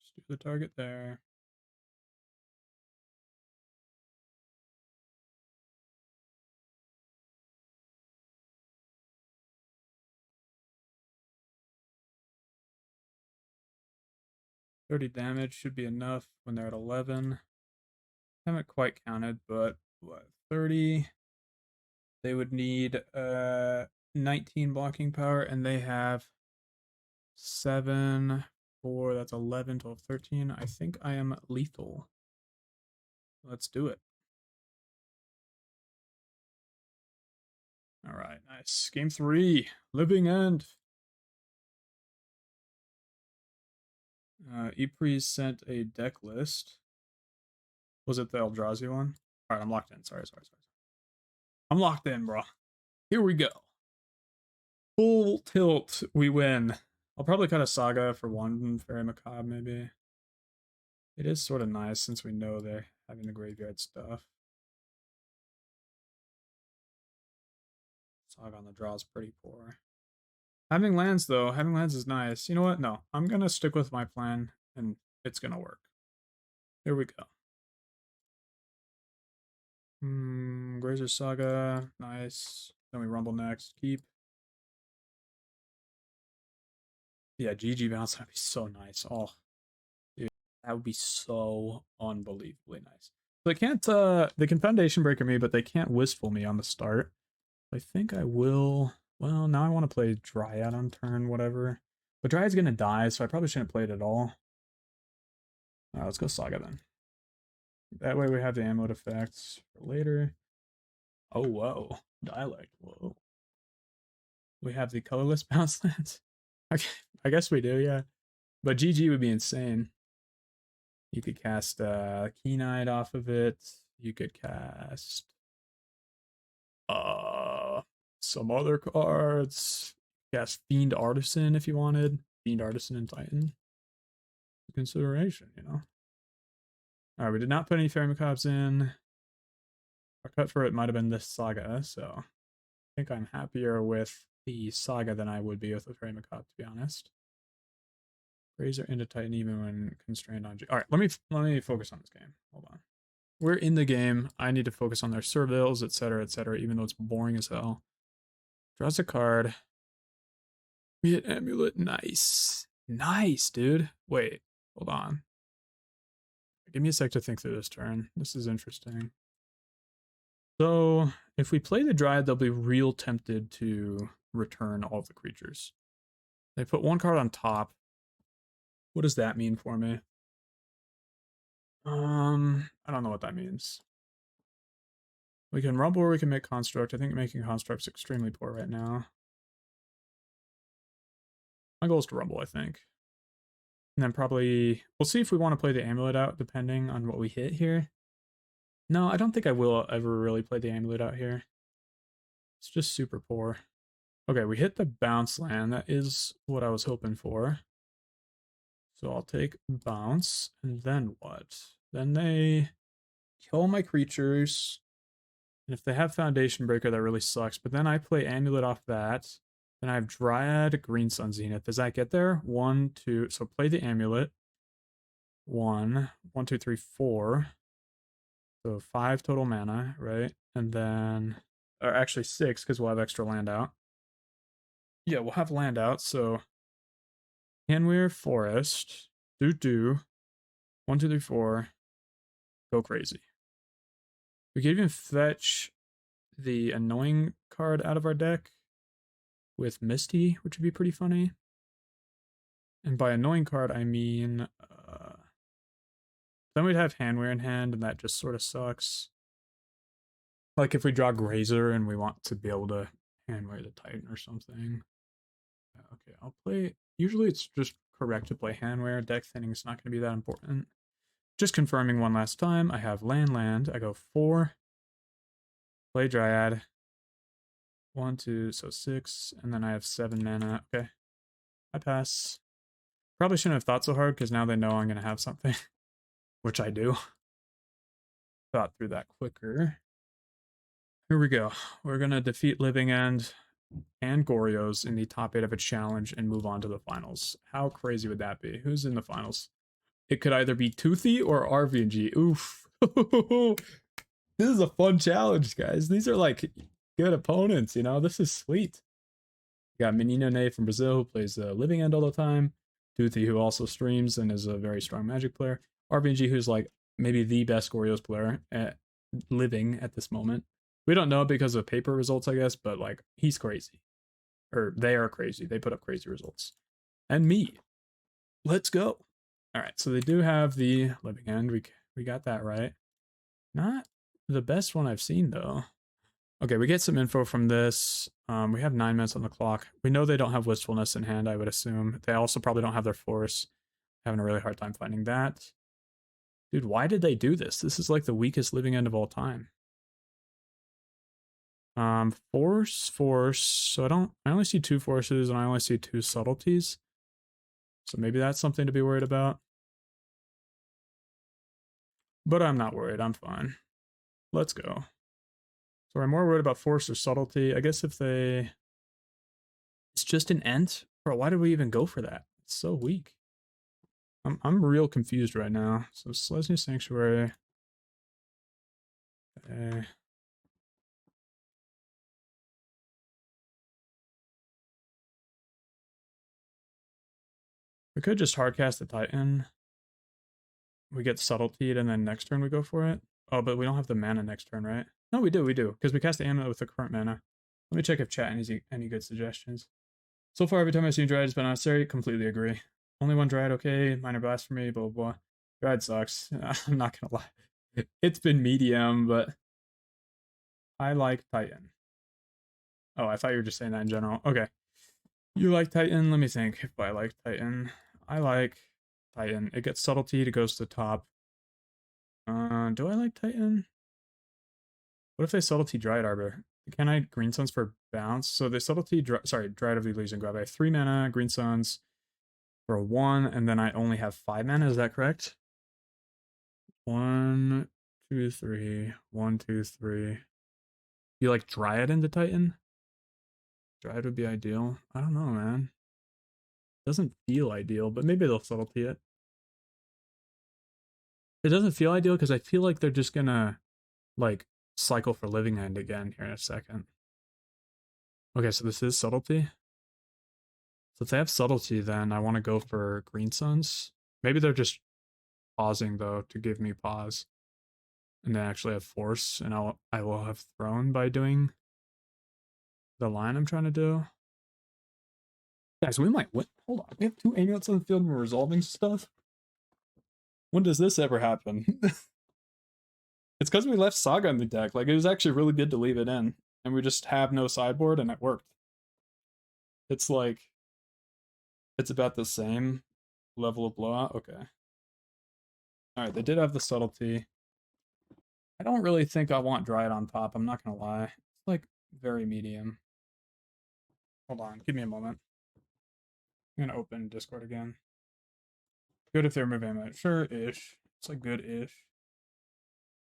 Just do the target there. $30 damage should be enough when they're at 11. Haven't quite counted, but what, 30? They would need 19 blocking power, and they have 7, 4, that's 11, 12, 13. I think I am lethal. Let's do it. All right, nice. Game 3, Living End. Ypres sent a deck list. Was it the Eldrazi one? All right, I'm locked in. Sorry. I'm locked in, bro. Here we go. Full tilt, we win. I'll probably cut a Saga for one Faerie Macabre, maybe. It is sort of nice since we know they're having the graveyard stuff. Saga on the draw is pretty poor. Having lands, though, having lands is nice. You know what? No, I'm going to stick with my plan, and it's going to work. Here we go. Grazer Saga, nice. Then we Rumble next. Keep. Yeah, GG bounce, that'd be so nice. Oh, dude, that would be so unbelievably nice. They can't, they can Foundation Breaker me, but they can't Wistful me on the start. I think I will. Well, now I want to play Dryad on turn, whatever. But Dryad's gonna die, so I probably shouldn't play it at all. Alright, let's go Saga then. That way we have the Amulet effects for later. Oh, whoa. Dialect, whoa. We have the colorless bounce lands. Okay, I guess we do, yeah. But GG would be insane. You could cast Keen-Eyed off of it. You could cast some other cards. Cast Fiend Artisan if you wanted. Fiend Artisan and Titan. Consideration, you know. Alright, we did not put any Faerie Macabres in. Our cut for it might have been this Saga, so I think I'm happier with the Saga than I would be with the Faerie Macabre, to be honest. Grazer into Titan even when constrained on G. Alright, let me focus on this game. Hold on. We're in the game. I need to focus on their Servils, etc., even though it's boring as hell. Draws a card. We hit Amulet. Nice. Nice, dude. Wait, hold on. Give me a sec to think through this turn. This is interesting. So, if we play the Dryad, they'll be real tempted to return all of the creatures. They put one card on top. What does that mean for me? I don't know what that means. We can Rumble or we can make Construct. I think making Construct's extremely poor right now. My goal is to Rumble, I think. And then probably, we'll see if we want to play the Amulet out, depending on what we hit here. No, I don't think I will ever really play the Amulet out here. It's just super poor. Okay, we hit the bounce land. That is what I was hoping for. So I'll take bounce, and then what? Then they kill my creatures. And if they have Foundation Breaker, that really sucks. But then I play Amulet off that. Then I have Dryad, Green Sun, Zenith. Does that get there? 1, 2. So play the Amulet. 1, 1, 2, 3, 4. So 5 total mana, right? And then, or actually 6, because we'll have extra land out. Yeah, we'll have land out. So Hanweir Forest. Do. 1, 2, 3, 4. Go crazy. We could even fetch the annoying card out of our deck with Misty, which would be pretty funny. And by annoying card, I mean Then we'd have Hanweir in hand, and that just sort of sucks. Like if we draw Grazer and we want to be able to Hanweir the Titan or something. Okay, I'll play. Usually it's just correct to play Hanweir. Deck thinning is not going to be that important. Just confirming one last time. I have land. I go 4. Play Dryad. 1, 2, so 6. And then I have 7 mana. Okay. I pass. Probably shouldn't have thought so hard because now they know I'm going to have something. Which I do. Thought through that quicker. Here we go. We're going to defeat Living End and Goryo's in the top 8 of a challenge and move on to the finals. How crazy would that be? Who's in the finals? It could either be Toothy or RVG. Oof. This is a fun challenge, guys. These are like good opponents, you know? This is sweet. We got Menino Ney from Brazil, who plays Living End all the time. Toothy, who also streams and is a very strong Magic player. RVG, who's like maybe the best Goryo's player at living at this moment. We don't know because of paper results, I guess, but like he's crazy. Or they are crazy. They put up crazy results. And me. Let's go. All right, so they do have the Living End. We got that right. Not the best one I've seen, though. Okay, we get some info from this. We have 9 minutes on the clock. We know they don't have Wistfulness in hand, I would assume. They also probably don't have their Force. Having a really hard time finding that. Dude, why did they do this? This is like the weakest Living End of all time. Force. So I only see 2 forces and I only see 2 subtleties. So maybe that's something to be worried about. But I'm not worried. I'm fine. Let's go. So I'm more worried about force or subtlety. I guess if they... It's just an Ent? Bro, why did we even go for that? It's so weak. I'm real confused right now. So Selesnya Sanctuary. Okay. We could just hardcast the Titan. We get subtletied and then next turn we go for it. Oh, but we don't have the mana next turn, right? No, we do, because we cast the Amulet with the current mana. Let me check if chat has any good suggestions. So far, every time I've seen Dryad has been unnecessary. Completely agree. Only one Dryad, okay. Minor blasphemy, blah, blah, blah. Dryad sucks. I'm not gonna lie. It's been medium, but I like Titan. Oh, I thought you were just saying that in general. Okay. You like Titan? Let me think if I like Titan. I like Titan. It gets subtlety, it goes to the top. Do I like Titan? What if they subtlety Dryad Arbor? Can I Green Suns for bounce? So they subtlety, Dryad of the Ilysian Grab. I have 3 mana, Green Suns for a 1, and then I only have 5 mana. Is that correct? 1, 2, 3. 1, 2, 3. You like Dryad into Titan? Dryad would be ideal. I don't know, man. Doesn't feel ideal, but maybe they'll subtlety it. It doesn't feel ideal because I feel like they're just gonna like cycle for Living End again here in a second. Okay, so this is subtlety. So if they have subtlety, then I want to go for Green Suns. Maybe they're just pausing though to give me pause, and then actually have force, and I will have thrown by doing the line I'm trying to do. Guys, we might win. Hold on, we have 2 amulets on the field and we're resolving stuff. When does this ever happen? It's because we left Saga in the deck. Like, it was actually really good to leave it in, and we just have no sideboard, and it worked. It's like, it's about the same level of blowout. Okay. Alright, they did have the subtlety. I don't really think I want Dryad on top, I'm not gonna lie. It's like very medium. Hold on, give me a moment. I'm gonna open Discord again. Good if they're moving it. Sure-ish. It's like good-ish.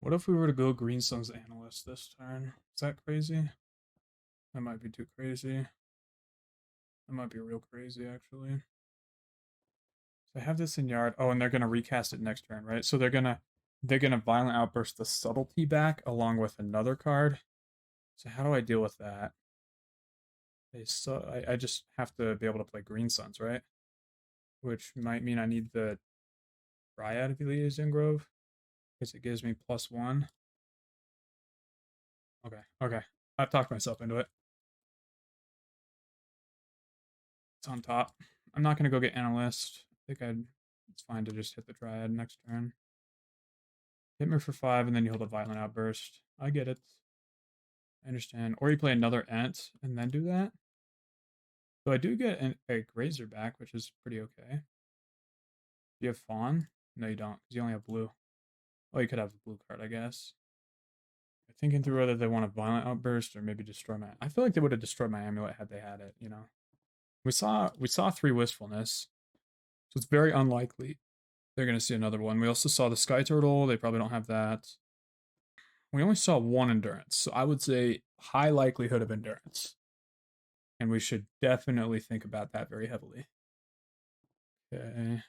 What if we were to go Green Sun's Analyst this turn? Is that crazy? That might be too crazy. That might be real crazy, actually. So I have this in yard. Oh, and they're gonna recast it next turn, right? So they're gonna Violent Outburst the subtlety back along with another card. So how do I deal with that? I just have to be able to play Green Suns, right? Which might mean I need the Dryad of Elysian Grove, because it gives me +1. Okay. I've talked myself into it. It's on top. I'm not gonna go get Analyst. I think it's fine to just hit the Dryad next turn. Hit me for 5, and then you hold a Violent Outburst. I get it. I understand. Or you play another Ent, and then do that. So I do get a Grazer back, which is pretty okay. Do you have Fawn? No, you don't, because you only have blue. Oh, you could have a blue card, I guess. I'm thinking through whether they want a Violent Outburst or maybe destroy my... I feel like they would have destroyed my Amulet had they had it, you know? We saw 3 Wistfulness, so it's very unlikely they're going to see another one. We also saw the Sky Turtle. They probably don't have that. We only saw 1 Endurance, so I would say high likelihood of Endurance. And we should definitely think about that very heavily. Okay.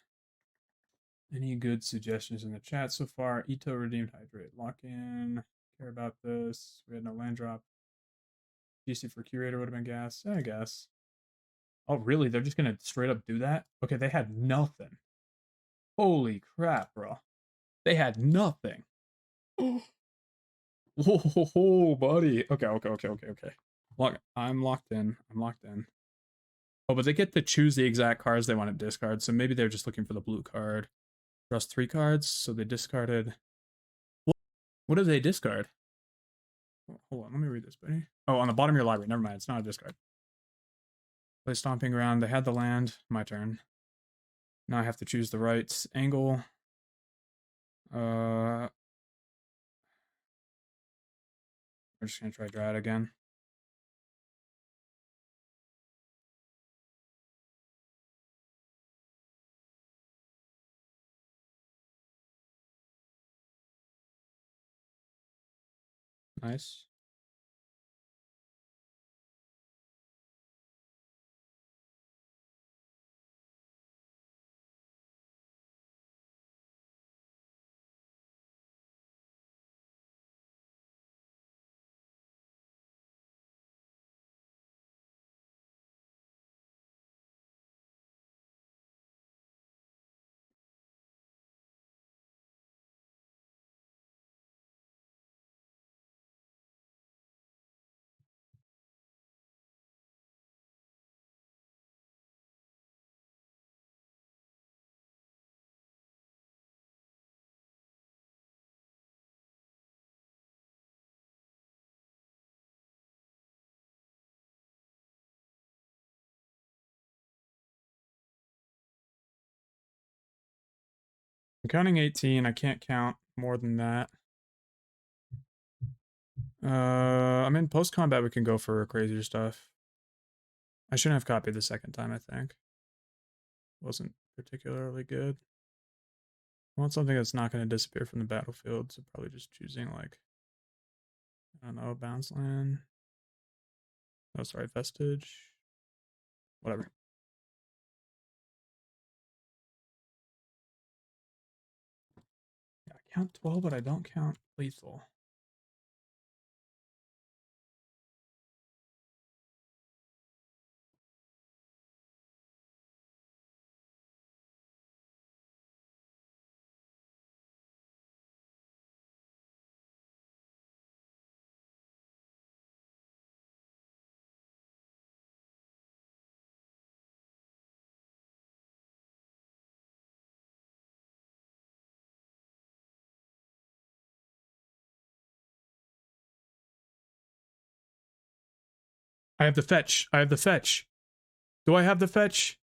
Any good suggestions in the chat so far? Ito Redeemed Hydrate. Lock in. Care about this. We had no land drop. DC for Curator would have been gas. I guess. Oh, really? They're just going to straight up do that? Okay, they had nothing. Holy crap, bro. They had nothing. Whoa, buddy. Okay. Look, I'm locked in. Oh, but they get to choose the exact cards they want to discard, so maybe they're just looking for the blue card. Just 3 cards, so they discarded... What did they discard? Oh, hold on, let me read this, buddy. Oh, on the bottom of your library. Never mind, it's not a discard. Play Stomping Ground. They had the land. My turn. Now I have to choose the right angle. We're just going to try Dryad again. Nice. I'm counting 18. I can't count more than that. I mean, post-combat we can go for crazier stuff. I shouldn't have copied the second time, I think. Wasn't particularly good. I want something that's not going to disappear from the battlefield, so probably just choosing, like, I don't know, bounce land. Oh, sorry, Vestige. Whatever. I count 12, but I don't count lethal. I have the fetch. Do I have the fetch?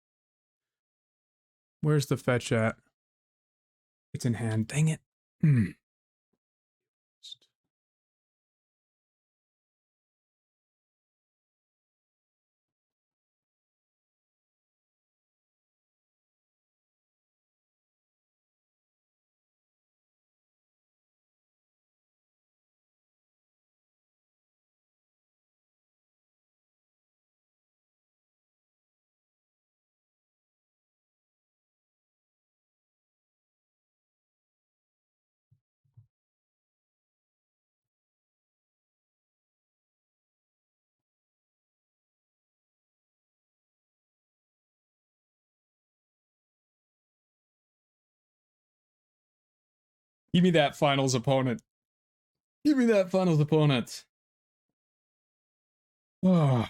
Where's the fetch at? It's in hand. Dang it. Give me that finals opponent. Oh.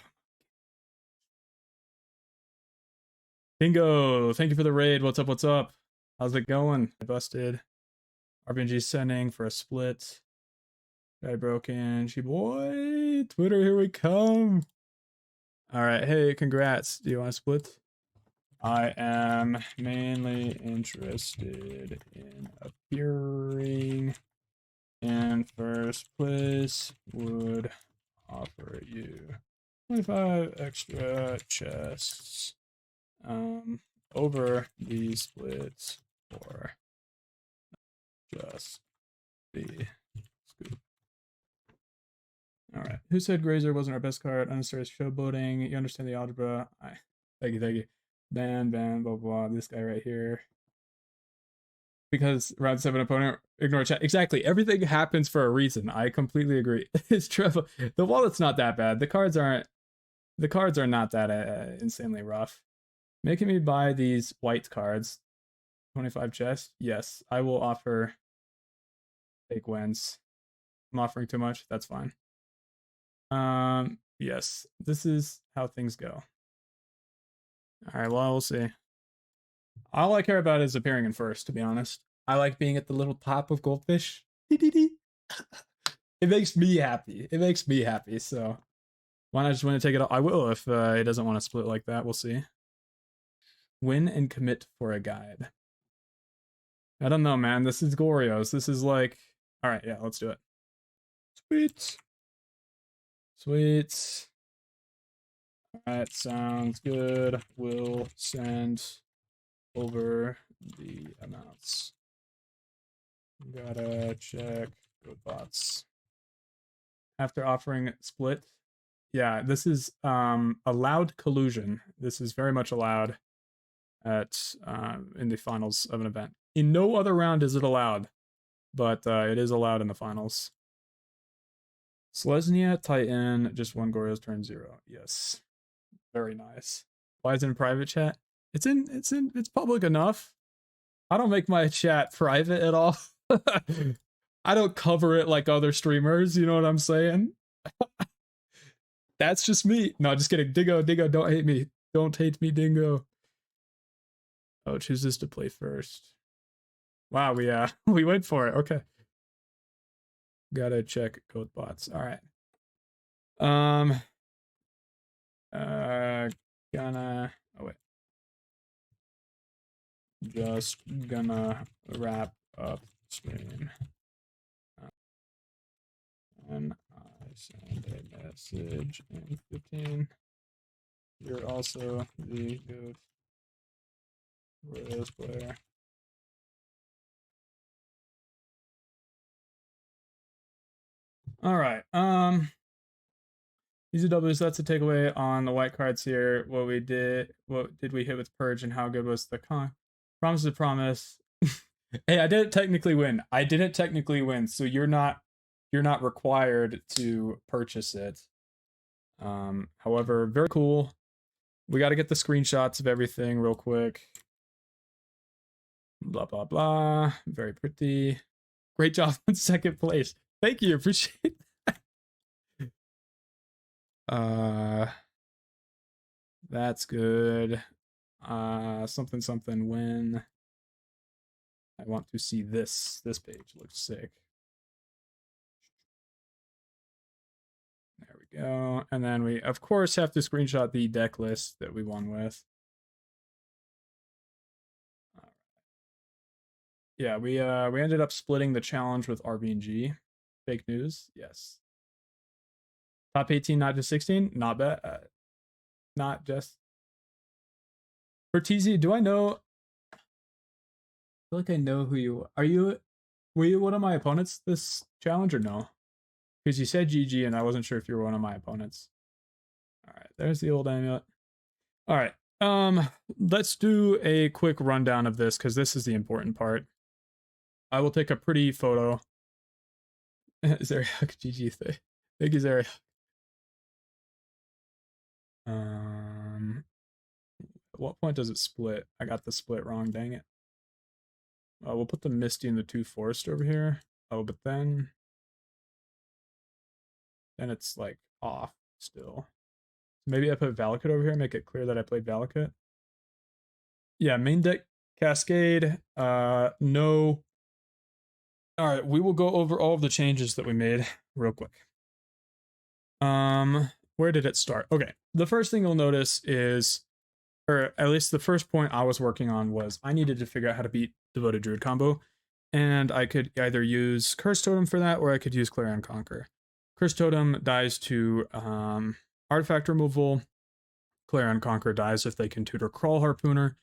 Bingo, thank you for the raid. What's up? How's it going? I busted. RBNG sending for a split. Guy broken. She boy. Twitter, here we come. All right. Hey, congrats. Do you want to split? I am mainly interested in appearing in first place. Would offer you 25 extra chests over these splits for just the scoop. All right. Who said Grazer wasn't our best card? Unnecessary showboating. You understand the algebra. Thank you. Ban, blah, blah. This guy right here. Because round 7 opponent, ignore chat. Exactly. Everything happens for a reason. I completely agree. It's true. The wallet's not that bad. The cards are not that insanely rough. Making me buy these white cards. 25 chests. Yes, I will offer fake wins. I'm offering too much. That's fine. Yes, this is how things go. All right, well, we'll see. All I care about is appearing in first, to be honest. I like being at the little top of Goldfish. It makes me happy. So why not just win and take it all? I will if he doesn't want to split like that. We'll see. Win and commit for a guide. I don't know, man. This is Gorios. This is like... All right, yeah, let's do it. Sweet. That sounds good. We'll send over the amounts. Gotta check bots. After offering split. Yeah, this is allowed collusion. This is very much allowed at in the finals of an event. In no other round is it allowed, but it is allowed in the finals. Selesnya Titan, just one Goryo's turn 0. Yes. Very nice. Why is it in private chat? It's public enough. I don't make my chat private at all. I don't cover it like other streamers, you know what I'm saying? That's just me. No, just kidding. Dingo, don't hate me. Don't hate me, Dingo. Oh, chooses to play first. Wow, we went for it. Okay. Gotta check code bots. All right. Gonna just gonna wrap up stream. And I send a message in 15. You're also the good Royals player. All right. Easy W's, that's a takeaway on the white cards here. What did we hit with Purge and how good was the con? Promise is a promise. Hey, I didn't technically win. So you're not required to purchase it. However, very cool. We got to get the screenshots of everything real quick. Blah, blah, blah. Very pretty. Great job in second place. Thank you. Appreciate that. That's good. Something win. I want to see this. This page looks sick. There we go. And then we, of course, have to screenshot the deck list that we won with. Yeah, we ended up splitting the challenge with RBNG. Fake news, yes. Top 18, not just 16. Not bad. Not just. For TZ, do I know? I feel like I know who you are. Were you one of my opponents this challenge or no? Because you said GG and I wasn't sure if you were one of my opponents. All right, there's the old amulet. All right, let's do a quick rundown of this because this is the important part. I will take a pretty photo. Zeriak, GG. Thank you, Zeriak. At what point does it split? I got the split wrong, dang it. We'll put the Misty and the 2 Forest over here. Oh, but then it's like off still. Maybe I put Valakut over here, make it clear that I played Valakut. Yeah, main deck Cascade. No All right, we will go over all of the changes that we made real quick. Where did it start? Okay, the first thing you'll notice is, or at least the first point I was working on was I needed to figure out how to beat Devoted Druid combo, and I could either use Curse Totem for that, or I could use Clarion Conqueror. Curse Totem dies to artifact removal. Clarion Conqueror dies if they can tutor Crawl Harpooner.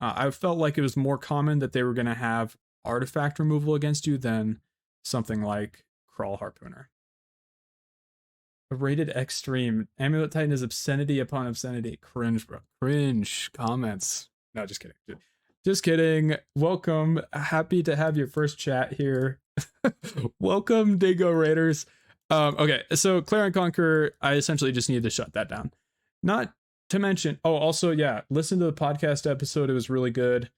I felt like it was more common that they were going to have artifact removal against you than something like Crawl Harpooner. Rated extreme. Amulet Titan is obscenity upon obscenity. Cringe, bro. Cringe comments. No, just kidding. Just kidding. Welcome. Happy to have your first chat here. Welcome, Dingo Raiders. Okay, so Clarion Conqueror, I essentially just needed to shut that down. Not to mention, also, yeah, listen to the podcast episode. It was really good.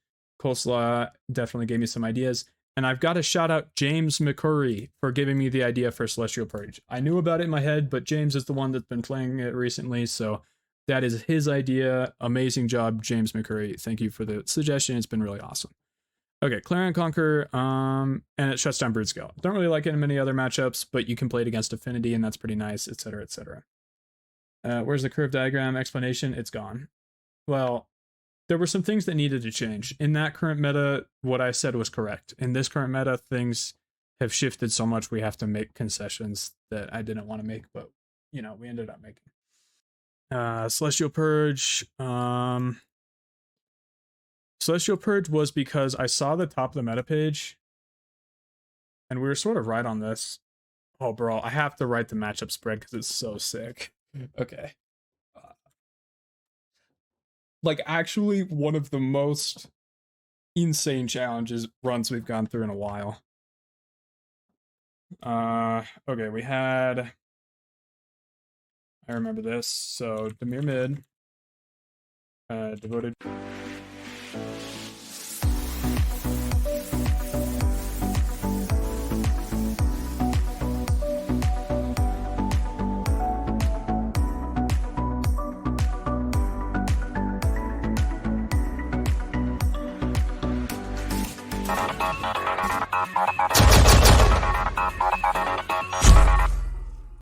Coleslaw definitely gave me some ideas. And I've got to shout out James McCurry for giving me the idea for Celestial Purge. I knew about it in my head, but James is the one that's been playing it recently, so that is his idea. Amazing job, James McCurry. Thank you for the suggestion. It's been really awesome. Okay, Clarion Conqueror, and it shuts down Broodscale. Don't really like it in many other matchups, but you can play it against Affinity, and that's pretty nice, etc., etc. Where's the curve diagram explanation? It's gone. Well, there were some things that needed to change. In that current meta, what I said was correct. In this current meta, things have shifted so much we have to make concessions that I didn't want to make, but, we ended up making. Celestial Purge. Celestial Purge was because I saw the top of the meta page, and we were sort of right on this. Oh, bro, I have to write the matchup spread because it's so sick. Okay. Like, actually, one of the most insane challenges runs we've gone through in a while. Okay, we had, I remember this. So Dimir mid, devoted